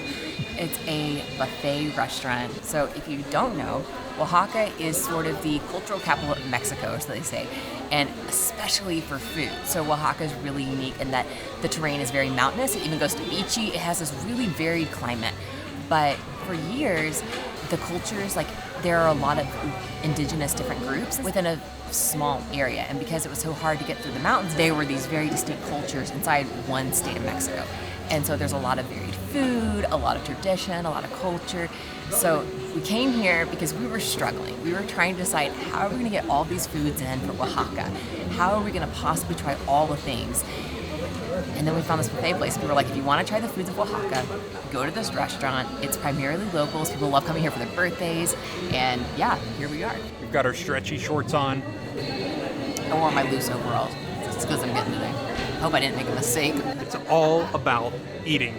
It's a buffet restaurant. So if you don't know, Oaxaca is sort of the cultural capital of Mexico, so they say, and especially for food. So Oaxaca is really unique in that the terrain is very mountainous. It even goes to beachy. It has this really varied climate. But for years, the cultures, like there are a lot of indigenous different groups within a small area. And because it was so hard to get through the mountains, they were these very distinct cultures inside one state of Mexico. And so there's a lot of varied food, a lot of tradition, a lot of culture. So we came here because we were struggling. We were trying to decide, how are we going to get all these foods in for Oaxaca? How are we going to possibly try all the things? And then we found this buffet place. We were like, if you want to try the foods of Oaxaca, go to this restaurant. It's primarily locals. People love coming here for their birthdays. And yeah, here we are. We've got our stretchy shorts on. I wore my loose overalls. It's because I'm getting today. I hope I didn't make a mistake. It's all about eating.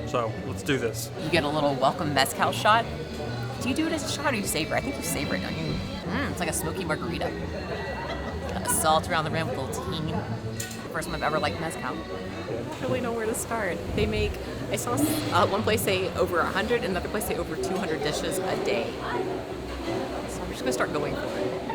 So let's do this. You get a little welcome mezcal shot. Do you do it as a shot or do you savor it? I think you savor it, don't you? It's like a smoky margarita. Got the salt around the rim with a little tahini. First time I've ever liked mezcal. I don't really know where to start. They make, I saw one place say over 100, another place say over 200 dishes a day. So I'm just gonna start going for it.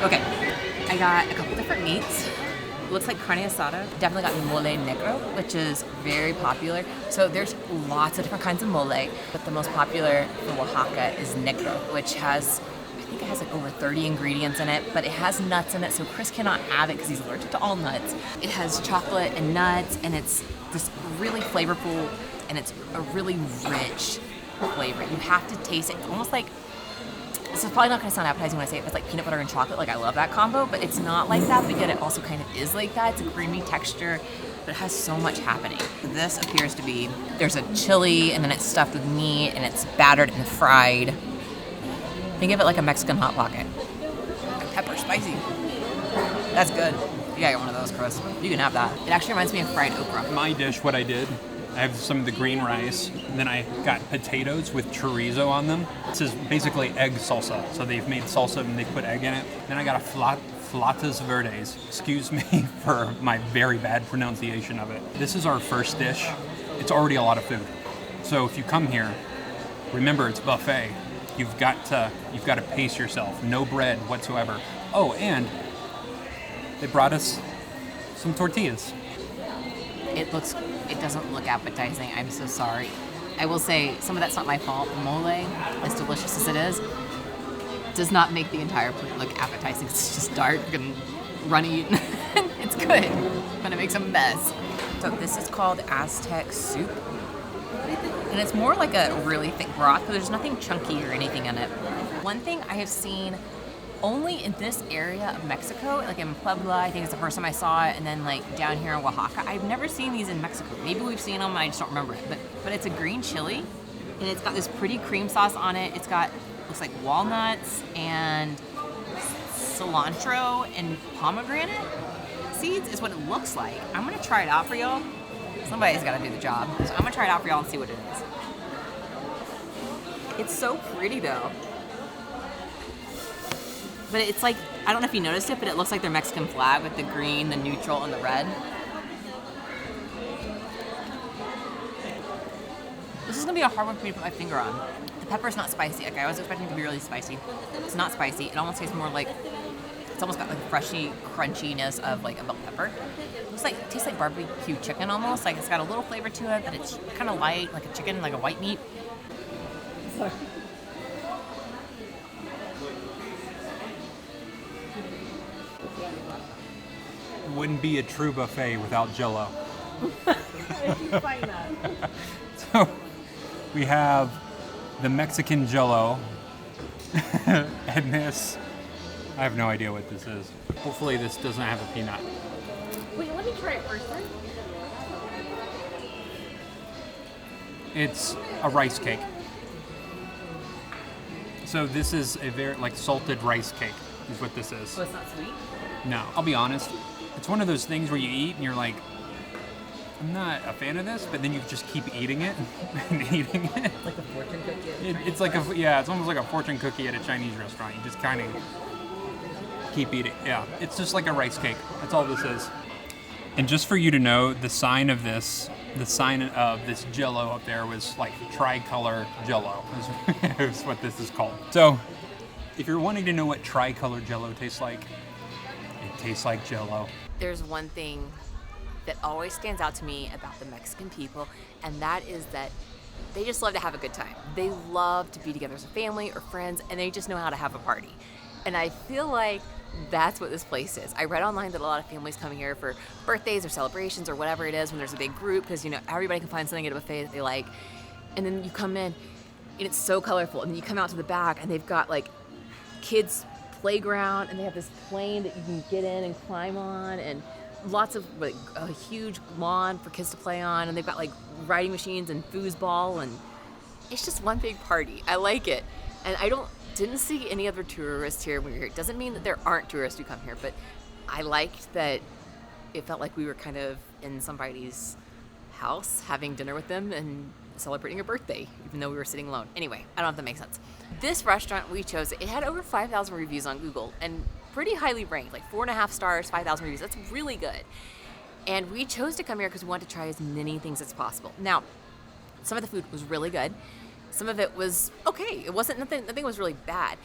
Okay, I got a couple different meats. It looks like carne asada. Definitely got mole negro, which is very popular. So there's lots of different kinds of mole, but the most popular for Oaxaca is negro, which has, I think it has like over 30 ingredients in it, but it has nuts in it, so Chris cannot have it because he's allergic to all nuts. It has chocolate and nuts, and it's just really flavorful, and it's a really rich flavor. You have to taste it. It's almost like, this is probably not going to sound appetizing when I say it, but it's like peanut butter and chocolate. Like, I love that combo, but it's not like that, because it also kind of is like that. It's a creamy texture, but it has so much happening. This appears to be, there's a chili, and then it's stuffed with meat, and it's battered and fried. Think of it like a Mexican Hot Pocket. Pepper, spicy. That's good. You gotta get one of those, Chris. You can have that. It actually reminds me of fried okra. My dish, what I did, I have some of the green rice, and then I got potatoes with chorizo on them. This is basically egg salsa. So they've made salsa and they put egg in it. Then I got a flatas verdes. Excuse me for my very bad pronunciation of it. This is our first dish. It's already a lot of food. So if you come here, remember it's buffet. You've got to pace yourself. No bread whatsoever. Oh, and they brought us some tortillas. It doesn't look appetizing. I'm so sorry. I will say, some of that's not my fault. Mole, as delicious as it is, does not make the entire plate look appetizing. It's just dark and runny. It's good, but it makes a mess. So this is called Aztec soup. And it's more like a really thick broth, but there's nothing chunky or anything in it. One thing I have seen only in this area of Mexico, like in Puebla, I think it's the first time I saw it, and then like down here in Oaxaca. I've never seen these in Mexico. Maybe we've seen them and I just don't remember it. But it's a green chili, and it's got this pretty cream sauce on it. It's got, looks like walnuts and cilantro and pomegranate seeds is what it looks like. I'm gonna try it out for y'all. Somebody's gotta do the job. So I'm gonna try it out for y'all and see what it is. It's so pretty though. But it's like, I don't know if you noticed it, but it looks like their Mexican flag with the green, the neutral, and the red. This is gonna be a hard one for me to put my finger on. The pepper's not spicy. Like, I was expecting it to be really spicy. It's not spicy. It almost tastes more like, it's almost got like the freshy crunchiness of like a bell pepper. It tastes like barbecue chicken almost. Like, it's got a little flavor to it, but it's kind of light, like a chicken, like a white meat. Sorry. Wouldn't be a true buffet without Jell-O. Find that. So we have the Mexican Jell-O, and this, I have no idea what this is. Hopefully this doesn't have a peanut. Wait, let me try it first. It's a rice cake. So this is a very, like, salted rice cake is what this is. Oh, it's not sweet? No, I'll be honest. It's one of those things where you eat and you're like, I'm not a fan of this, but then you just keep eating it and eating it. Like a fortune cookie at a Chinese It's like restaurant? yeah, it's almost like a fortune cookie at a Chinese restaurant. You just kind of keep eating. Yeah, it's just like a rice cake. That's all this is. And just for you to know, the sign of this Jell-O up there was like tricolor Jell-O. Is what this is called. So, if you're wanting to know what tricolor Jell-O tastes like, it tastes like Jell-O. There's one thing that always stands out to me about the Mexican people, and that is that they just love to have a good time. They love to be together as a family or friends, and they just know how to have a party. And I feel like that's what this place is. I read online that a lot of families come here for birthdays or celebrations or whatever it is when there's a big group, because, you know, everybody can find something at a buffet that they like. And then you come in, and it's so colorful. And then you come out to the back, and they've got, like, kids' playground, and they have this plane that you can get in and climb on, and lots of, like, a huge lawn for kids to play on, and they've got, like, riding machines and foosball, and it's just one big party. I like it. And I didn't see any other tourists here when we were here. It doesn't mean that there aren't tourists who come here, but I liked that it felt like we were kind of in somebody's house having dinner with them and celebrating a birthday, even though we were sitting alone. Anyway, I don't know if that makes sense. This restaurant we chose, it had over 5,000 reviews on Google and pretty highly ranked, like 4.5 stars, 5,000 reviews. That's really good. And we chose to come here because we wanted to try as many things as possible. Now, some of the food was really good. Some of it was okay. It wasn't nothing was really bad.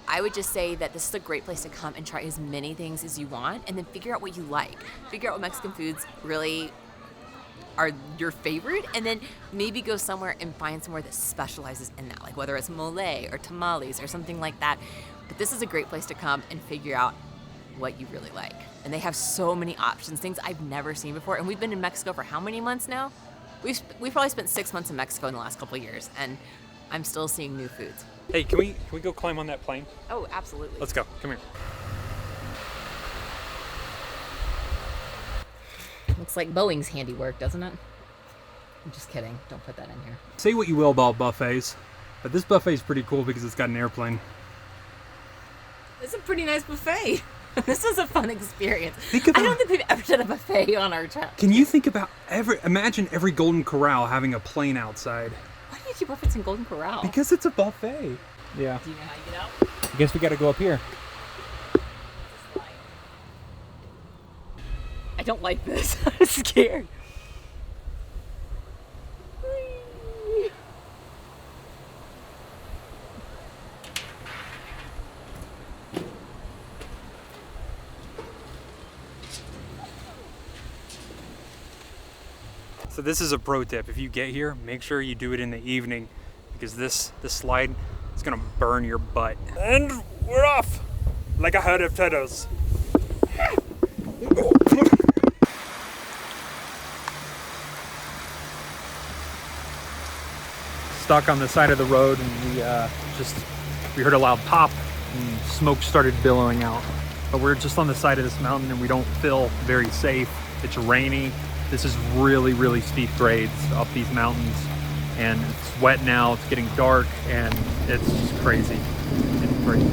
I would just say that this is a great place to come and try as many things as you want, and then figure out what you like. Figure out what Mexican foods really are your favorite, and then maybe go somewhere and find somewhere that specializes in that, like whether it's mole or tamales or something like that. But this is a great place to come and figure out what you really like. And they have so many options, things I've never seen before. And we've been in Mexico for how many months now? We've probably spent 6 months in Mexico in the last couple of years, and I'm still seeing new foods. Hey, can we go climb on that plane? Oh, absolutely. Let's go. Come here. Looks like Boeing's handiwork, doesn't it? I'm just kidding. Don't put that in here. Say what you will about buffets, but this buffet is pretty cool because it's got an airplane. It's a pretty nice buffet. This was a fun experience. I about- don't think we've ever done a buffet on our trip. Can you think about imagine every Golden Corral having a plane outside? Why do you keep referencing Golden Corral? Because it's a buffet. Yeah. Do you know how you get out? I guess we got to go up here. I don't like this. I'm scared. So this is a pro tip. If you get here, make sure you do it in the evening because this slide is gonna burn your butt. And we're off like a herd of turtles. Stuck on the side of the road, and we heard a loud pop and smoke started billowing out. But we're just on the side of this mountain and we don't feel very safe. It's rainy. This is really, really steep grades up these mountains, and it's wet now, it's getting dark, and it's just crazy. It's crazy.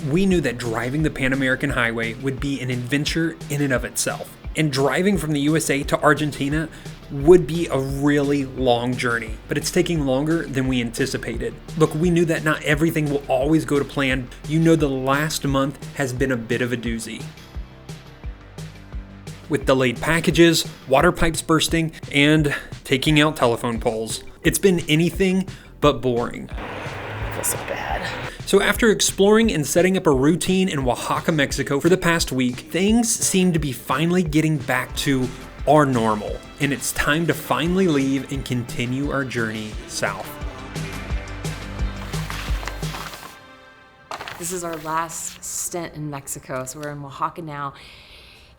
We knew that driving the Pan American Highway would be an adventure in and of itself. And driving from the USA to Argentina would be a really long journey, but it's taking longer than we anticipated. Look, we knew that not everything will always go to plan. You know, the last month has been a bit of a doozy. With delayed packages, water pipes bursting, and taking out telephone poles. It's been anything but boring. I feel so bad. So after exploring and setting up a routine in Oaxaca, Mexico for the past week, things seem to be finally getting back to our normal, and it's time to finally leave and continue our journey south. This is our last stint in Mexico, so we're in Oaxaca now,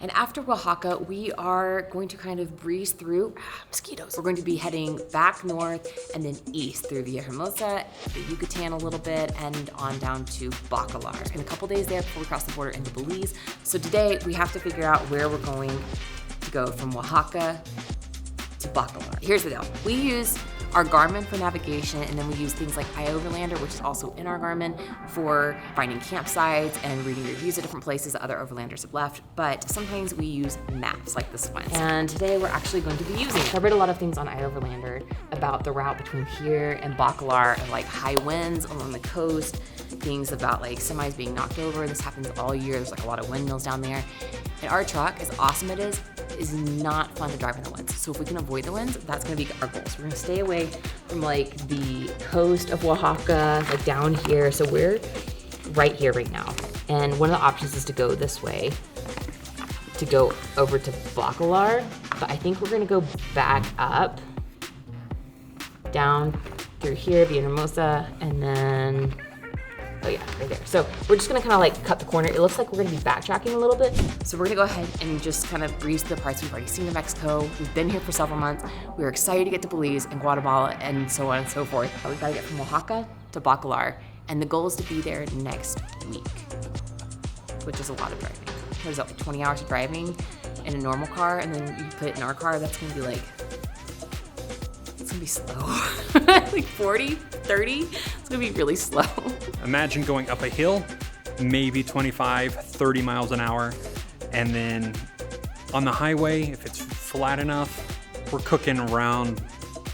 And after Oaxaca, we are going to kind of breeze through mosquitoes. We're going to be heading back north and then east through Villahermosa, the Yucatan a little bit, and on down to Bacalar. And a couple days there before we cross the border into Belize. So today we have to figure out where we're going to go from Oaxaca to Bacalar. Here's the deal. We use our Garmin for navigation, and then we use things like iOverlander, which is also in our Garmin, for finding campsites and reading reviews of different places that other overlanders have left. But sometimes we use maps like this one. And today we're actually going to be using it. I read a lot of things on iOverlander about the route between here and Bacalar, and like high winds along the coast, things about like semis being knocked over. This happens all year. There's like a lot of windmills down there. And our truck, as awesome it is not fun to drive in the winds. So if we can avoid the winds, that's gonna be our goal. So we're gonna stay away from like the coast of Oaxaca, like down here. So we're right here right now. And one of the options is to go this way, to go over to Bacalar. But I think we're gonna go back up, down through here, Villahermosa, and then, oh yeah, right there. So we're just gonna kind of like cut the corner. It looks like we're gonna be backtracking a little bit. So we're gonna go ahead and just kind of breeze through the parts we've already seen in Mexico. We've been here for several months. We were excited to get to Belize and Guatemala and so on and so forth. But we've gotta get from Oaxaca to Bacalar. And the goal is to be there next week, which is a lot of driving. What is that, like 20 hours of driving in a normal car? And then you put it in our car, that's gonna be like, it's gonna be slow. Like 40, 30, it's gonna be really slow. Imagine going up a hill, maybe 25, 30 miles an hour. And then on the highway, if it's flat enough, we're cooking around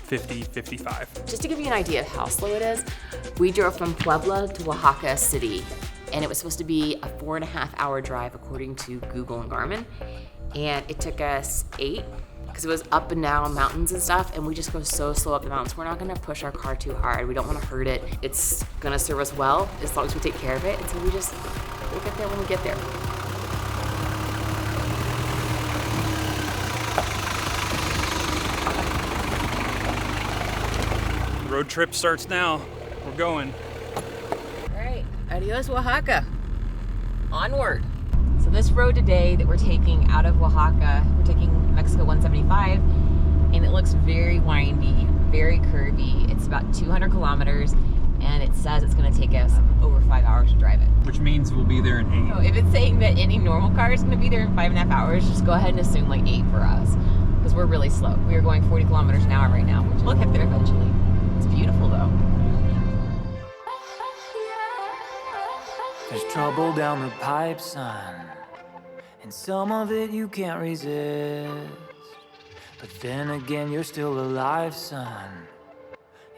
50, 55. Just to give you an idea of how slow it is, we drove from Puebla to Oaxaca City, and it was supposed to be a 4.5-hour drive according to Google and Garmin. And it took us 8, because it was up and down mountains and stuff, and we just go so slow up the mountains. We're not gonna push our car too hard. We don't wanna hurt it. It's gonna serve us well as long as we take care of it. And so we'll get there when we get there. Road trip starts now. We're going. All right, adios Oaxaca. Onward. So this road today that we're taking out of Oaxaca, we're taking Mexico 175, and it looks very windy, very curvy. It's about 200 kilometers, and it says it's gonna take us over 5 hours to drive it. Which means we'll be there in 8. So if it's saying that any normal car is gonna be there in 5.5 hours, just go ahead and assume like 8 for us, because we're really slow. We are going 40 kilometers an hour right now, which we'll get there eventually. It's beautiful though. There's trouble down the pipe, son, and some of it you can't resist. But then again, you're still alive, son.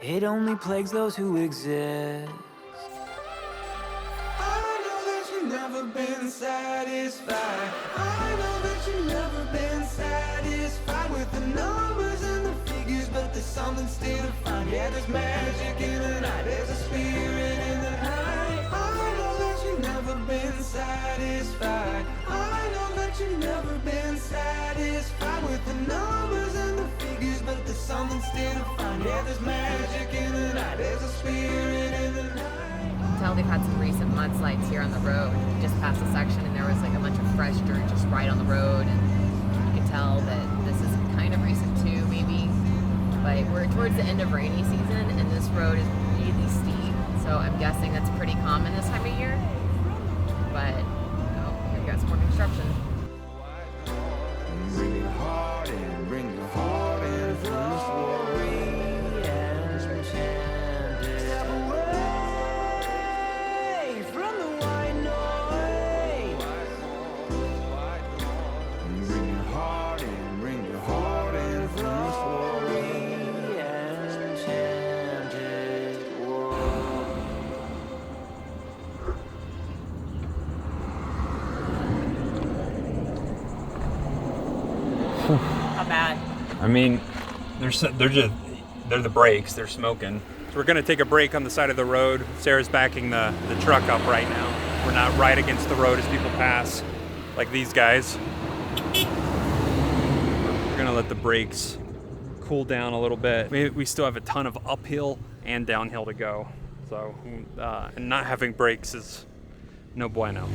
It only plagues those who exist. I know that you've never been satisfied. I know that you've never been satisfied with the numbers and the figures, but there's something still to find. Yeah, there's magic in the night, there's a spirit in the night. I know that you've never been satisfied. I know that you've never been satisfied with the numbers and the figures, but there's something still to find. Yeah, there's magic in the night, there's a spirit in the night. You can tell they've had some recent mudslides here on the road. We just passed a section and there was like a bunch of fresh dirt just right on the road, and you can tell that this is kind of recent too, maybe. But we're towards the end of rainy season and this road is really steep, so I'm guessing that's pretty common this time of year. But here we got some more construction. Bring your heart in, bring your heart in from the story and step away from the white noise. Bring your heart in, bring your heart in from the story and enchanted world. Not bad. I mean, they're the brakes. They're smoking. So we're gonna take a break on the side of the road. Sarah's backing the truck up right now. We're not right against the road as people pass, like these guys. We're gonna let the brakes cool down a little bit. We still have a ton of uphill and downhill to go. So, and not having brakes is no bueno.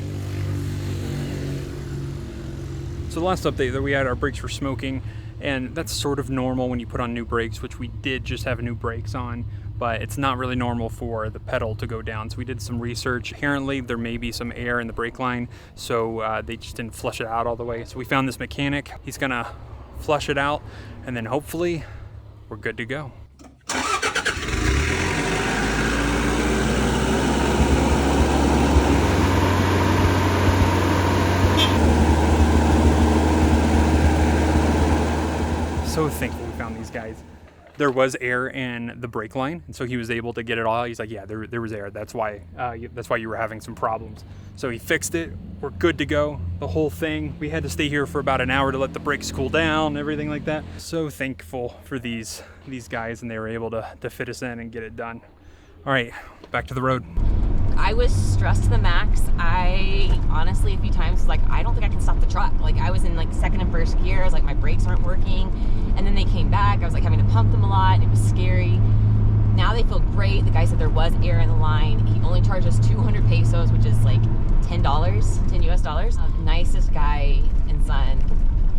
So the last update that we had, our brakes were smoking, and that's sort of normal when you put on new brakes, which we did just have new brakes on, but it's not really normal for the pedal to go down. So we did some research. Apparently there may be some air in the brake line, so they just didn't flush it out all the way. So we found this mechanic. He's gonna flush it out, and then hopefully we're good to go. So thankful we found these guys. There was air in the brake line, and so he was able to get it all. He's like, yeah, there was air. That's why you were having some problems. So he fixed it. We're good to go. The whole thing. We had to stay here for about an hour to let the brakes cool down, everything like that. So thankful for these guys, and they were able to fit us in and get it done. All right, back to the road. I was stressed to the max. I honestly, a few times, was like, I don't think I can stop the truck. Like, I was in like second and first gear. I was like, my brakes aren't working. And then they came back. I was like having to pump them a lot. It was scary. Now they feel great. The guy said there was air in the line. He only charged us 200 pesos, which is like $10 US dollars. Nicest guy and son.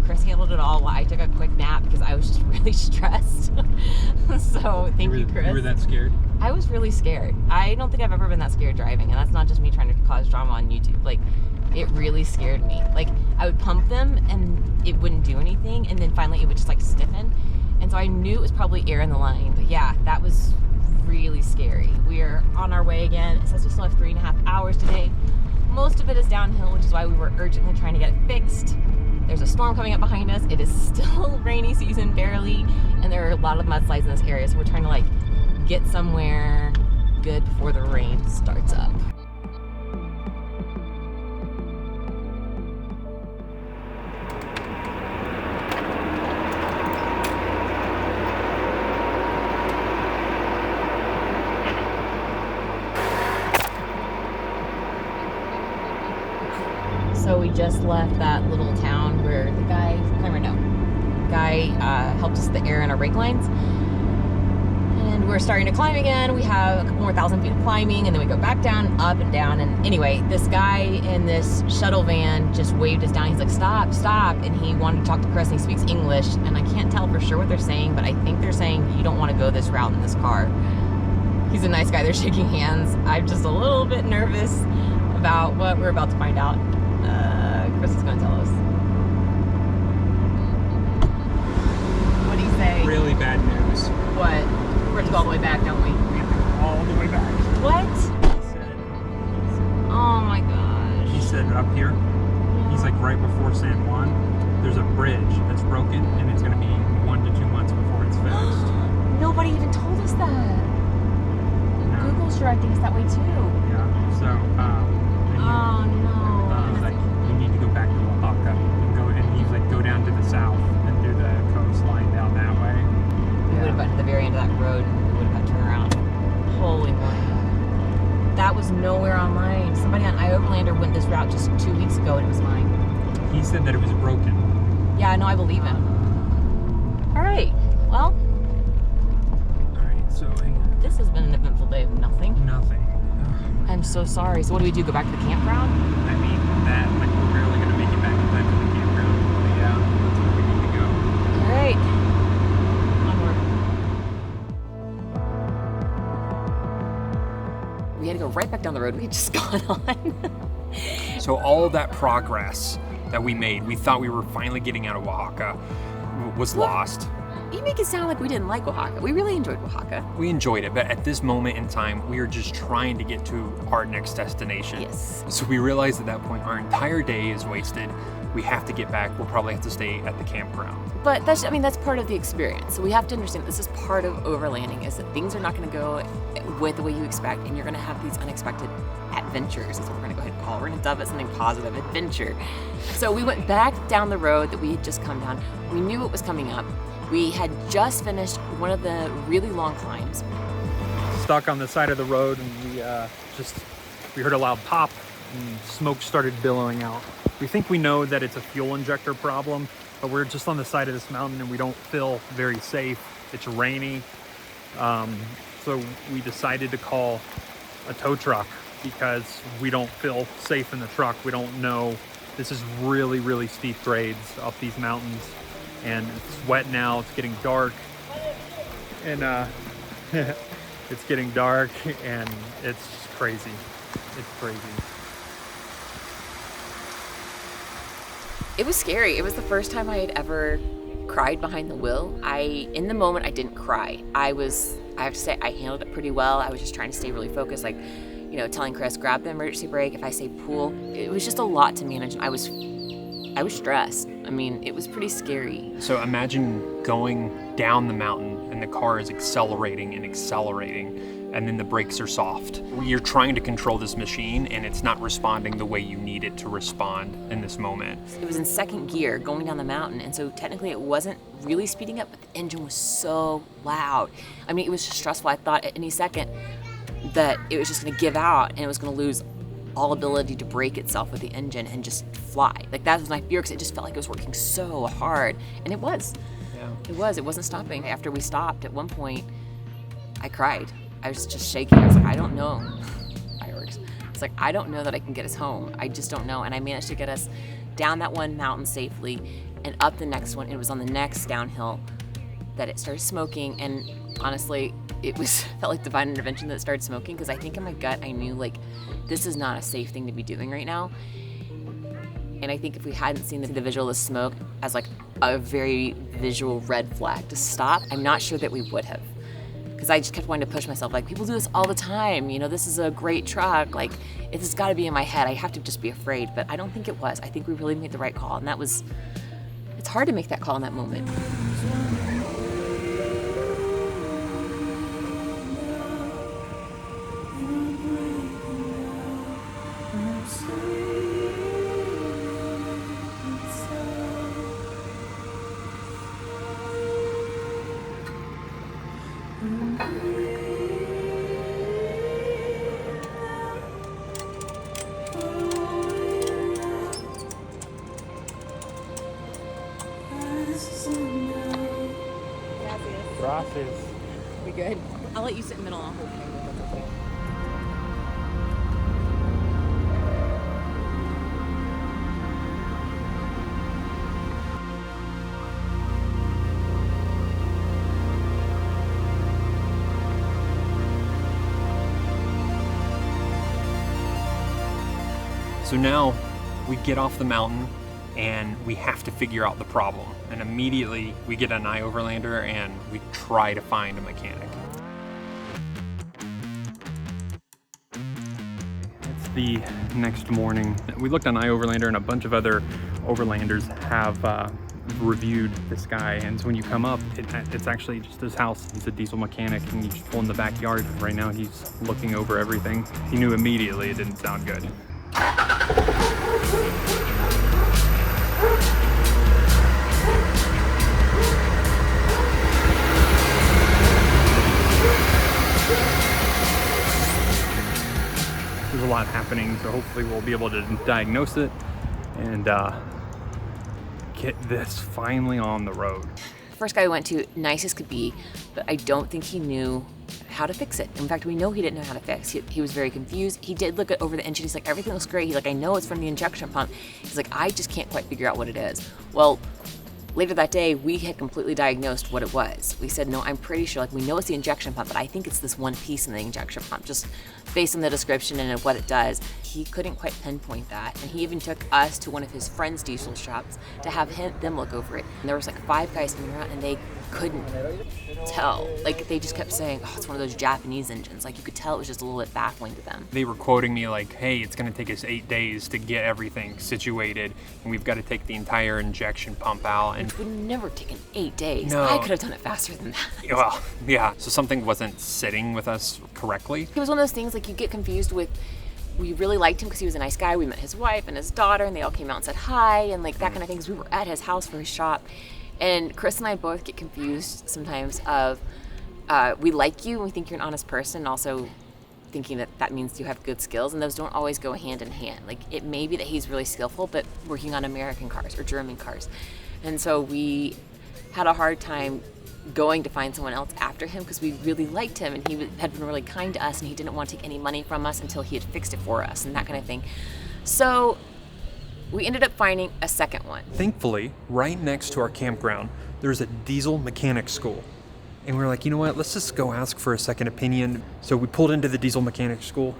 Chris handled it all while I took a quick nap because I was just really stressed. So thank you, Chris. You were that scared? I was really scared. I don't think I've ever been that scared driving, and that's not just me trying to cause drama on YouTube. Like, it really scared me. Like, I would pump them and it wouldn't do anything, and then finally it would just like stiffen. And so I knew it was probably air in the line. But yeah, that was really scary. We are on our way again. It says we still have 3.5 hours today. Most of it is downhill, which is why we were urgently trying to get it fixed. There's a storm coming up behind us. It is still rainy season, barely, and there are a lot of mudslides in this area, so we're trying to like get somewhere good before the rain starts up. So we just left that little town where the guy, Kramer, helped us with the air in our brake lines. And we're starting to climb again. We have a couple more 1,000 feet of climbing, and then we go back down, up and down. And anyway, this guy in this shuttle van just waved us down. He's like, stop, stop. And he wanted to talk to Chris, and he speaks English. And I can't tell for sure what they're saying, but I think they're saying you don't want to go this route in this car. He's a nice guy. They're shaking hands. I'm just a little bit nervous about what we're about to find out. Chris is going to tell us. What do you say? Really bad news. What? We're to go all the way back, don't we? We have to go all the way back. What? Oh my gosh. He said up here, he's like right before San Juan, there's a bridge that's broken, and it's going to be 1 to 2 months before it's fixed. Nobody even told us that. No. Google's directing us that way too. Yeah, so, oh no. He's like, you need to go back to Oaxaca and he's like, go down to the south and do the coastline down that way. We would have gotten to the very end of that road and we would have had to turn around. Holy moly. That was nowhere on mine. Somebody on iOverlander went this route just 2 weeks ago and it was mine. He said that it was broken. Yeah, no, I believe him. All right, well. All right, so hang on. This has been an eventful day of nothing. Nothing. I'm so sorry. So what do we do, go back to the campground? I mean, that, like, we're barely going to make it back in time to the campground. But yeah, that's where we need to go. All right. Onward. We had to go right back down the road we had just gone on. So all that progress that we made, we thought we were finally getting out of Oaxaca, was lost. You make it sound like we didn't like Oaxaca. We really enjoyed Oaxaca. We enjoyed it, but at this moment in time, we are just trying to get to our next destination. Yes. So we realized at that point our entire day is wasted. We have to get back. We'll probably have to stay at the campground. But that's part of the experience. So we have to understand this is part of overlanding, is that things are not going to go with the way you expect, and you're going to have these unexpected adventures. That's what we're going to go ahead and call it. We're going to dub it something positive, adventure. So we went back down the road that we had just come down. We knew what was coming up. We had just finished one of the really long climbs. Stuck on the side of the road, and we heard a loud pop, and smoke started billowing out. We think we know that it's a fuel injector problem, but we're just on the side of this mountain and we don't feel very safe. It's rainy. So we decided to call a tow truck because we don't feel safe in the truck. We don't know This is really, really steep grades up these mountains, and it's wet now. It's getting dark, and it's getting dark, and it's just crazy. It's crazy. It was scary. It was the first time I had ever cried behind the wheel. In the moment, I didn't cry. I have to say, I handled it pretty well. I was just trying to stay really focused, like, you know, telling Chris, grab the emergency brake. If I say pool, it was just a lot to manage. I was stressed. I mean, it was pretty scary. So imagine going down the mountain and the car is accelerating and accelerating, and then the brakes are soft. You're trying to control this machine and it's not responding the way you need it to respond in this moment. It was in second gear going down the mountain, and so technically it wasn't really speeding up, but the engine was so loud. I mean, it was just stressful. I thought at any second that it was just gonna give out and it was gonna lose all ability to brake itself with the engine and just fly. Like, that was my fear, because it just felt like it was working so hard. And it was. Yeah. It wasn't stopping. After we stopped, at one point, I cried. I was just shaking. I was like, I don't know. Fireworks. It's like, I don't know that I can get us home. I just don't know. And I managed to get us down that one mountain safely and up the next one. It was on the next downhill that it started smoking, and honestly, felt like divine intervention that it started smoking, because I think in my gut I knew, like, this is not a safe thing to be doing right now. And I think if we hadn't seen the visual of smoke as like a very visual red flag to stop, I'm not sure that we would have. Because I just kept wanting to push myself, like, people do this all the time, you know, this is a great truck, like, it's got to be in my head, I have to just be afraid. But I don't think it was. I think we really made the right call, and it's hard to make that call in that moment. Gracias. We good? I'll let you sit in the middle. I'll hold you. That's okay. So now we get off the mountain and we have to figure out the problem. And immediately we get an Overlander and we try to find a mechanic. It's the next morning. We looked on Overlander, and a bunch of other Overlanders have reviewed this guy. And so when you come up, it's actually just his house. He's a diesel mechanic, and you just pull in the backyard. Right now he's looking over everything. He knew immediately it didn't sound good. There's a lot happening, so hopefully we'll be able to diagnose it and get this finally on the road. The first guy we went to, nice as could be, but I don't think he knew how to fix it. In fact, we know he didn't know how to fix. He was very confused. He did look over the engine. He's like, everything looks great. He's like, I know it's from the injection pump. He's like, I just can't quite figure out what it is. Well, later that day, we had completely diagnosed what it was. We said, no, I'm pretty sure, like, we know it's the injection pump, but I think it's this one piece in the injection pump, just based on the description and what it does. He couldn't quite pinpoint that, and he even took us to one of his friend's diesel shops to have them look over it. And there was like 5 guys coming around, and they couldn't tell. Like, they just kept saying, oh, it's one of those Japanese engines. Like, you could tell it was just a little bit baffling to them. They were quoting me like, hey, it's gonna take us 8 days to get everything situated, and we've got to take the entire injection pump out. And which would never taken 8 days. No. I could have done it faster than that. Well, yeah, so something wasn't sitting with us correctly. It was one of those things, like, you get confused with, we really liked him because he was a nice guy. We met his wife and his daughter, and they all came out and said hi, and like that kind of thing. We were at his house for his shop. And Chris and I both get confused sometimes of, we like you and we think you're an honest person, also thinking that that means you have good skills, and those don't always go hand in hand. Like, it may be that he's really skillful, but working on American cars or German cars. And so we had a hard time going to find someone else after him because we really liked him, and he had been really kind to us, and he didn't want to take any money from us until he had fixed it for us and that kind of thing. So We ended up finding a second one. Thankfully, right next to our campground, there's a diesel mechanic school. And we were like, you know what, let's just go ask for a second opinion. So we pulled into the diesel mechanic school,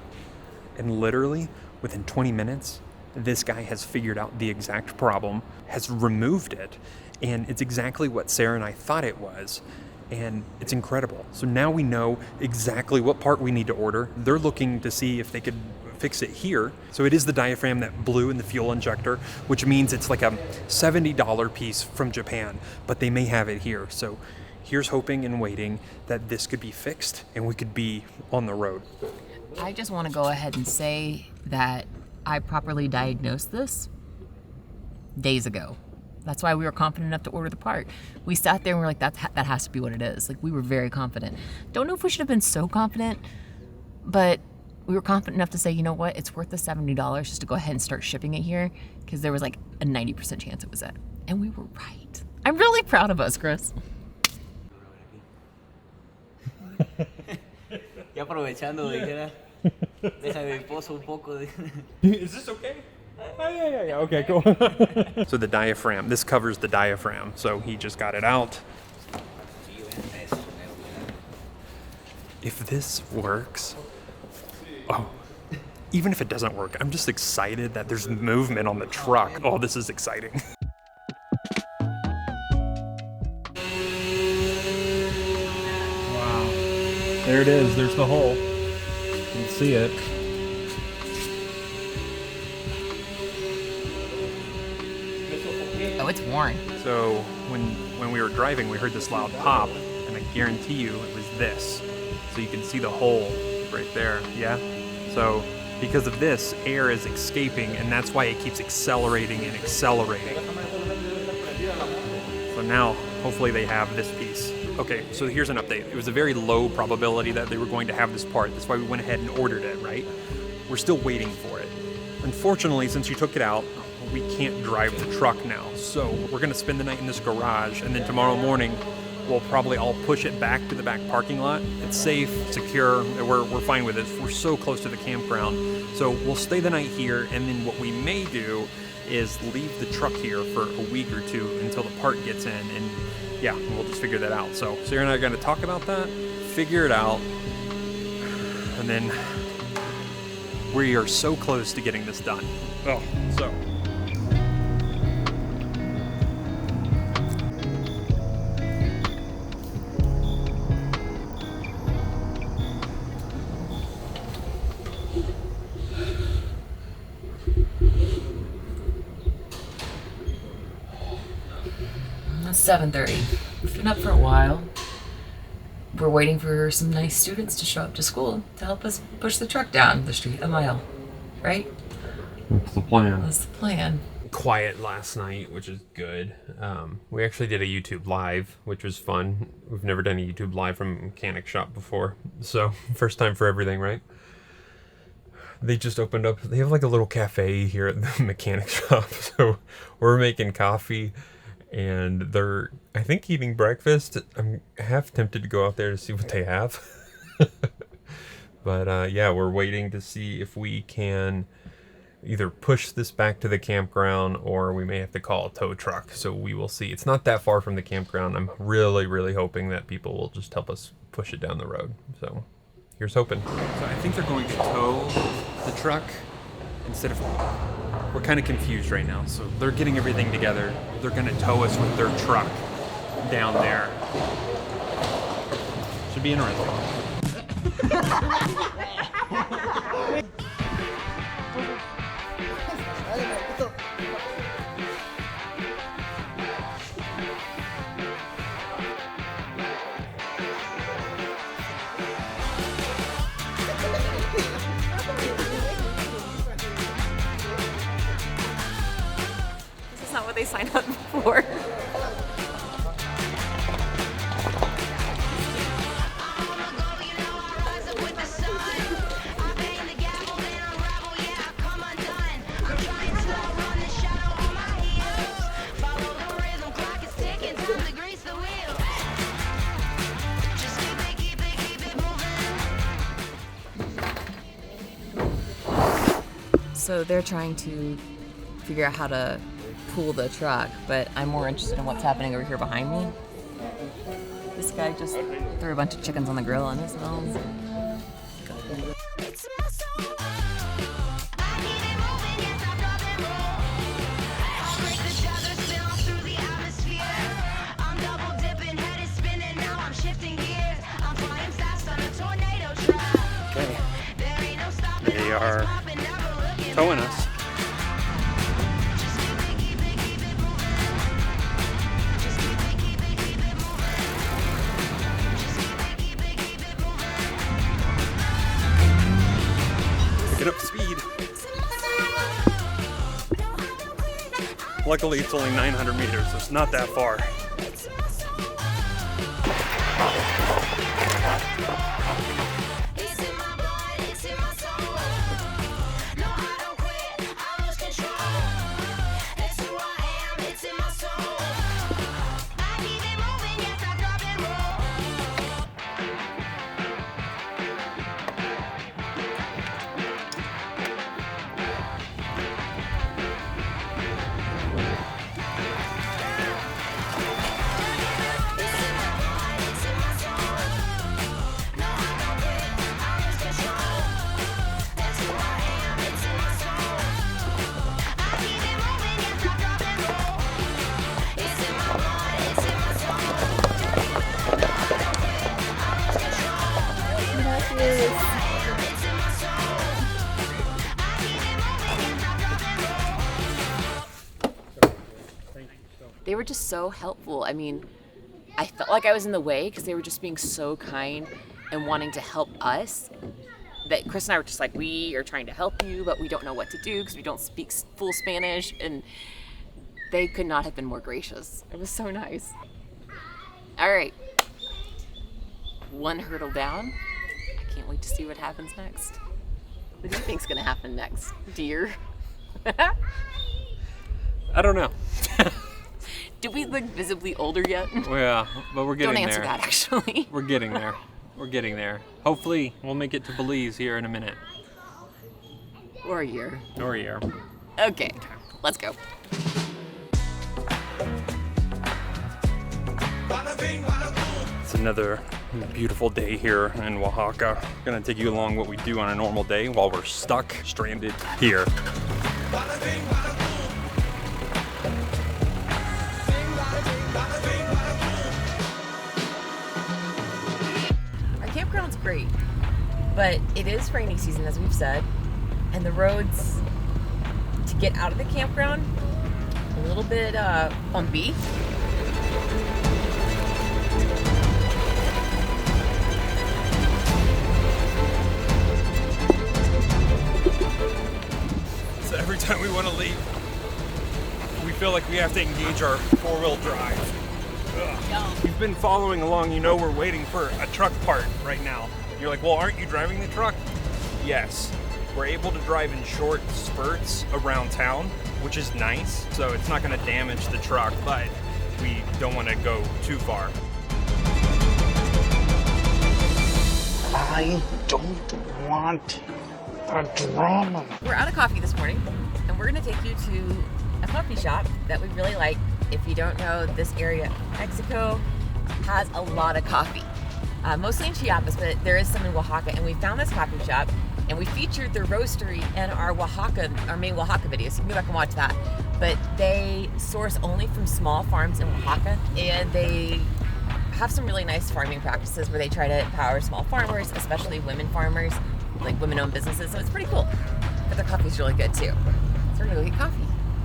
and literally within 20 minutes, this guy has figured out the exact problem, has removed it, and it's exactly what Sarah and I thought it was. And it's incredible. So now we know exactly what part we need to order. They're looking to see if they could fix it here. So it is the diaphragm that blew in the fuel injector, which means it's like a $70 piece from Japan, but they may have it here. So here's hoping and waiting that this could be fixed and we could be on the road. I just want to go ahead and say that I properly diagnosed this days ago. That's why we were confident enough to order the part. We sat there and we were like, that has to be what it is. Like, we were very confident. Don't know if we should have been so confident, but we were confident enough to say, you know what, it's worth the $70 just to go ahead and start shipping it here, because there was like a 90% chance it was it. And we were right. I'm really proud of us, Chris. Ya aprovechando, dijera, deja mi esposo un poco. Is this okay? Yeah. Okay, cool. So the diaphragm, this covers the diaphragm. So he just got it out. If this works, even if it doesn't work, I'm just excited that there's movement on the truck. Oh, this is exciting. Wow. There it is. There's the hole. You can see it. Oh, it's worn. So when we were driving, we heard this loud pop, and I guarantee you it was this. So you can see the hole right there, yeah? So because of this, air is escaping, and that's why it keeps accelerating and accelerating. So now, hopefully they have this piece. Okay, so here's an update. It was a very low probability that they were going to have this part. That's why we went ahead and ordered it, right? We're still waiting for it. Unfortunately, since you took it out, we can't drive the truck now. So we're gonna spend the night in this garage, and then tomorrow morning, we'll probably all push it back to the back parking lot. It's safe, secure, we're fine with it. We're so close to the campground. So we'll stay the night here, and then what we may do is leave the truck here for a week or two until the part gets in, and yeah, we'll just figure that out. So Sarah and I are gonna talk about that, figure it out, and then we are so close to getting this done. So. It's 7:30. We've been up for a while. We're waiting for some nice students to show up to school to help us push the truck down the street a mile, right? That's the plan. That's the plan. Quiet last night, which is good. We actually did a YouTube live, which was fun. We've never done a YouTube live from a mechanic shop before, so first time for everything, right? They just opened up, they have like a little cafe here at the mechanic shop, so we're making coffee, and they're, I think, eating breakfast. I'm half tempted to go out there to see what they have. But yeah, we're waiting to see if we can either push this back to the campground, or we may have to call a tow truck. So we will see. It's not that far from the campground. I'm really, really hoping that people will just help us push it down the road. So here's hoping. So I think they're going to tow the truck instead of... We're kind of confused right now. So they're getting everything together. They're going to tow us with their truck down there. Should be interesting. This is not what they signed up for. So they're trying to figure out how to pull the truck, but I'm more interested in what's happening over here behind me. This guy just threw a bunch of chickens on the grill and it smells good. Okay. They are towing us. Picking up speed. Luckily, it's only 900 meters, so it's not that far. They were just so helpful. I mean, I felt like I was in the way because they were just being so kind and wanting to help us, that Chris and I were just like, we are trying to help you, but we don't know what to do because we don't speak full Spanish, and they could not have been more gracious. It was so nice. All right, one hurdle down. I can't wait to see what happens next. What do you think's gonna happen next, dear? I don't know. Do we look visibly older yet? Yeah, but we're getting there. Don't answer that, actually. We're getting there. We're getting there. Hopefully, we'll make it to Belize here in a minute. Or a year. Or a year. Okay, let's go. It's another beautiful day here in Oaxaca. Gonna take you along what we do on a normal day while we're stuck, stranded here. Campground's great, but it is rainy season, as we've said, and the roads to get out of the campground a little bit bumpy. So every time we want to leave, we feel like we have to engage our four-wheel drive. If you've been following along, you know we're waiting for a truck part right now. You're like, well, aren't you driving the truck? Yes. We're able to drive in short spurts around town, which is nice. So it's not going to damage the truck, but we don't want to go too far. I don't want the drama. We're out of coffee this morning, and we're going to take you to a coffee shop that we really like. If you don't know, this area of Mexico has a lot of coffee. Mostly in Chiapas, but there is some in Oaxaca, and we found this coffee shop, and we featured their roastery in our main Oaxaca video, so you can go back and watch that. But they source only from small farms in Oaxaca, and they have some really nice farming practices where they try to empower small farmers, especially women farmers, like women-owned businesses, so it's pretty cool. But their coffee's really good too. So we're gonna go get coffee.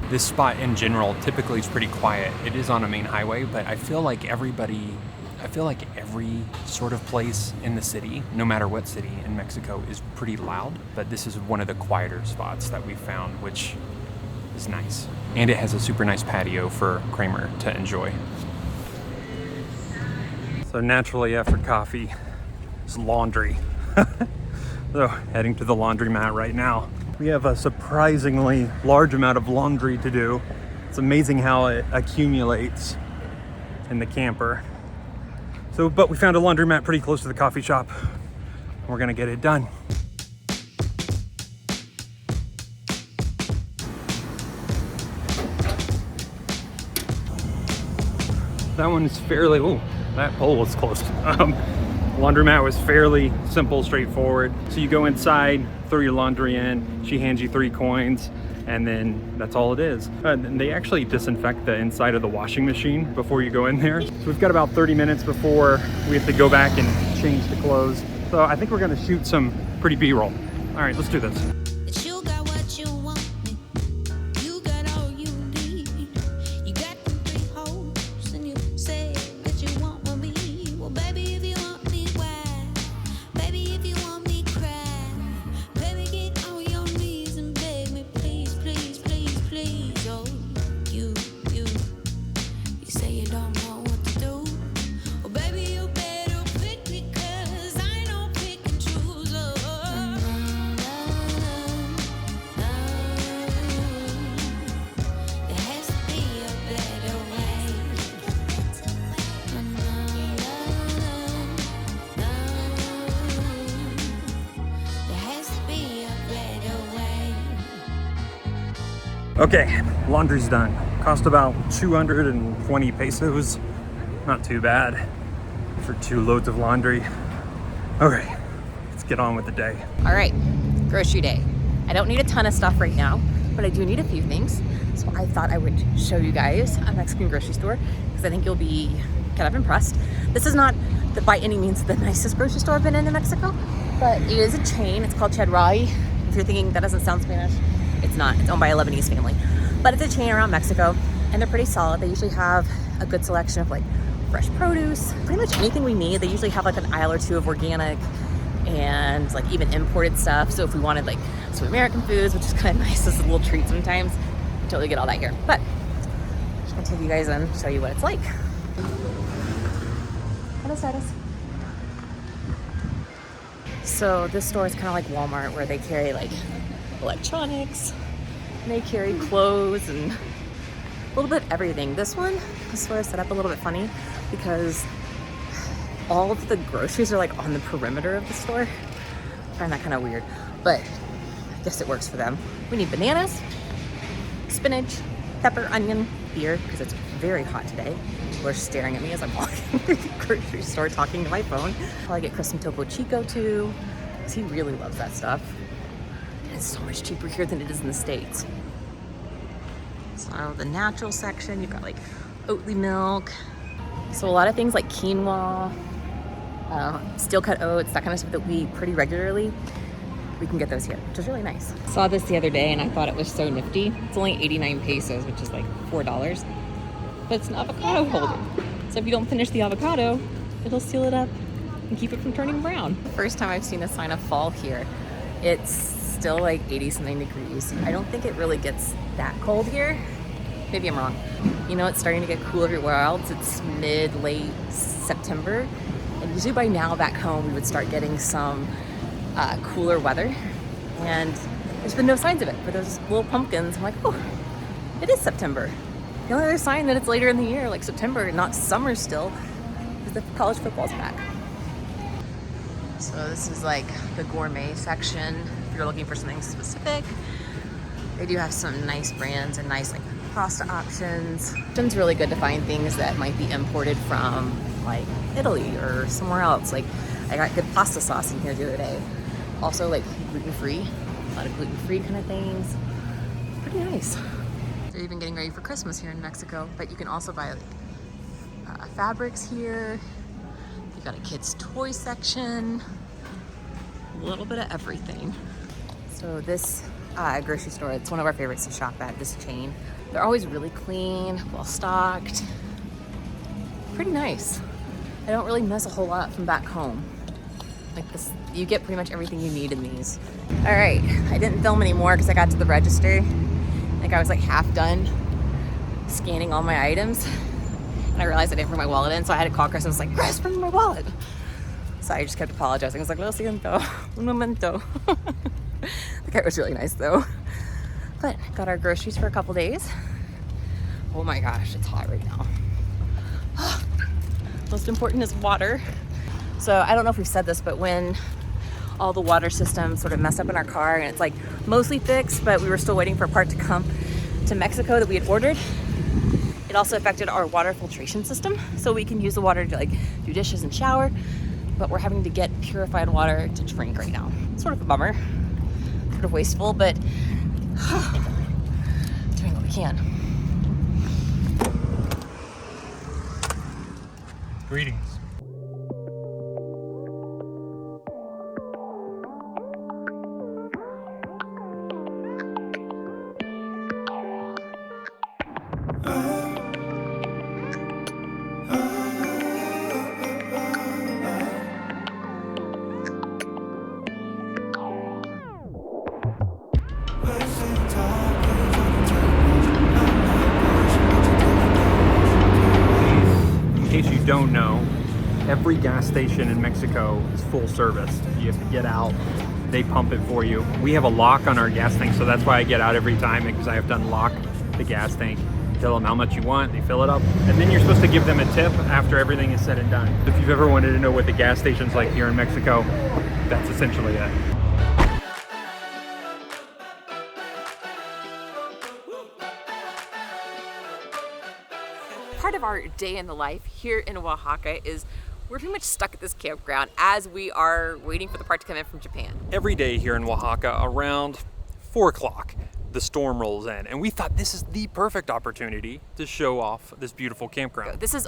This spot in general typically is pretty quiet. It is on a main highway, but I feel like every sort of place in the city, no matter what city in Mexico, is pretty loud. But this is one of the quieter spots that we found, which is nice. And it has a super nice patio for Kramer to enjoy. So naturally after coffee is laundry. So heading to the laundromat right now. We have a surprisingly large amount of laundry to do. It's amazing how it accumulates in the camper. So, but we found a laundromat pretty close to the coffee shop. We're gonna get it done. That one is fairly, oh, that pole was close. Laundromat was fairly simple, straightforward. So you go inside, throw your laundry in, she hands you 3 coins, and then that's all it is. And they actually disinfect the inside of the washing machine before you go in there. So we've got about 30 minutes before we have to go back and change the clothes. So I think we're gonna shoot some pretty B-roll. All right, let's do this. Okay, laundry's done. Cost about 220 pesos. Not too bad for 2 loads of laundry. Okay, let's get on with the day. All right, grocery day. I don't need a ton of stuff right now, but I do need a few things. So I thought I would show you guys a Mexican grocery store because I think you'll be kind of impressed. This is not by any means the nicest grocery store I've been in Mexico, but it is a chain. It's called Chedraui. If you're thinking that doesn't sound Spanish, it's not. It's owned by a Lebanese family. But it's a chain around Mexico, and they're pretty solid. They usually have a good selection of like fresh produce, pretty much anything we need. They usually have like an aisle or 2 of organic and like even imported stuff. So if we wanted like some American foods, which is kind of nice, as a little treat sometimes, you totally get all that here. But I'm gonna take you guys in, show you what it's like. Buenos Aires. So this store is kind of like Walmart, where they carry like electronics, and they carry clothes and a little bit of everything. This store is set up a little bit funny because all of the groceries are like on the perimeter of the store. I find that kind of weird, but I guess it works for them. We need bananas, spinach, pepper, onion, beer, because it's very hot today. People are staring at me as I'm walking through the grocery store talking to my phone. I'll get Chris some Topo Chico too, because he really loves that stuff. And it's so much cheaper here than it is in the States. So the natural section, you've got like Oatly milk. So a lot of things like quinoa, steel cut oats, that kind of stuff that we eat pretty regularly. We can get those here, which is really nice. Saw this the other day and I thought it was so nifty. It's only 89 pesos, which is like $4, but it's an avocado holder. So if you don't finish the avocado, it'll seal it up and keep it from turning brown. First time I've seen a sign of fall here. It's still like 80-something degrees. I don't think it really gets that cold here. Maybe I'm wrong. You know, it's starting to get cool everywhere else. It's late September. And usually by now back home, we would start getting some cooler weather. And there's been no signs of it. For those little pumpkins, I'm like, oh, it is September. The only other sign that it's later in the year, like September, not summer still, is that college football's back. So this is like the gourmet section. If you're looking for something specific, they do have some nice brands and nice like pasta options. It's really good to find things that might be imported from like Italy or somewhere else. Like I got good pasta sauce in here the other day. Also like gluten-free, a lot of gluten-free kind of things. Pretty nice. They're even getting ready for Christmas here in Mexico, but you can also buy like fabrics here. You've got a kids' toy section, a little bit of everything. So this grocery store, it's one of our favorites to shop at, this chain. They're always really clean, well stocked. Pretty nice. I don't really miss a whole lot from back home. Like this, you get pretty much everything you need in these. All right, I didn't film anymore because I got to the register. I think I was like half done scanning all my items. And I realized I didn't bring my wallet in, so I had to call Chris and was like, Chris, bring my wallet. So I just kept apologizing. I was like, lo siento, un momento. The guy was really nice though. But got our groceries for a couple days. Oh my gosh, it's hot right now. Most important is water. So I don't know if we've said this, but when all the water systems sort of messed up in our car and it's like mostly fixed, but we were still waiting for a part to come to Mexico that we had ordered, It also affected our water filtration system, so we can use the water to like do dishes and shower, but we're having to get purified water to drink right now. Sort of a bummer, sort of wasteful, but doing what we can. Greetings. In case you don't know, every gas station in Mexico is full service. You have to get out, they pump it for you. We have a lock on our gas tank, so that's why I get out every time, because I have to unlock the gas tank. Tell them how much you want, they fill it up, and then you're supposed to give them a tip after everything is said and done. If you've ever wanted to know what the gas station's like here in Mexico, that's essentially it. Part of our day in the life here in Oaxaca is we're pretty much stuck at this campground as we are waiting for the part to come in from Japan. Every day here in Oaxaca around 4 o'clock, the storm rolls in, and we thought this is the perfect opportunity to show off this beautiful campground. This is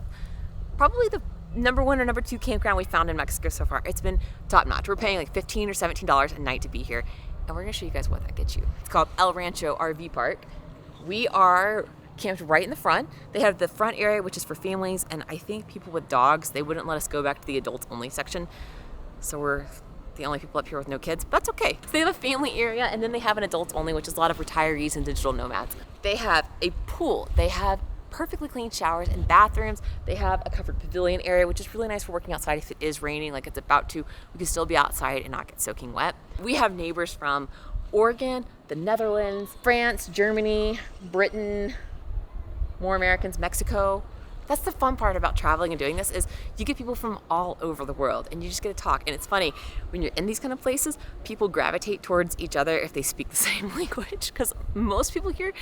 probably the number 1 or number 2 campground we found in Mexico so far. It's been top notch. We're paying like $15 or $17 a night to be here, and we're gonna show you guys what that gets you. It's called El Rancho RV Park. We are camped right in the front. They have the front area, which is for families, and I think people with dogs, they wouldn't let us go back to the adults only section. So we're the only people up here with no kids, but that's okay. So they have a family area, and then they have an adults only, which is a lot of retirees and digital nomads. They have a pool. They have perfectly clean showers and bathrooms. They have a covered pavilion area, which is really nice for working outside if it is raining, like it's about to. We can still be outside and not get soaking wet. We have neighbors from Oregon, the Netherlands, France, Germany, Britain, more Americans, Mexico. That's the fun part about traveling and doing this, is you get people from all over the world and you just get to talk. And it's funny, when you're in these kind of places, people gravitate towards each other if they speak the same language, because most people here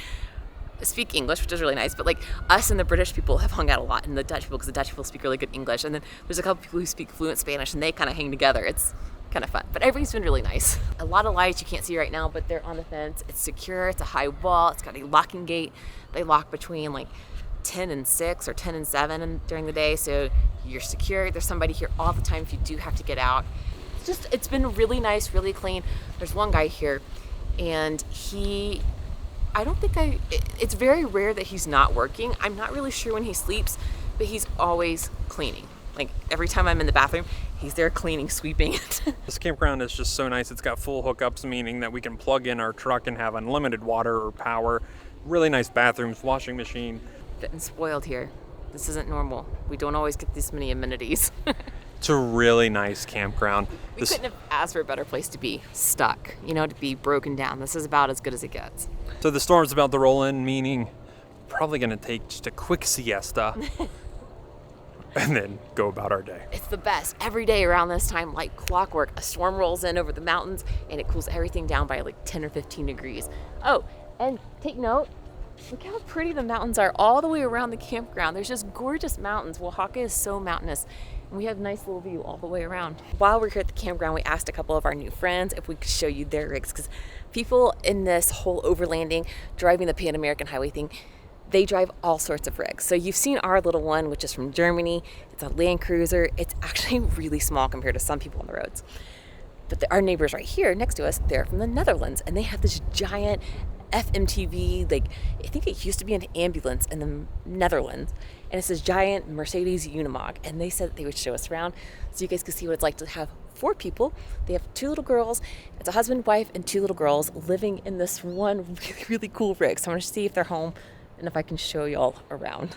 speak English, which is really nice, but like us and the British people have hung out a lot, and the Dutch people, because the Dutch people speak really good English, and then there's a couple people who speak fluent Spanish, and they kind of hang together. It's kind of fun, but everybody's been really nice. A lot of lights you can't see right now, but they're on the fence. It's secure, it's a high wall, it's got a locking gate. They lock between like 10 and 6 or 10 and 7 during the day, so you're secure. There's somebody here all the time if you do have to get out. It's been really nice, really clean. There's one guy here, and it's very rare that he's not working. I'm not really sure when he sleeps, but he's always cleaning. Like every time I'm in the bathroom, he's there cleaning, sweeping. This campground is just so nice. It's got full hookups, meaning that we can plug in our truck and have unlimited water or power. Really nice bathrooms, washing machine. Getting spoiled here. This isn't normal. We don't always get this many amenities. It's a really nice campground. We couldn't have asked for a better place to be stuck, to be broken down. This is about as good as it gets. So the storm's about to roll in, meaning probably gonna take just a quick siesta and then go about our day. It's the best. Every day around this time, like clockwork, a storm rolls in over the mountains and it cools everything down by like 10 or 15 degrees. Oh, and take note, look how pretty the mountains are all the way around the campground. There's just gorgeous mountains. Oaxaca is so mountainous, and we have a nice little view all the way around. While we're here at the campground, we asked a couple of our new friends if we could show you their rigs, because people in this whole overlanding, driving the Pan American Highway thing, they drive all sorts of rigs. So you've seen our little one, which is from Germany. It's a Land Cruiser. It's actually really small compared to some people on the roads. But our neighbors right here next to us, they're from the Netherlands, and they have this giant FMTV, like I think it used to be an ambulance in the Netherlands, and it's this giant Mercedes Unimog, and they said that they would show us around so you guys could see what it's like to have 4 people. They have 2 little girls. It's a husband, wife, and 2 little girls living in this one really, really cool rig. So I'm going to see if they're home and if I can show y'all around.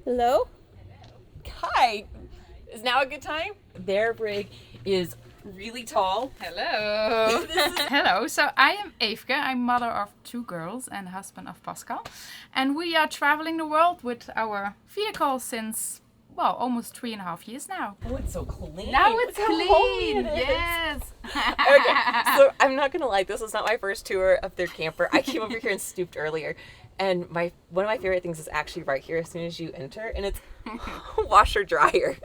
Hello? Hi. Is now a good time? Their rig is really tall. Hello. Hello. So I am Evke. I'm mother of 2 girls and husband of Pascal. And we are traveling the world with our vehicle since, almost 3.5 years now. Oh, it's so clean. Now it's Look clean. It Yes. Okay, so I'm not gonna lie, this is not my first tour of their camper. I came over here and snooped earlier, And one of my favorite things is actually right here as soon as you enter, and it's washer dryer.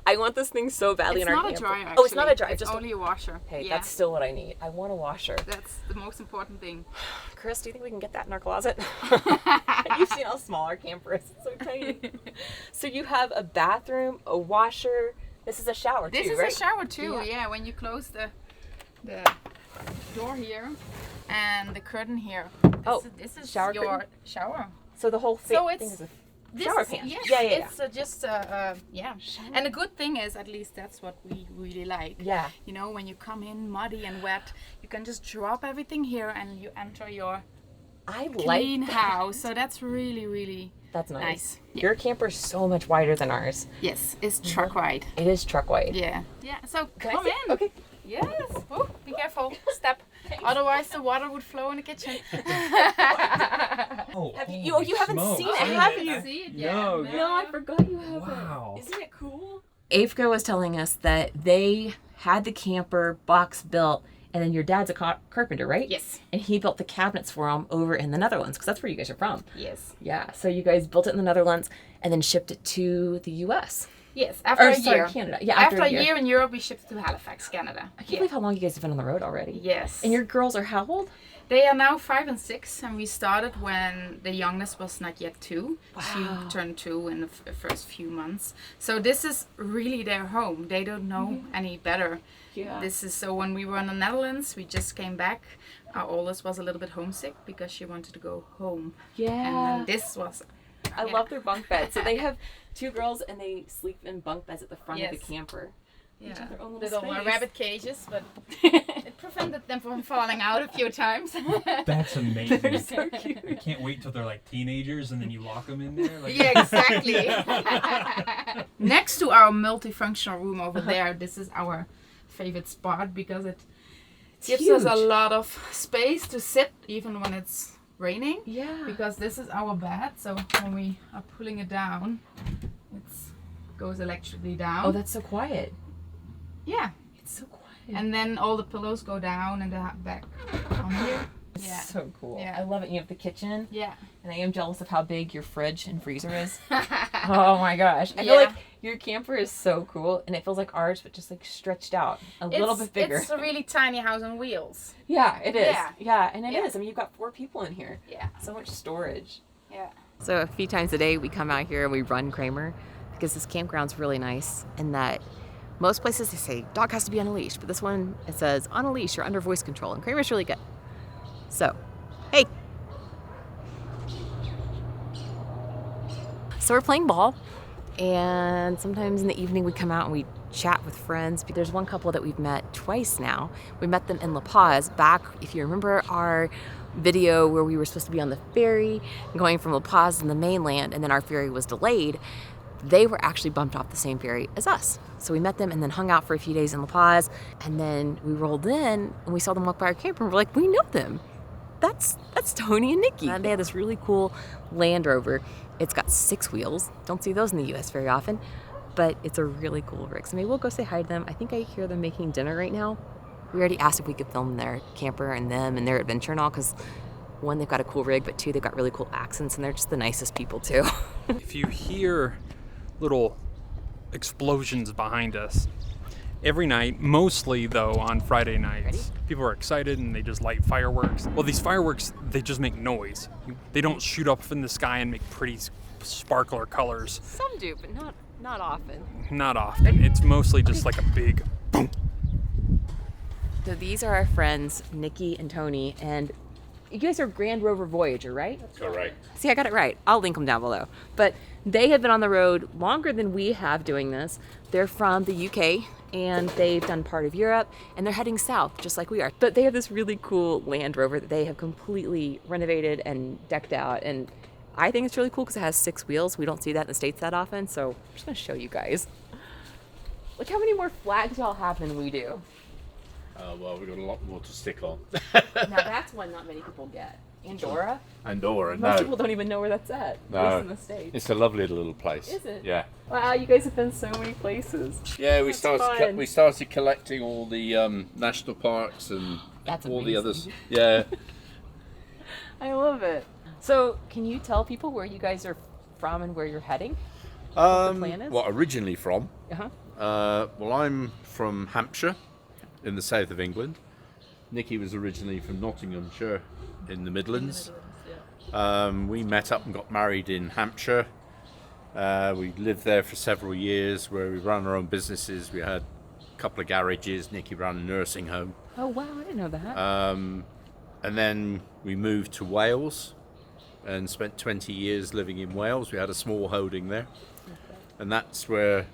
I want this thing so badly It's in our not a camper. dryer, actually. Oh, it's not a dryer. It's just only a washer. Hey, Yeah. that's still what I need. I want a washer. That's the most important thing. Chris, do you think we can get that in our closet? You've seen how small our camper is. It's so tiny. So you have a bathroom, a washer. This is a shower too, This is right? a shower too, yeah. When you close the door here and the curtain here. This is shower your curtain? shower. So the whole thing is a shower pan. Yes, Yeah. it's just yeah. And the good thing is, at least that's what we really like. Yeah. You know, when you come in muddy and wet, you can just drop everything here and you enter your clean like that. house. So that's really, really That's nice. Yeah. Your camper's so much wider than ours. Yes, it's truck wide. It is truck wide. Yeah. Yeah. So Can I come see? in. Okay. Yes. Oh, be careful. Step. Otherwise, the water would flow in the kitchen. Have you haven't seen it, have you? See it No, yet? no, I forgot you haven't. Wow. Isn't it cool? Avka was telling us that they had the camper box built, and then your dad's a carpenter, right? Yes. And he built the cabinets for them over in the Netherlands, because that's where you guys are from. Yes. Yeah, so you guys built it in the Netherlands and then shipped it to the U.S. Yes, after a year. Canada. Yeah, after a year in Europe, we shipped to Halifax, Canada. I can't believe how long you guys have been on the road already. Yes. And your girls are how old? They are now 5 and 6, and we started when the youngest was not yet 2. Wow. She turned 2 in the first few months. So this is really their home. They don't know any better. Yeah. This is so when we were in the Netherlands, we just came back. Our oldest was a little bit homesick because she wanted to go home. Yeah. And then this was. I love their bunk beds. So they have 2 girls and they sleep in bunk beds at the front of the camper. Yeah. Each have their own Little space. rabbit cages, but it prevented them from falling out a few times. That's amazing. They're so cute. I can't wait till they're like teenagers and then you lock them in there. Like... Yeah, exactly. Next to our multifunctional room over there, this is our favorite spot because it gives us a lot of space to sit even when it's raining. Yeah. Because this is our bed, so when we are pulling it down, it goes electrically down. Oh, that's so quiet. Yeah. It's so quiet. And then all the pillows go down and back on here. It's Yeah. so cool. Yeah. I love it. You have the kitchen. Yeah. And I am jealous of how big your fridge and freezer is. Oh my gosh. I feel Yeah. like your camper is so cool and it feels like ours, but just like stretched out a little bit bigger. It's a really tiny house on wheels. Yeah, it is. Yeah. Yeah, and it Yeah. is. I mean, you've got 4 people in here. Yeah. So much storage. Yeah. So a few times a day we come out here and we run Kramer because this campground's really nice and that most places they say dog has to be on a leash, but this one it says on a leash you're under voice control and Kramer's really good. So, hey. So we're playing ball and sometimes in the evening we come out and we chat with friends. There's one couple that we've met twice now. We met them in La Paz back, if you remember our video where we were supposed to be on the ferry going from La Paz to the mainland and then our ferry was delayed. They were actually bumped off the same ferry as us. So we met them and then hung out for a few days in La Paz and then we rolled in and we saw them walk by our camper and we're like, we know them. That's Tony and Nikki. And they had this really cool Land Rover. It's got 6 wheels. Don't see those in the US very often, but it's a really cool rig. So maybe we'll go say hi to them. I think I hear them making dinner right now. We already asked if we could film their camper and them and their adventure and all because 1, they've got a cool rig, but 2, they've got really cool accents and they're just the nicest people too. If you hear little explosions behind us, every night, mostly though on Friday nights, people are excited and they just light fireworks. Well, these fireworks, they just make noise. They don't shoot up in the sky and make pretty sparkler colors. Some do, but not often. Not often. It's mostly just like a big boom. So these are our friends, Nikki and Tony, and you guys are Grand Rover Voyager, right? Correct. See, I got it right. I'll link them down below. But they have been on the road longer than we have doing this. They're from the UK and they've done part of Europe and they're heading south just like we are. But they have this really cool Land Rover that they have completely renovated and decked out. And I think it's really cool because it has 6 wheels. We don't see that in the States that often. So I'm just going to show you guys. Look how many more flags y'all have than we do. Well, we've got a lot more to stick on. Now that's one not many people get. Andorra? Andorra, Most no. people don't even know where that's at. No. At least in the States. It's a lovely little place. Is it? Yeah. Wow, you guys have been so many places. Yeah, we That's started. fun. We started collecting all the national parks and That's all the amazing. others. Yeah. I love it. So, can you tell people where you guys are from and where you're heading? What the plan is? What originally from? Uh-huh. Well, I'm from Hampshire, in the south of England. Nikki was originally from Nottinghamshire, in the Midlands. We met up and got married in Hampshire. We lived there for several years, where we ran our own businesses. We had a couple of garages. Nikki ran a nursing home. Oh, wow, I didn't know that. And then we moved to Wales and spent 20 years living in Wales. We had a small holding there. And that's where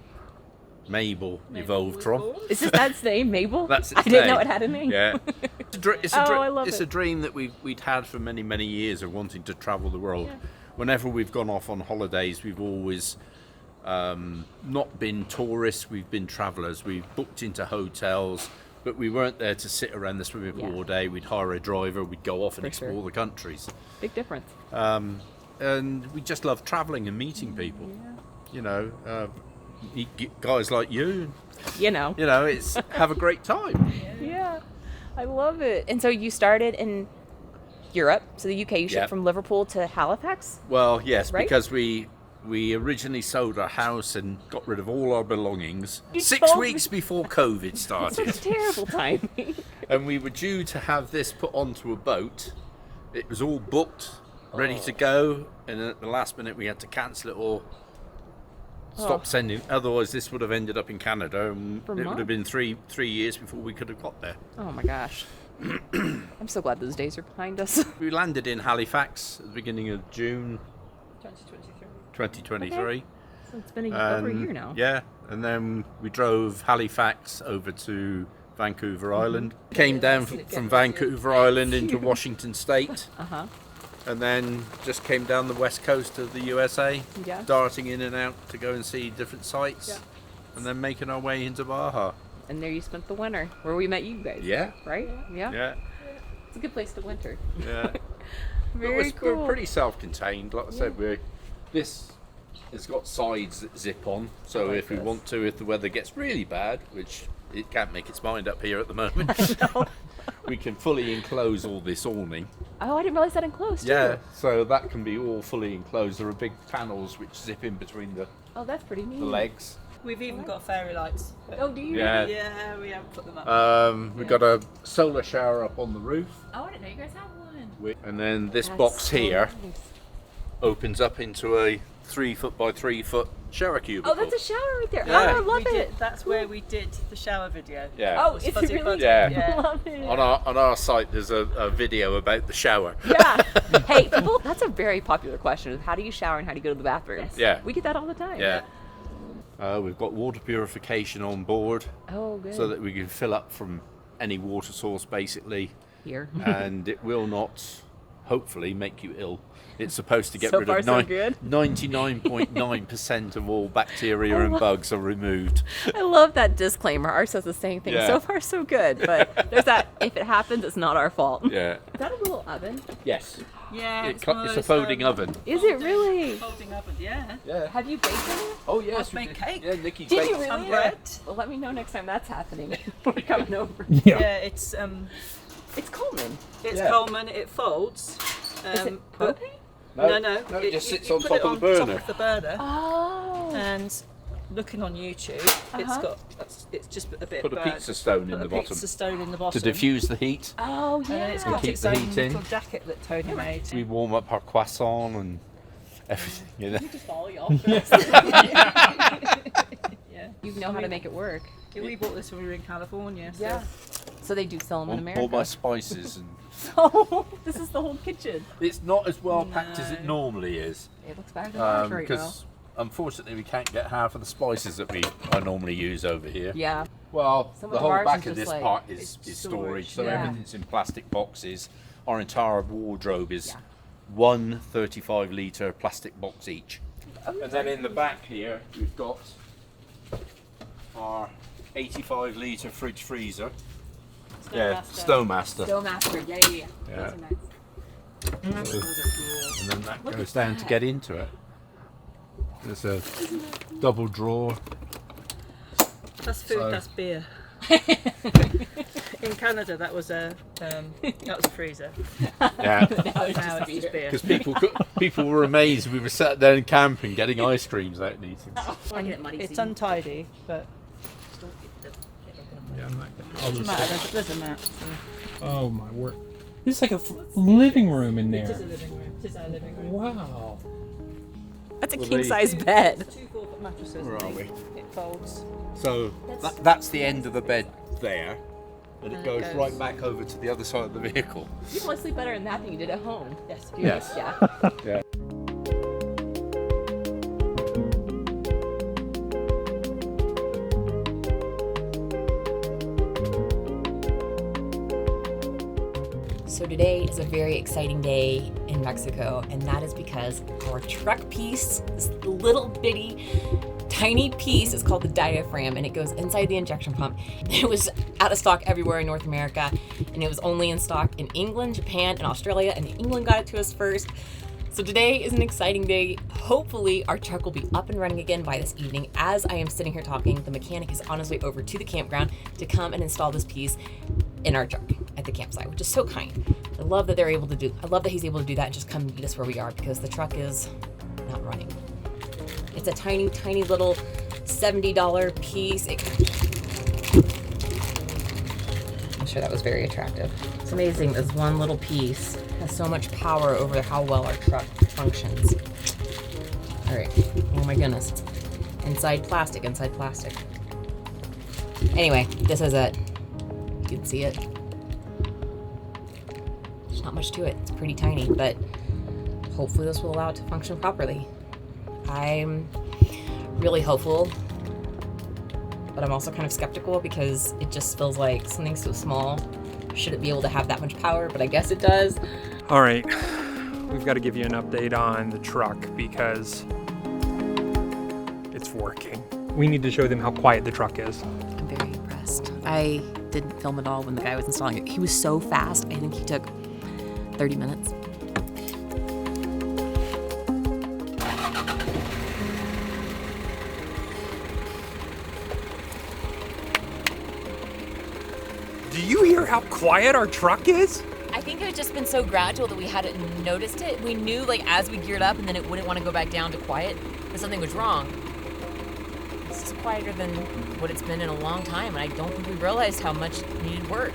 Mabel evolved from. Is this dad's name, Mabel? That's its I didn't name. know it had a name. Yeah. It's a it. dream that we'd had for many, many years of wanting to travel the world. Yeah. Whenever we've gone off on holidays, we've always not been tourists, we've been travellers. We've booked into hotels, but we weren't there to sit around the swimming pool all day. We'd hire a driver, we'd go off and explore the countries. Big difference. And we just love travelling and meeting people. You know, guys like you. You know, it's have a great time. Yeah, I love it. And so you started in Europe, so the UK. You shipped from Liverpool to Halifax? Well, yes, right? Because we originally sold our house and got rid of all our belongings You 6 told weeks before COVID started. That's terrible timing. And we were due to have this put onto a boat. It was all booked, ready to go, and at the last minute we had to cancel it or stop sending. Otherwise, this would have ended up in Canada, and it would have been three years before we could have got there. Oh my gosh. I'm so glad those days are behind us. We landed in Halifax at the beginning of June 2023. Okay. So it's been over a year now. Yeah, and then we drove Halifax over to Vancouver Island. Came down from Vancouver Island into Washington State. And then just came down the west coast of the USA, darting in and out to go and see different sites, and then making our way into Baja. And there you spent the winter, where we met you guys. Yeah. Right? Yeah. Yeah. It's a good place to winter. Yeah. Very cool. We're pretty self-contained. Like I said, this has got sides that zip on, so if we want to, if the weather gets really bad, which it can't make its mind up here at the moment, we can fully enclose all this awning. Oh, I didn't realize that enclosed too. Yeah, so that can be all fully enclosed. There are big panels which zip in between the that's pretty neat. the legs. We've even got fairy lights. Oh, do you? Yeah. Yeah, we haven't put them up. We've got a solar shower up on the roof. Oh, I didn't know you guys have one. And then this box here opens up into a 3 foot by 3 foot shower cubicle. Oh, that's a shower right there. Yeah. Oh, I love it. That's where we did the shower video. Yeah. Oh, is it really? Yeah. I love it. On our site, there's a video about the shower. Yeah. Hey, people, that's a very popular question. How do you shower and how do you go to the bathroom? Yeah. We get that all the time. Yeah. We've got water purification on board. Oh, good. So that we can fill up from any water source, basically. Here. And it will not, hopefully, make you ill. It's supposed to get So rid far, of so good. 99.9% of all bacteria and bugs are removed. I love that disclaimer. Ours says the same thing. Yeah. So far, so good. But there's that, if it happens, it's not our fault. Yeah. Is that a little oven? Yes. Yeah, It's a folding oven. Is it really? Folding oven, yeah. Yeah. Have you baked in it? Oh, yes. I've made cake. Yeah, Nikki Did baked you really? some bread. Well, let me know next time that's happening. We're coming over. Yeah, it's Coleman. It's Coleman. It folds. Is it but- propane? No, it just sits you on put top it of on the burner. top of the burner. Oh. And looking on YouTube, it's just a bit. Put a burnt. pizza stone in Put the a bottom. Pizza stone in the To bottom. diffuse the heat. Oh, yeah. And then it's And got keep its the own heat in. little jacket that Tony made. We warm up our croissant and everything, you know. You just follow y'all. Yeah. You know how to make it work. Yeah, we bought this when we were in California. So. Yeah. So they do sell them in America. All my spices and Oh, this is the whole kitchen. it's not as well packed as it normally is. It looks better than ours right now. Because unfortunately we can't get half of the spices that I normally use over here. Yeah. Well, Some the of whole ours back is of just this like- part is storage, so yeah. everything's in plastic boxes. Our entire wardrobe is one 35-litre plastic box each. And then in the back here we've got our 85-litre fridge freezer. Stowmaster. Stowmaster, yeah. Yeah. Those are nice. And then that goes down to get into it. There's a double drawer. That's food, that's beer. In Canada, that was a freezer. Yeah. Now it's just beer. Because people were amazed. We were sat there camping, getting ice creams out and eating. It's untidy, but Yeah, I'm not gonna. doesn't matter. There's a mat. Oh my word! This is like a living room in there. It is a living room. It is our living room. Wow. That's a king-size bed. 2 4-foot mattresses. Where are we? It folds. So that's the end of the bed there, and it goes right back over to the other side of the vehicle. You probably sleep better in that than you did at home. Yes. Yes. Yeah. Yeah. So today is a very exciting day in Mexico, and that is because our truck piece, this little bitty, tiny piece, is called the diaphragm, and it goes inside the injection pump. It was out of stock everywhere in North America, and it was only in stock in England, Japan, and Australia, and England got it to us first. So today is an exciting day. Hopefully our truck will be up and running again by this evening. As I am sitting here talking, the mechanic is on his way over to the campground to come and install this piece in our truck at the campsite, which is so kind. I love that I love that he's able to do that and just come meet us where we are, because the truck is not running. It's a tiny, tiny little $70 piece. I'm sure that was very attractive. It's amazing, this one little piece has so much power over how well our truck functions. All right, oh my goodness. Inside plastic. Anyway, this is it. You can see it. There's not much to it. It's pretty tiny, but hopefully this will allow it to function properly. I'm really hopeful, but I'm also kind of skeptical because it just feels like something so small shouldn't be able to have that much power, but I guess it does. All right, we've got to give you an update on the truck because it's working. We need to show them how quiet the truck is. I'm very impressed. I didn't film it all when the guy was installing it. He was so fast. I think he took 30 minutes. Do you hear how quiet our truck is? I think it's just been so gradual that we hadn't noticed it. We knew, like, as we geared up and then it wouldn't want to go back down to quiet, that something was wrong. This is quieter than what it's been in a long time, and I don't think we realized how much it needed work.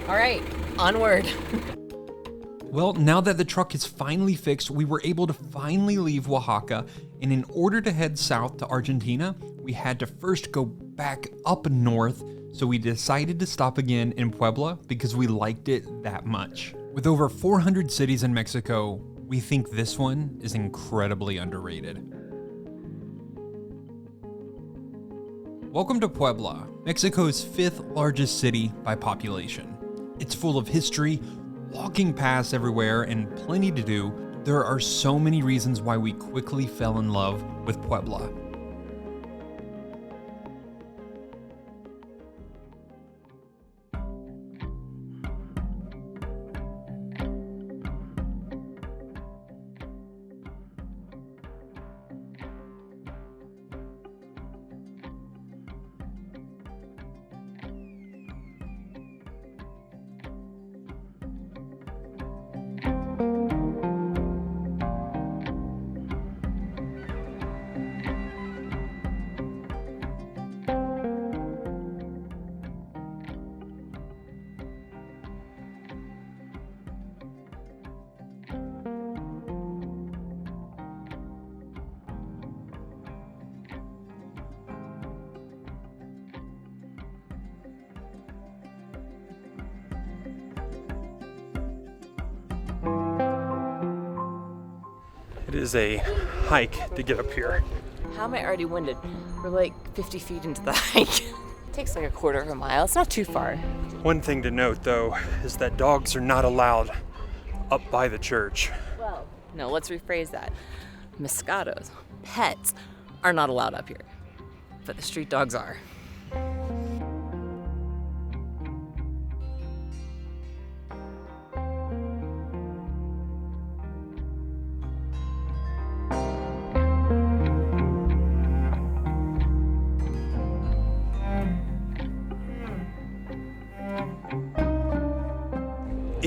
All right, onward. Well, now that the truck is finally fixed, we were able to finally leave Oaxaca, and in order to head south to Argentina, we had to first go back up north, so we decided to stop again in Puebla because we liked it that much. With over 400 cities in Mexico, we think this one is incredibly underrated. Welcome to Puebla, Mexico's 5th largest city by population. It's full of history, walking paths everywhere, and plenty to do. There are so many reasons why we quickly fell in love with Puebla. It is a hike to get up here. How am I already winded? We're like 50 feet into the hike. It takes like a quarter of a mile. It's not too far. One thing to note, though, is that dogs are not allowed up by the church. Well, no, let's rephrase that. Moscatos, pets, are not allowed up here, but the street dogs are.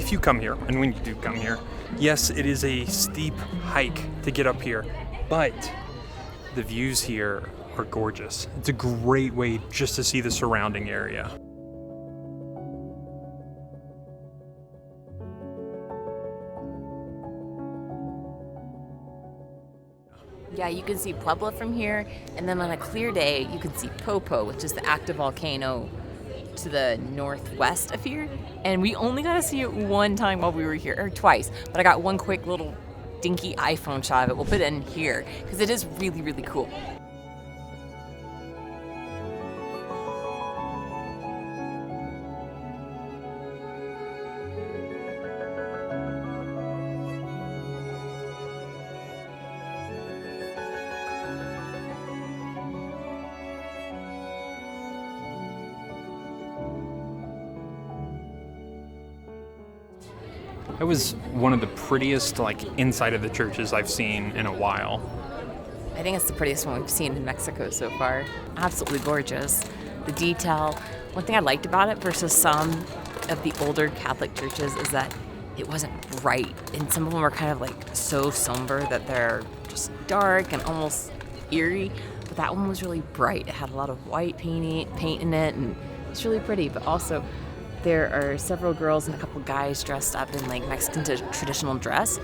if you come here, and when you do come here, yes, it is a steep hike to get up here, but the views here are gorgeous. It's a great way just to see the surrounding area. Yeah, you can see Puebla from here, and then on a clear day, you can see Popo, which is the active volcano to the northwest of here. And we only got to see it one time while we were here, or twice, but I got one quick little dinky iPhone shot of it. We'll put it in here, because it is really, really cool. It was one of the prettiest, inside of the churches I've seen in a while. I think it's the prettiest one we've seen in Mexico so far. Absolutely gorgeous. The detail. One thing I liked about it versus some of the older Catholic churches is that it wasn't bright, and some of them are kind of so somber that they're just dark and almost eerie. But that one was really bright. It had a lot of white paint in it, and it's really pretty. But also, there are several girls and a couple guys dressed up in Mexican traditional dress,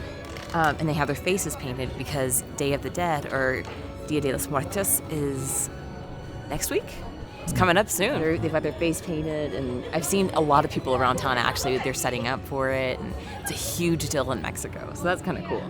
and they have their faces painted because Day of the Dead, or Dia de los Muertos, is next week. It's coming up soon. They've got their face painted, and I've seen a lot of people around town actually. They're setting up for it, and it's a huge deal in Mexico, so that's kind of cool.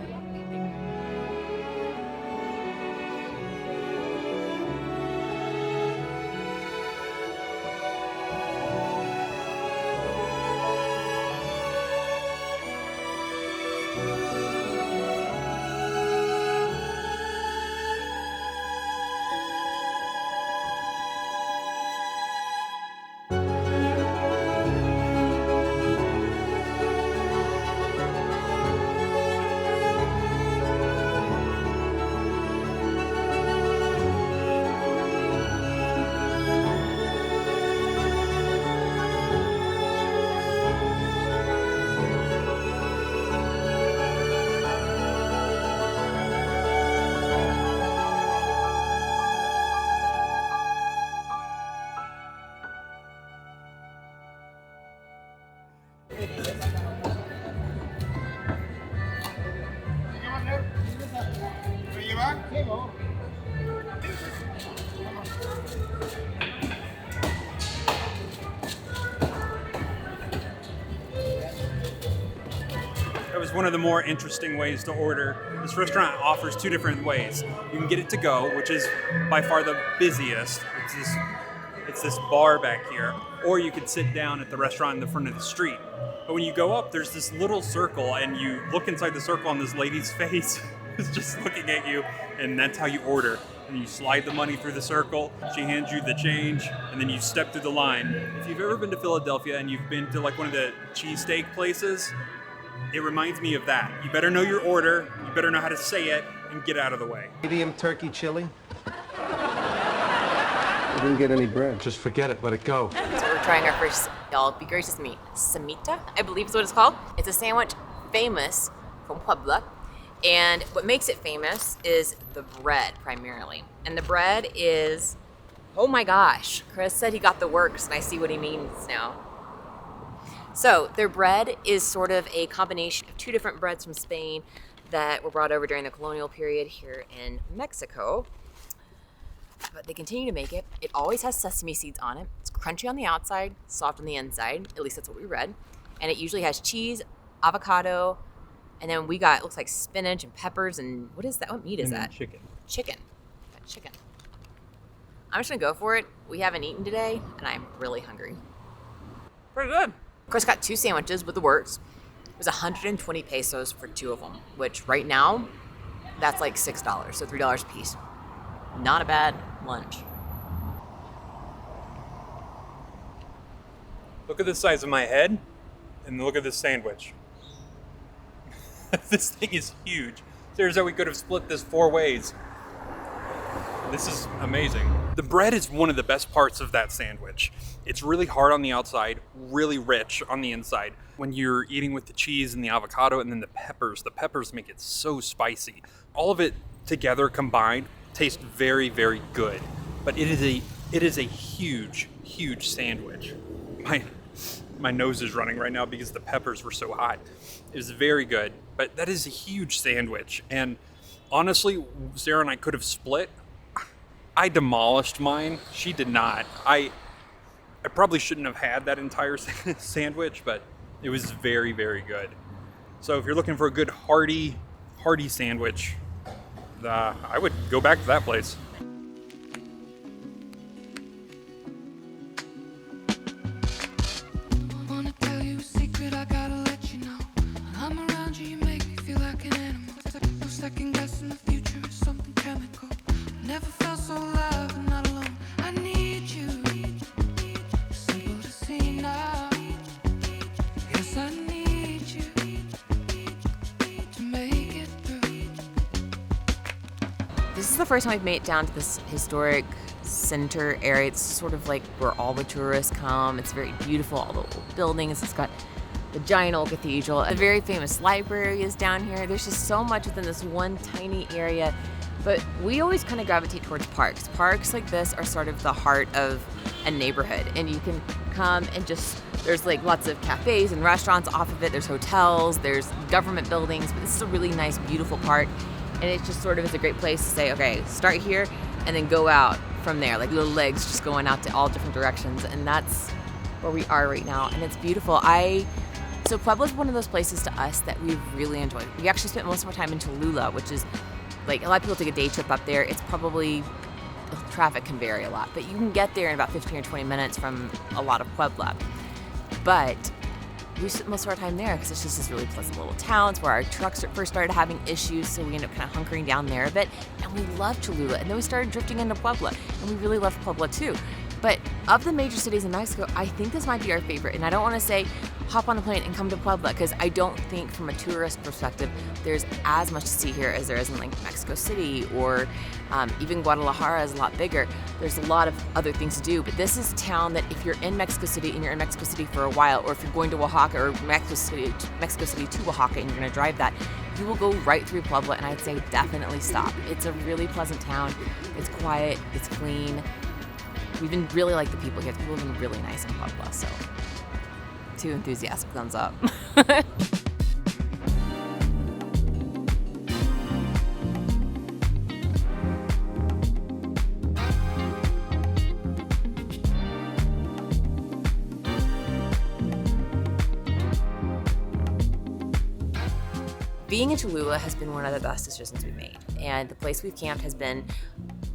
That was one of the more interesting ways to order. This restaurant offers two different ways. You can get it to go, which is by far the busiest. It's this bar back here. Or you could sit down at the restaurant in the front of the street. But when you go up, there's this little circle, and you look inside the circle, and this lady's face is just looking at you, and that's how you order. And you slide the money through the circle, she hands you the change, and then you step through the line. If you've ever been to Philadelphia and you've been to one of the cheesesteak places, it reminds me of that. You better know your order, you better know how to say it, and get out of the way. Medium turkey chili. I didn't get any bread. Just forget it, let it go. So we're trying our first, y'all be gracious to me, semita, I believe is what it's called. It's a sandwich famous from Puebla. And what makes it famous is the bread, primarily. And the bread is, oh my gosh, Chris said he got the works, and I see what he means now. So their bread is sort of a combination of two different breads from Spain that were brought over during the colonial period here in Mexico. But they continue to make it. It always has sesame seeds on it. It's crunchy on the outside, soft on the inside. At least that's what we read. And it usually has cheese, avocado, and then we got, it looks like spinach and peppers, and what is that? What meat is that? Chicken. Chicken. Got chicken. I'm just gonna go for it. We haven't eaten today, and I'm really hungry. Pretty good. Chris got two sandwiches with the works. It was 120 pesos for two of them, which right now, that's like $6, so $3 a piece. Not a bad lunch. Look at the size of my head, and look at this sandwich. This thing is huge. Seriously, we could have split this 4 ways. This is amazing. The bread is one of the best parts of that sandwich. It's really hard on the outside, really rich on the inside. When you're eating with the cheese and the avocado and then the peppers make it so spicy. All of it together combined tastes very, very good. But it is a huge, huge sandwich. My nose is running right now because the peppers were so hot. It was very good, but that is a huge sandwich. And honestly, Sarah and I could have split. I demolished mine. She did not. I probably shouldn't have had that entire sandwich, but it was very, very good. So if you're looking for a good hearty sandwich, I would go back to that place. Wanna tell you a secret, I gotta let you know. When I'm around you, you make me feel like an animal. No second guessing the future is something chemical. Never felt so alive and not alone. I need you. Simple to see now. Yes, I need you to make it through. This is the first time we've made it down to this historic center area. It's sort of like where all the tourists come. It's very beautiful, all the old buildings. It's got the giant old cathedral. A very famous library is down here. There's just so much within this one tiny area. But we always kind of gravitate towards parks. Parks like this are sort of the heart of a neighborhood. And you can come and there's like lots of cafes and restaurants off of it. There's hotels, there's government buildings. But this is a really nice, beautiful park. And it just sort of is a great place to say, okay, start here and then go out from there. Like little legs just going out to all different directions. And that's where we are right now. And it's beautiful. So Puebla is one of those places to us that we've really enjoyed. We actually spent most of our time in Cholula, which is like a lot of people take a day trip up there. It's probably, traffic can vary a lot, but you can get there in about 15 or 20 minutes from a lot of Puebla. But we spent most of our time there because it's just this really pleasant little town. It's where our trucks first started having issues, so we ended up kind of hunkering down there a bit. And we loved Cholula, and then we started drifting into Puebla, and we really loved Puebla too. But of the major cities in Mexico, I think this might be our favorite. And I don't want to say hop on a plane and come to Puebla, because I don't think from a tourist perspective there's as much to see here as there is in like Mexico City, or even Guadalajara is a lot bigger. There's a lot of other things to do, but this is a town that if you're in Mexico City and you're in Mexico City for a while, or if you're going to Oaxaca or Mexico City to Oaxaca and you're going to drive that, you will go right through Puebla, and I'd say definitely stop. It's a really pleasant town. It's quiet, it's clean. We even really like the people here. People have been really nice in Puebla, so 2 enthusiastic thumbs up. Being in Cholula has been one of the best decisions we've made, and the place we've camped has been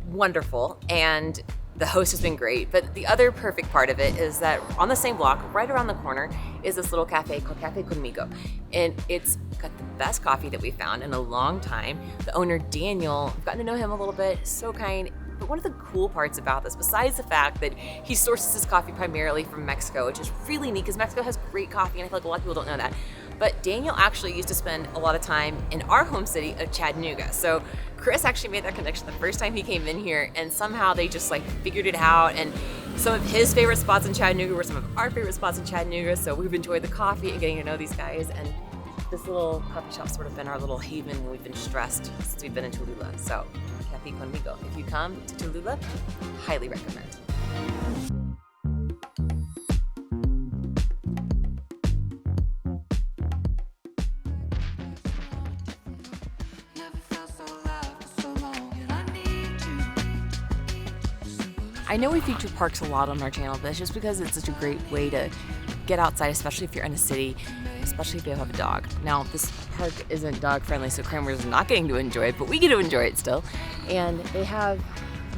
wonderful, and the host has been great. But the other perfect part of it is that on the same block, right around the corner, is this little cafe called Cafe Conmigo. And it's got the best coffee that we've found in a long time. The owner, Daniel, I've gotten to know him a little bit, so kind. But one of the cool parts about this, besides the fact that he sources his coffee primarily from Mexico, which is really neat because Mexico has great coffee, and I feel like a lot of people don't know that. But Daniel actually used to spend a lot of time in our home city of Chattanooga. So Chris actually made that connection the first time he came in here, and somehow they just like figured it out. And some of his favorite spots in Chattanooga were some of our favorite spots in Chattanooga. So we've enjoyed the coffee and getting to know these guys. And this little coffee shop's sort of been our little haven when we've been stressed since we've been in Cholula. So Cafe Conmigo. If you come to Cholula, highly recommend. I know we feature parks a lot on our channel, but it's just because it's such a great way to get outside, especially if you're in a city, especially if you have a dog. Now, this park isn't dog friendly, so Kramer is not getting to enjoy it, but we get to enjoy it still. And they have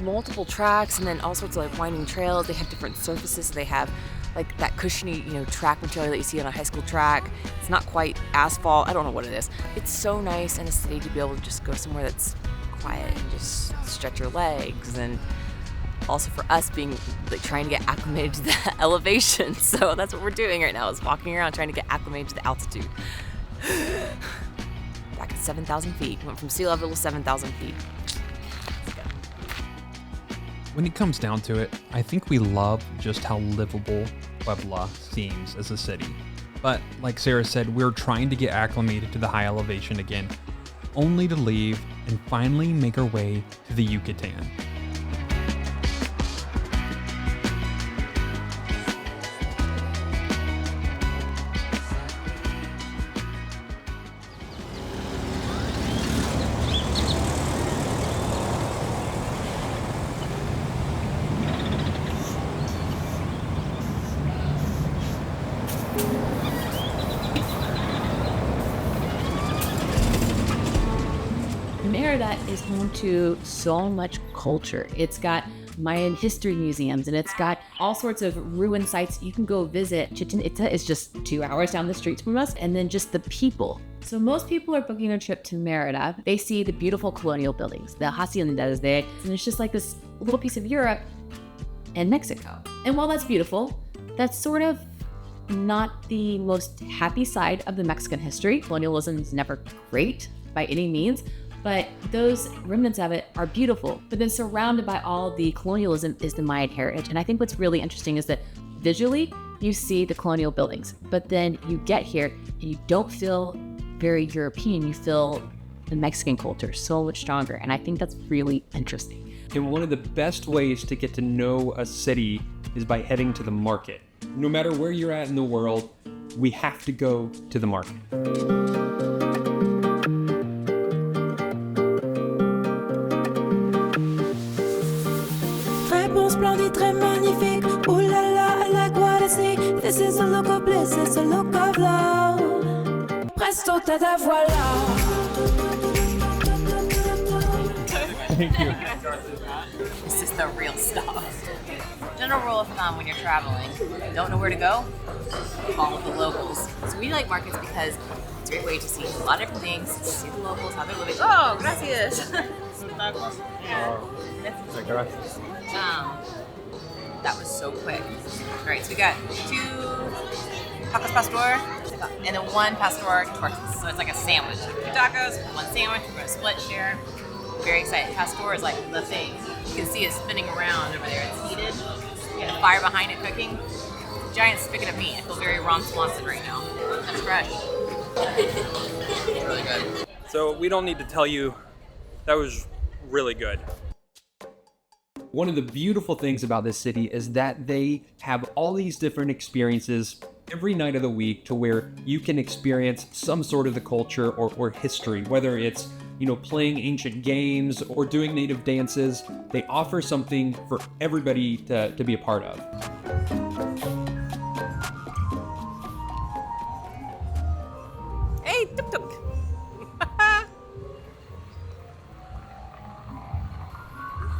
multiple tracks and then all sorts of like winding trails. They have different surfaces. So they have like that cushiony, track material that you see on a high school track. It's not quite asphalt. I don't know what it is. It's so nice in a city to be able to just go somewhere that's quiet and just stretch your legs, and also for us being like trying to get acclimated to the elevation. So that's what we're doing right now, is walking around trying to get acclimated to the altitude. Back at 7,000 feet. Went from sea level to 7,000 feet. Let's go. When it comes down to it, I think we love just how livable Puebla seems as a city. But like Sara said, we're trying to get acclimated to the high elevation again, only to leave and finally make our way to the Yucatan. Merida is home to so much culture. It's got Mayan history museums and it's got all sorts of ruin sites you can go visit. Chichen Itza is just 2 hours down the street from us, and then just the people. So most people are booking a trip to Merida. They see the beautiful colonial buildings, the haciendas there, and it's just like this little piece of Europe and Mexico. And while that's beautiful, that's sort of not the most happy side of the Mexican history. Colonialism is never great by any means, but those remnants of it are beautiful. But then surrounded by all the colonialism is the Mayan heritage. And I think what's really interesting is that visually you see the colonial buildings, but then you get here and you don't feel very European. You feel the Mexican culture so much stronger. And I think that's really interesting. And one of the best ways to get to know a city is by heading to the market. No matter where you're at in the world, we have to go to the market. Splendide, très magnifique. Ooh la la, I like what I see. This is a look of bliss, it's a look of love. Presto, tada, voilà. Thank you. This is the real stuff. General rule of thumb when you're traveling, don't know where to go, follow the locals. So we like markets because it's a great way to see a lot of different things, see the locals, how they're living. Oh, gracias. That was so quick. All right, so we got 2 tacos pastor and then 1 pastor tortas. So it's like a sandwich. 2 tacos, 1 sandwich. We're gonna split share. Very excited. Pastor is like the thing. You can see it spinning around over there. It's heated. You got a fire behind it cooking. Giant spigot of meat. I feel very Ron Swanson right now. That's fresh. It's really good. So we don't need to tell you, that was really good. One of the beautiful things about this city is that they have all these different experiences every night of the week to where you can experience some sort of the culture or history, whether it's, playing ancient games or doing native dances. They offer something for everybody to be a part of. Hey, tuk tuk.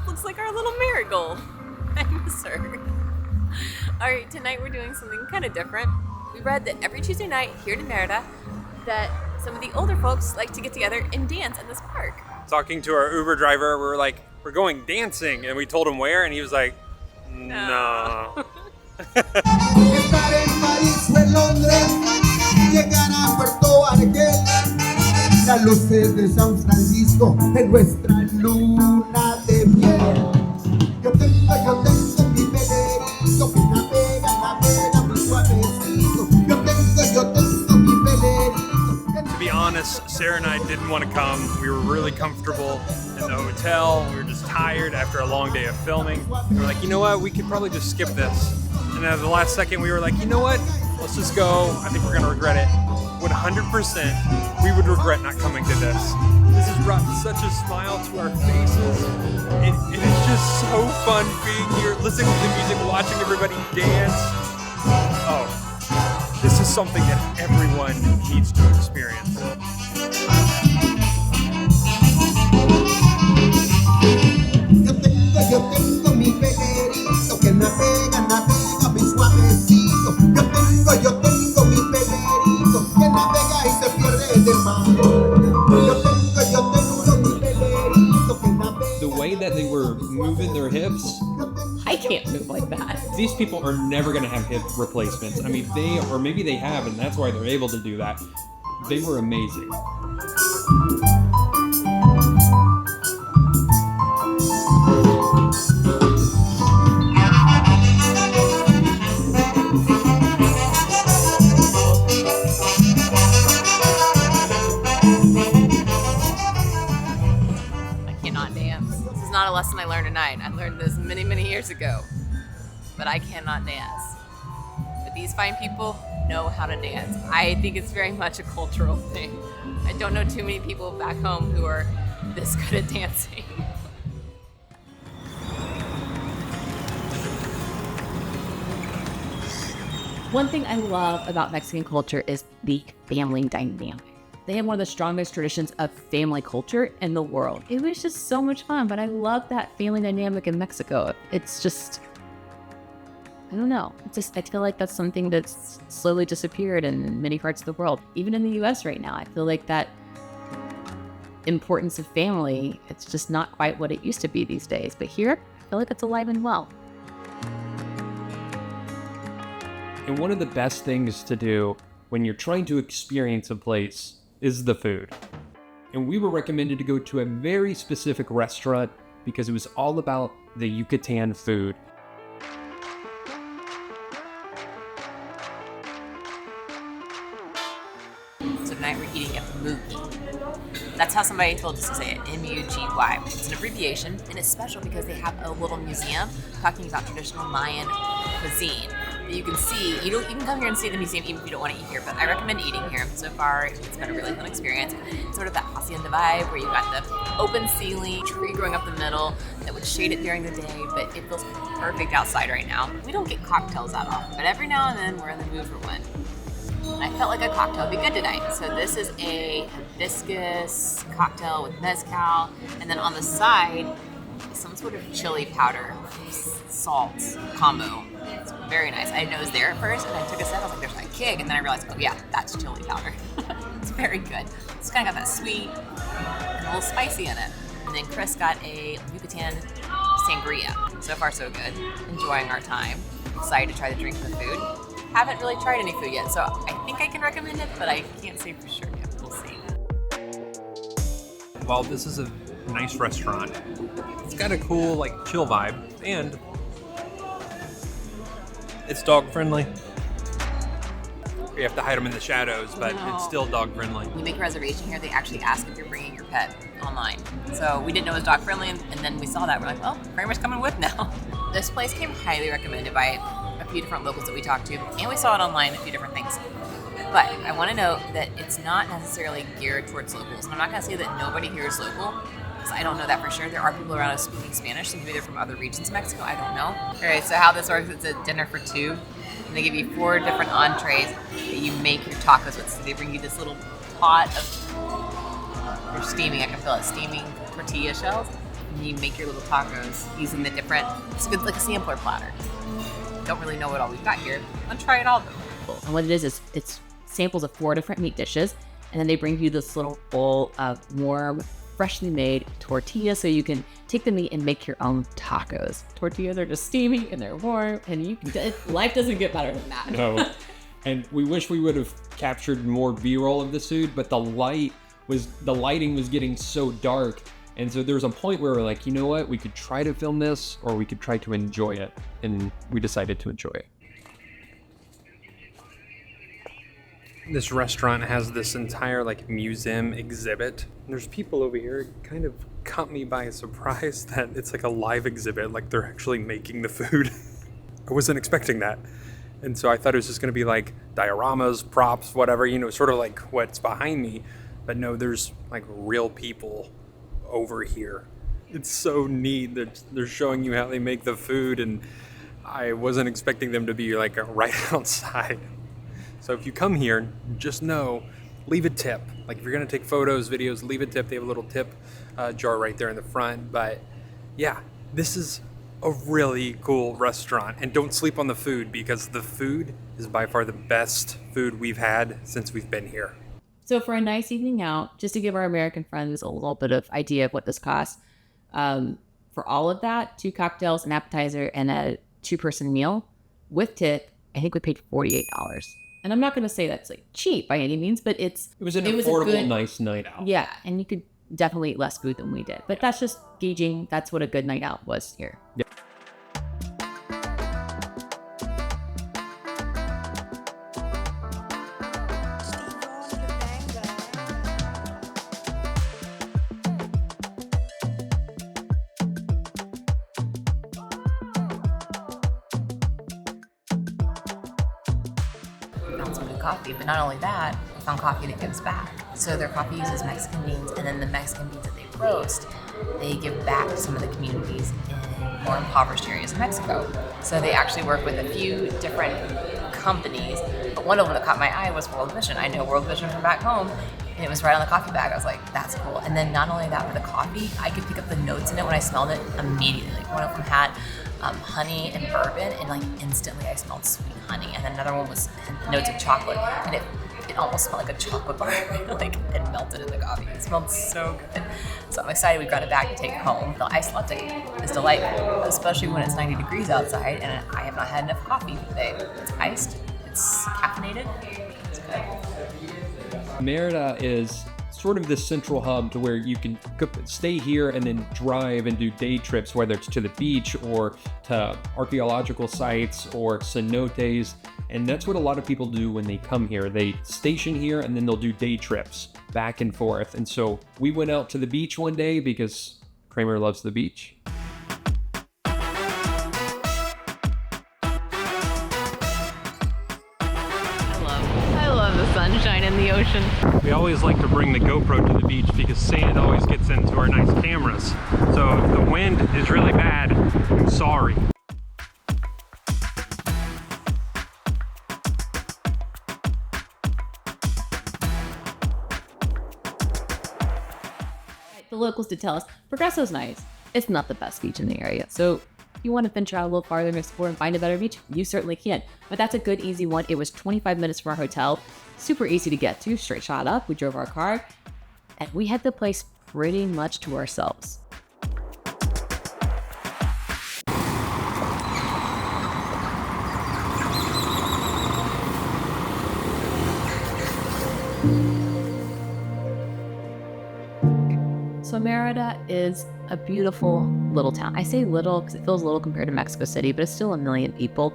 Looks like our little marigold. I miss her. All right, tonight we're doing something kind of different. We read that every Tuesday night here in Merida that some of the older folks like to get together and dance in this park. Talking to our Uber driver, we were like, we're going dancing. And we told him where, and he was like, no. Estar en París o en Londres, llegar a Puerto Argel, las luces de San Francisco en nuestra luna de miel. Yo tengo mi velerito que navega muy suavecito. Yo tengo mi velerito. To be honest, Sara and I didn't want to come. We were really comfortable in the hotel. We were just tired after a long day of filming. We were like, you know what? We could probably just skip this. And then at the last second, we were like, you know what? Let's just go. I think we're going to regret it. 100%, we would regret not coming to this. This has brought such a smile to our faces. And it is just so fun being here, listening to the music, watching everybody dance. Oh, this is something that everyone needs to experience. Yo tengo mi velerito que navega muy suavecito. Yo tengo mi velerito que navega y se pierde en el mar. Yo tengo mi velerito que navega. The way that they were moving their hips, I can't move like that. these people are never going to have hip replacements. I mean, maybe they have, and that's why they're able to do that. They were amazing. cannot dance. This is not a lesson I learned tonight. I learned this many, many years ago. But I cannot dance. But these fine people know how to dance. I think it's very much a cultural thing. I don't know too many people back home who are this good at dancing. One thing I love about Mexican culture is the family dynamic. They have one of the strongest traditions of family culture in the world. It was just so much fun, but I love that family dynamic in Mexico. It's just, I don't know. I feel like that's something that's slowly disappeared in many parts of the world. Even in the US right now, I feel like that importance of family, it's just not quite what it used to be these days. But here, I feel like it's alive and well. And one of the best things to do when you're trying to experience a place is the food. And we were recommended to go to a very specific restaurant because it was all about the Yucatan food. So tonight we're eating at Mugi. That's how somebody told us to say it, M-U-G-Y. It's an abbreviation, and it's special because they have a little museum talking about traditional Mayan cuisine. You can see, you can come here and see the museum even if you don't want to eat here, but I recommend eating here. So far, it's been a really fun experience. It's sort of that hacienda vibe where you got the open ceiling, tree growing up the middle that would shade it during the day, but it feels perfect outside right now. We don't get cocktails that often, but every now and then we're in the mood for one. I felt like a cocktail would be good tonight. So this is a hibiscus cocktail with mezcal, and then on the side, some sort of chili powder, salt combo. It's very nice. I didn't know it was there at first, and I took a sip. I was like, there's my kick, and then I realized, oh yeah, that's chili powder. It's very good. It's kind of got that sweet and a little spicy in it. And then Chris got a Yucatan sangria. So far, so good. Enjoying our time. Excited to try the drink and the food. Haven't really tried any food yet, so I think I can recommend it, but I can't say for sure yet. We'll see. While this is a nice restaurant, it's got a cool, like, chill vibe, and it's dog friendly. You have to hide them in the shadows, but it's still dog friendly. When you make a reservation here, they actually ask if you're bringing your pet online. So we didn't know it was dog friendly, and then we saw that. We're like, well, Kramer's coming with now. This place came highly recommended by a few different locals that we talked to, and we saw it online, a few different things. But I want to note that it's not necessarily geared towards locals. And I'm not going to say that nobody here is local, because I don't know that for sure. There are people around us speaking Spanish, so maybe they're from other regions of Mexico. I don't know. All right, so how this works, it's a dinner for two. And they give you 4 different entrees that you make your tacos with. So they bring you this little pot of, they're steaming, I can feel it, steaming tortilla shells. And you make your little tacos using the different, it's good, like a sampler platter. Don't really know what all we've got here. Let's try it all though. And what it is it's samples of 4 different meat dishes, and then they bring you this little bowl of warm, freshly made tortillas, so you can take the meat and make your own tacos. Tortillas are just steaming and they're warm, and life doesn't get better than that. No. And we wish we would have captured more B-roll of this food, but the lighting was getting so dark. And so there was a point where we're like, you know what? We could try to film this, or we could try to enjoy it. And we decided to enjoy it. This restaurant has this entire, like, museum exhibit. And there's people over here. It kind of caught me by surprise that it's like a live exhibit, like they're actually making the food. I wasn't expecting that. And so I thought it was just going to be like dioramas, props, whatever, you know, sort of like what's behind me. But no, there's like real people over here. It's so neat that they're showing you how they make the food, and I wasn't expecting them to be like right outside. So if you come here, just know, leave a tip. Like if you're gonna take photos, videos, leave a tip. They have a little tip jar right there in the front. But yeah, this is a really cool restaurant, and don't sleep on the food, because the food is by far the best food we've had since we've been here. So for a nice evening out, just to give our American friends a little bit of idea of what this costs, for all of that, 2 cocktails, an appetizer, and a 2-person meal with tip, I think we paid $48. And I'm not going to say that's like cheap by any means, but it was an affordable, nice night out. Yeah, and you could definitely eat less food than we did. But that's just gauging, that's what a good night out was here. Yeah. good coffee. But not only that, we found coffee that gives back. So their coffee uses Mexican beans, and then the Mexican beans that they roast, they give back to some of the communities in more impoverished areas of Mexico. So they actually work with a few different companies, but one of them that caught my eye was World Vision. I know World Vision from back home, and it was right on the coffee bag. I was like, that's cool. And then not only that, but the coffee, I could pick up the notes in it when I smelled it immediately. Like one of them had honey and bourbon, and like instantly I smelled sweet honey. And then another one was notes of chocolate, and it almost smelled like a chocolate bar, like it melted in the coffee. It smelled so good. So I'm excited we got it back to take home. The iced latte is delightful, especially when it's 90 degrees outside, and I have not had enough coffee today. It's iced, it's caffeinated, it's good. Merida is sort of this central hub to where you can stay here and then drive and do day trips, whether it's to the beach or to archaeological sites or cenotes. And that's what a lot of people do when they come here. They station here and then they'll do day trips back and forth. And so we went out to the beach one day because Kramer loves the beach. I love the sunshine and the ocean. We always like to bring the GoPro to the beach because sand always gets into our nice cameras. So if the wind is really bad, I'm sorry. The locals did tell us Progresso's nice. It's not the best beach in the area, so if you want to venture out a little farther and explore and find a better beach, you certainly can. But that's a good, easy one. It was 25 minutes from our hotel. Super easy to get to, straight shot up. We drove our car, and we had the place pretty much to ourselves. So Merida is a beautiful little town. I say little because it feels little compared to Mexico City, but it's still 1 million people.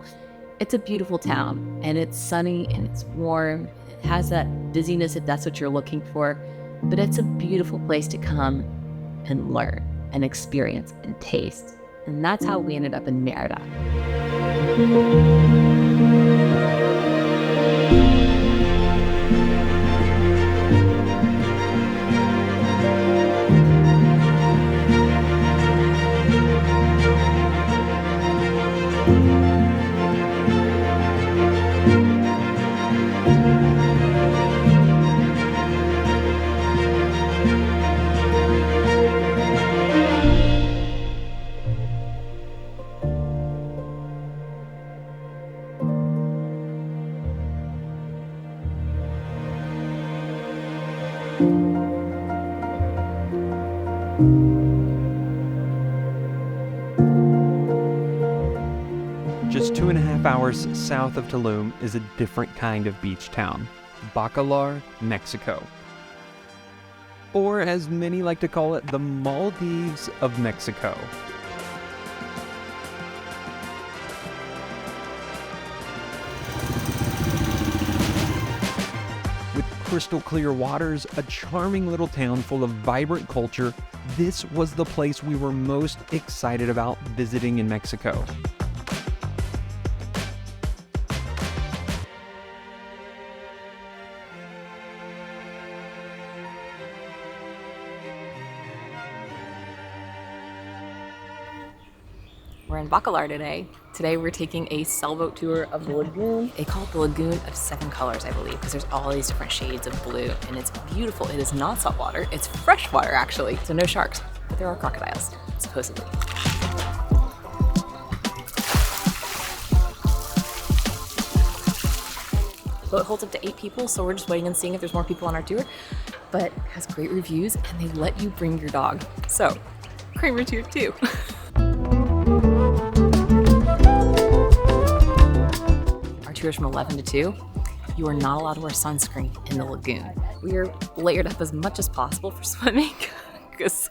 It's a beautiful town, and it's sunny and it's warm. It has that dizziness if that's what you're looking for, but it's a beautiful place to come and learn and experience and taste. And that's how we ended up in Merida. Just 2.5 hours south of Tulum is a different kind of beach town, Bacalar, Mexico. Or as many like to call it, the Maldives of Mexico. With crystal clear waters, a charming little town full of vibrant culture, this was the place we were most excited about visiting in Mexico. We're in Bacalar today. Today we're taking a sailboat tour of the lagoon. They call it the Lagoon of 7 colors, I believe, because there's all these different shades of blue, and it's beautiful. It is not salt water, it's fresh water actually. So no sharks, but there are crocodiles, supposedly. The boat holds up to 8 people, so we're just waiting and seeing if there's more people on our tour, but it has great reviews, and they let you bring your dog. So, Kramer's here too. Tours from 11 to 2, you are not allowed to wear sunscreen in the lagoon. We are layered up as much as possible for swimming because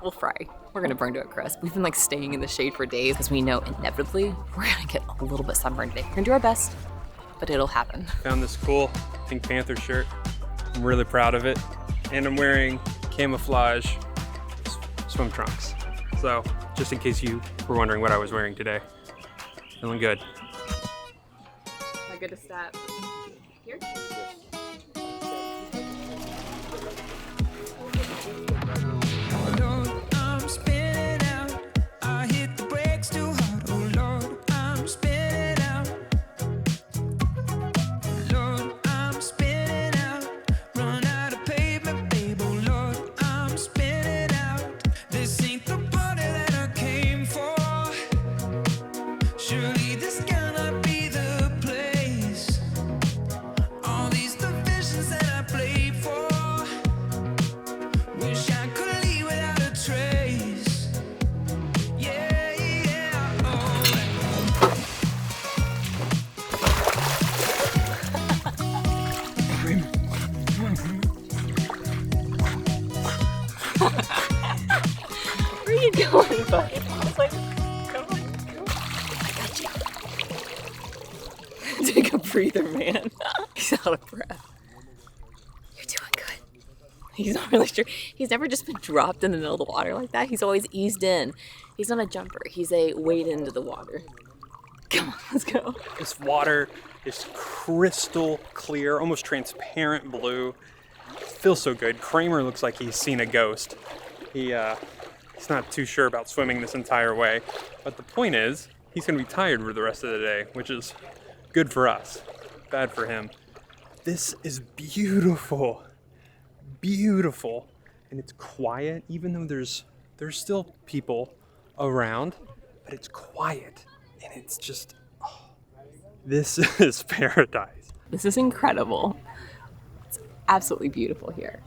we'll fry. We're gonna burn to a crisp. We've been like staying in the shade for days because we know inevitably we're gonna get a little bit sunburned today. We're gonna do our best, but it'll happen. Found this cool Pink Panther shirt. I'm really proud of it. And I'm wearing camouflage swim trunks. So just in case you were wondering what I was wearing today. Feeling good. My goodest stat. Here? Lord, I'm spinning out. I hit the brakes too hard. Oh Lord, I'm spinning out. Lord, I'm spinning out. Run out of pavement, babe. Oh Lord, I'm spinning out. This ain't the party that I came for. Surely this cannot be the place. All these divisions that I played for. Wish I could leave without a trace. Yeah, yeah, Where are you going, buddy? I was like, come on, go. I got you. Take a breather, man. He's out of breath. You're doing good. He's not really sure. He's never just been dropped in the middle of the water like that. He's always eased in. He's not a jumper. He's a wade into the water. Come on, let's go. This water is crystal clear, almost transparent blue. Feels so good. Kramer looks like he's seen a ghost. He's not too sure about swimming this entire way, but the point is, he's gonna be tired for the rest of the day, which is good for us, bad for him. This is beautiful, beautiful, and it's quiet, even though there's still people around, but it's quiet, and it's just, oh, this is paradise. This is incredible. It's absolutely beautiful here.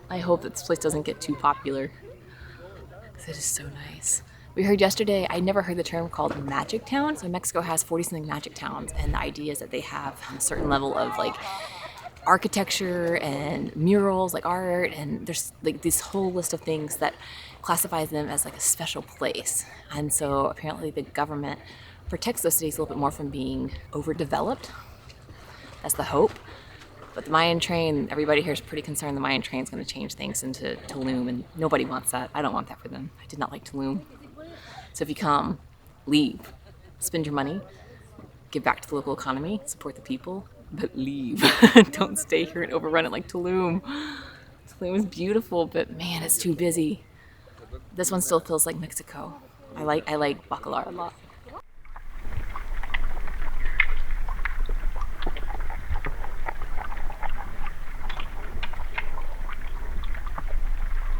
I hope that this place doesn't get too popular, because it is so nice. We heard yesterday, I never heard the term called magic town. So Mexico has 40-something magic towns, and the idea is that they have a certain level of like architecture and murals, like art, and there's like this whole list of things that classifies them as like a special place. And so apparently the government protects those cities a little bit more from being overdeveloped. That's the hope. But the Mayan train, everybody here is pretty concerned the Mayan train is going to change things into Tulum, and nobody wants that. I don't want that for them. I did not like Tulum. So if you come, leave, spend your money, give back to the local economy, support the people, but leave. Don't stay here and overrun it like Tulum. Tulum is beautiful, but man, it's too busy. This one still feels like Mexico. I like Bacalar a lot.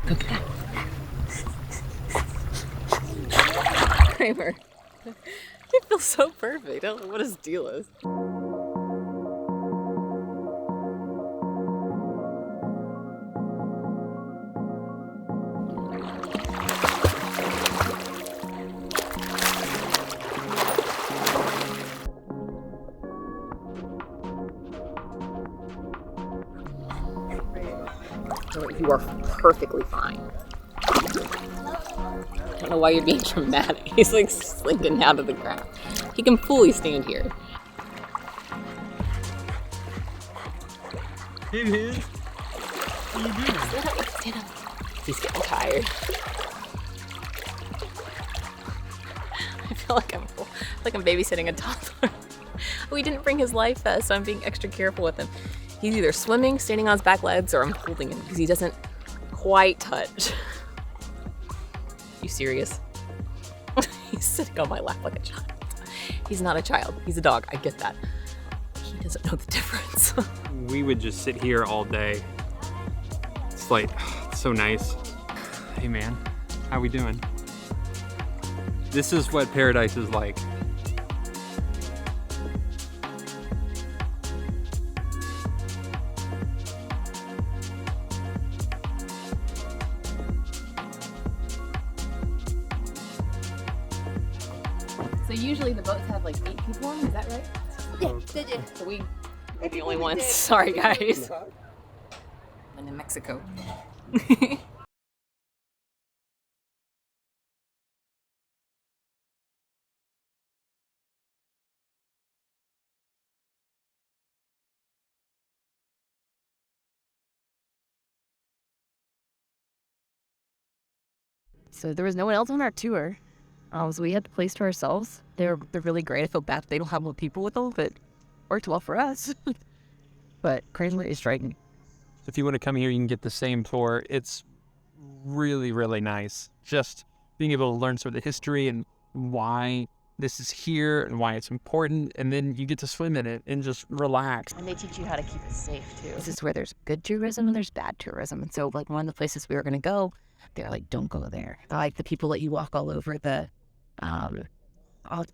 Okay. Kramer. It feels so perfect. I don't know what his deal is. You are perfectly fine. I don't know why you're being dramatic. He's like slinking out of the ground. He can fully stand here. Hey man, what are you doing? Stand up. He's getting tired. I feel like I'm babysitting a toddler. We didn't bring his life vest, so I'm being extra careful with him. He's either swimming, standing on his back legs, or I'm holding him because he doesn't quite touch. You serious? He's sitting on my lap like a child. He's not a child. He's a dog. I get that. He doesn't know the difference. We would just sit here all day. It's like, it's so nice. Hey man, how we doing? This is what paradise is like. So usually the boats have like 8 people on them, is that right? Yeah, they did. So we're the only ones. Sorry guys. I'm in Mexico. So there was no one else on our tour. So we had the place to ourselves. They're really great. I feel bad they don't have more people with them, but Worked well for us. But Kramer is striking. If you want to come here, you can get the same tour. It's really, really nice. Just being able to learn sort of the history and why this is here and why it's important, and then you get to swim in it and just relax. And they teach you how to keep it safe too. This is where there's good tourism and there's bad tourism. And so like one of the places we were going to go, they're like, don't go there. They're like the people that you walk all over the, I'll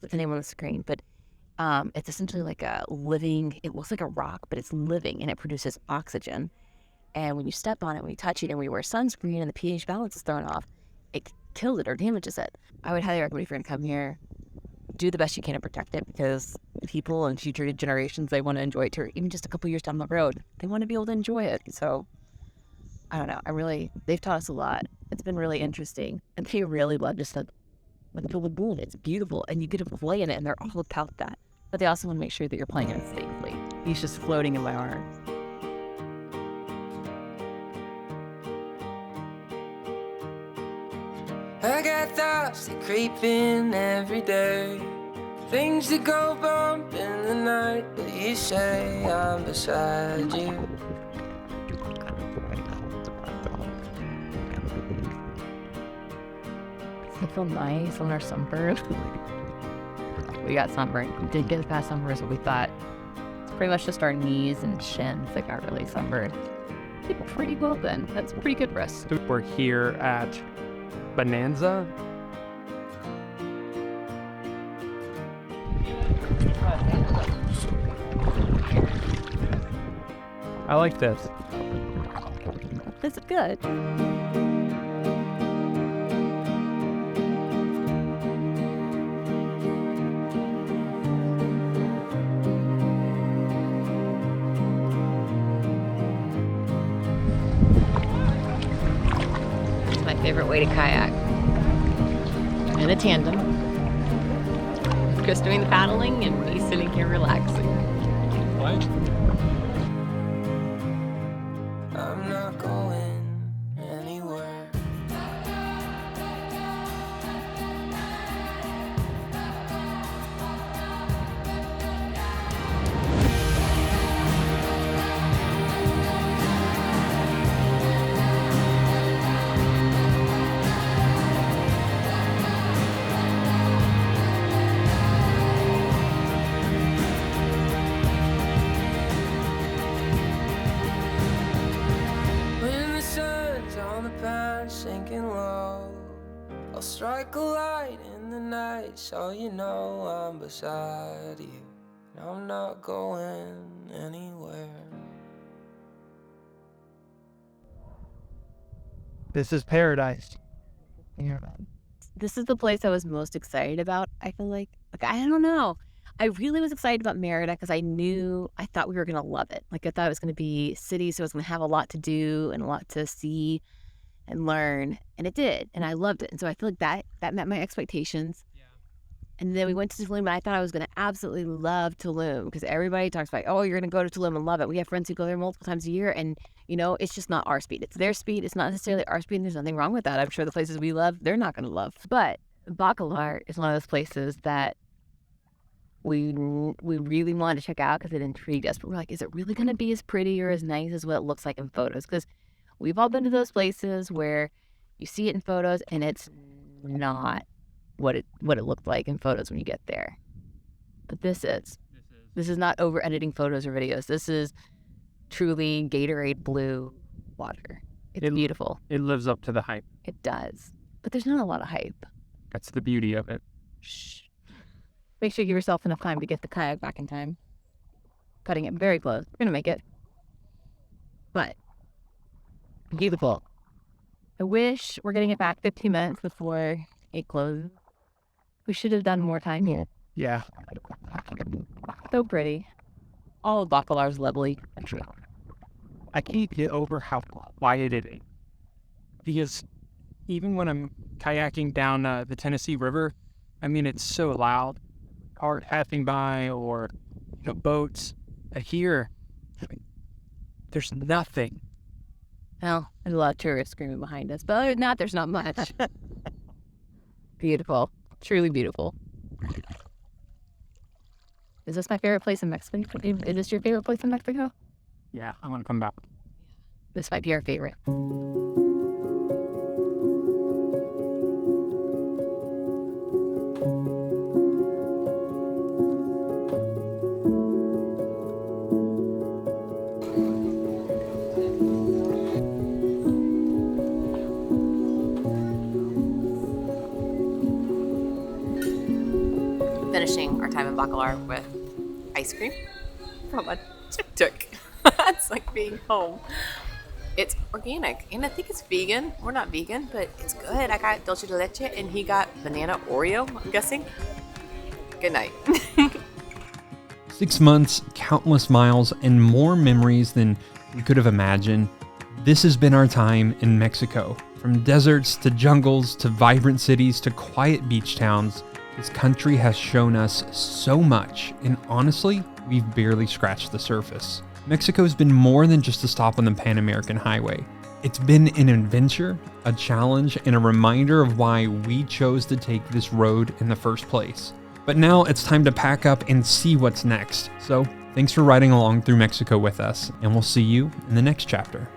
put the name on the screen, but it's essentially like a living, it looks like a rock, but it's living and it produces oxygen. And when you step on it, when you touch it, and we wear sunscreen and the pH balance is thrown off, it kills it or damages it. I would highly recommend if you're going to come here, do the best you can to protect it, because people and future generations, they want to enjoy it too. Even just a couple years down the road, they want to be able to enjoy it. So I don't know. They've taught us a lot. It's been really interesting. And they really love just when people do it. It's beautiful. And you get to play in it, and they're all about that. But they also want to make sure that you're playing it safely. He's just floating in my arms. I got thoughts that creep in every day, things that go bump in the night, but you say I'm beside you. It felt nice on our sunburn. We got sunburned. We did get past sunburn, so we thought it's pretty much just our knees and shins that got really sunburned. Did pretty well then. That's pretty good for us. We're here at Bonanza. I like this. This is good. Favorite way to kayak. In a tandem. Chris doing the paddling and me sitting here relaxing. What? I'm not going anywhere. Sinking low, I'll strike a light in the night so you know I'm beside you, and I'm not going anywhere. This is paradise. This is the place I was most excited about, I feel like. I don't know. I really was excited about Merida because I thought we were going to love it. Like I thought it was going to be a city, so it was going to have a lot to do and a lot to see and learn, and it did, and I loved it. And so I feel like that met my expectations. Yeah. And then we went to Tulum, and I thought I was going to absolutely love Tulum because everybody talks about, oh, you're going to go to Tulum and love it. We have friends who go there multiple times a year, and it's just not our speed. It's their speed. It's not necessarily our speed, and there's nothing wrong with that. I'm sure the places we love, they're not going to love. But Bacalar is one of those places that we really wanted to check out because it intrigued us. But we're like, is it really going to be as pretty or as nice as what it looks like in photos? Because we've all been to those places where you see it in photos and it's not what it looked like in photos when you get there. But this is not over editing photos or videos. This is truly Gatorade blue water. It's beautiful. It lives up to the hype. It does. But there's not a lot of hype. That's the beauty of it. Shh. Make sure you give yourself enough time to get the kayak back in time. Cutting it very close. We're gonna make it. But beautiful. I wish we're getting it back 15 minutes before it closes. We should have done more time here. Yeah. So pretty. All of Bacalar is lovely. I can't get over how quiet it is. Because even when I'm kayaking down the Tennessee River, I mean, it's so loud. Cars passing by or boats. Here, there's nothing. Well, there's a lot of tourists screaming behind us, but other than that, there's not much. Beautiful. Truly beautiful. Is this my favorite place in Mexico? Is this your favorite place in Mexico? Yeah, I want to come back. This might be our favorite. Finishing our time in Bacalar with ice cream from a tuk-tuk. It's like being home. It's organic, and I think it's vegan. We're not vegan, but it's good. I got dulce de leche, and he got banana Oreo, I'm guessing. Good night. 6 months, countless miles, and more memories than we could have imagined. This has been our time in Mexico. From deserts to jungles to vibrant cities to quiet beach towns, this country has shown us so much, and honestly, we've barely scratched the surface. Mexico's been more than just a stop on the Pan American Highway. It's been an adventure, a challenge, and a reminder of why we chose to take this road in the first place. But now it's time to pack up and see what's next. So, thanks for riding along through Mexico with us, and we'll see you in the next chapter.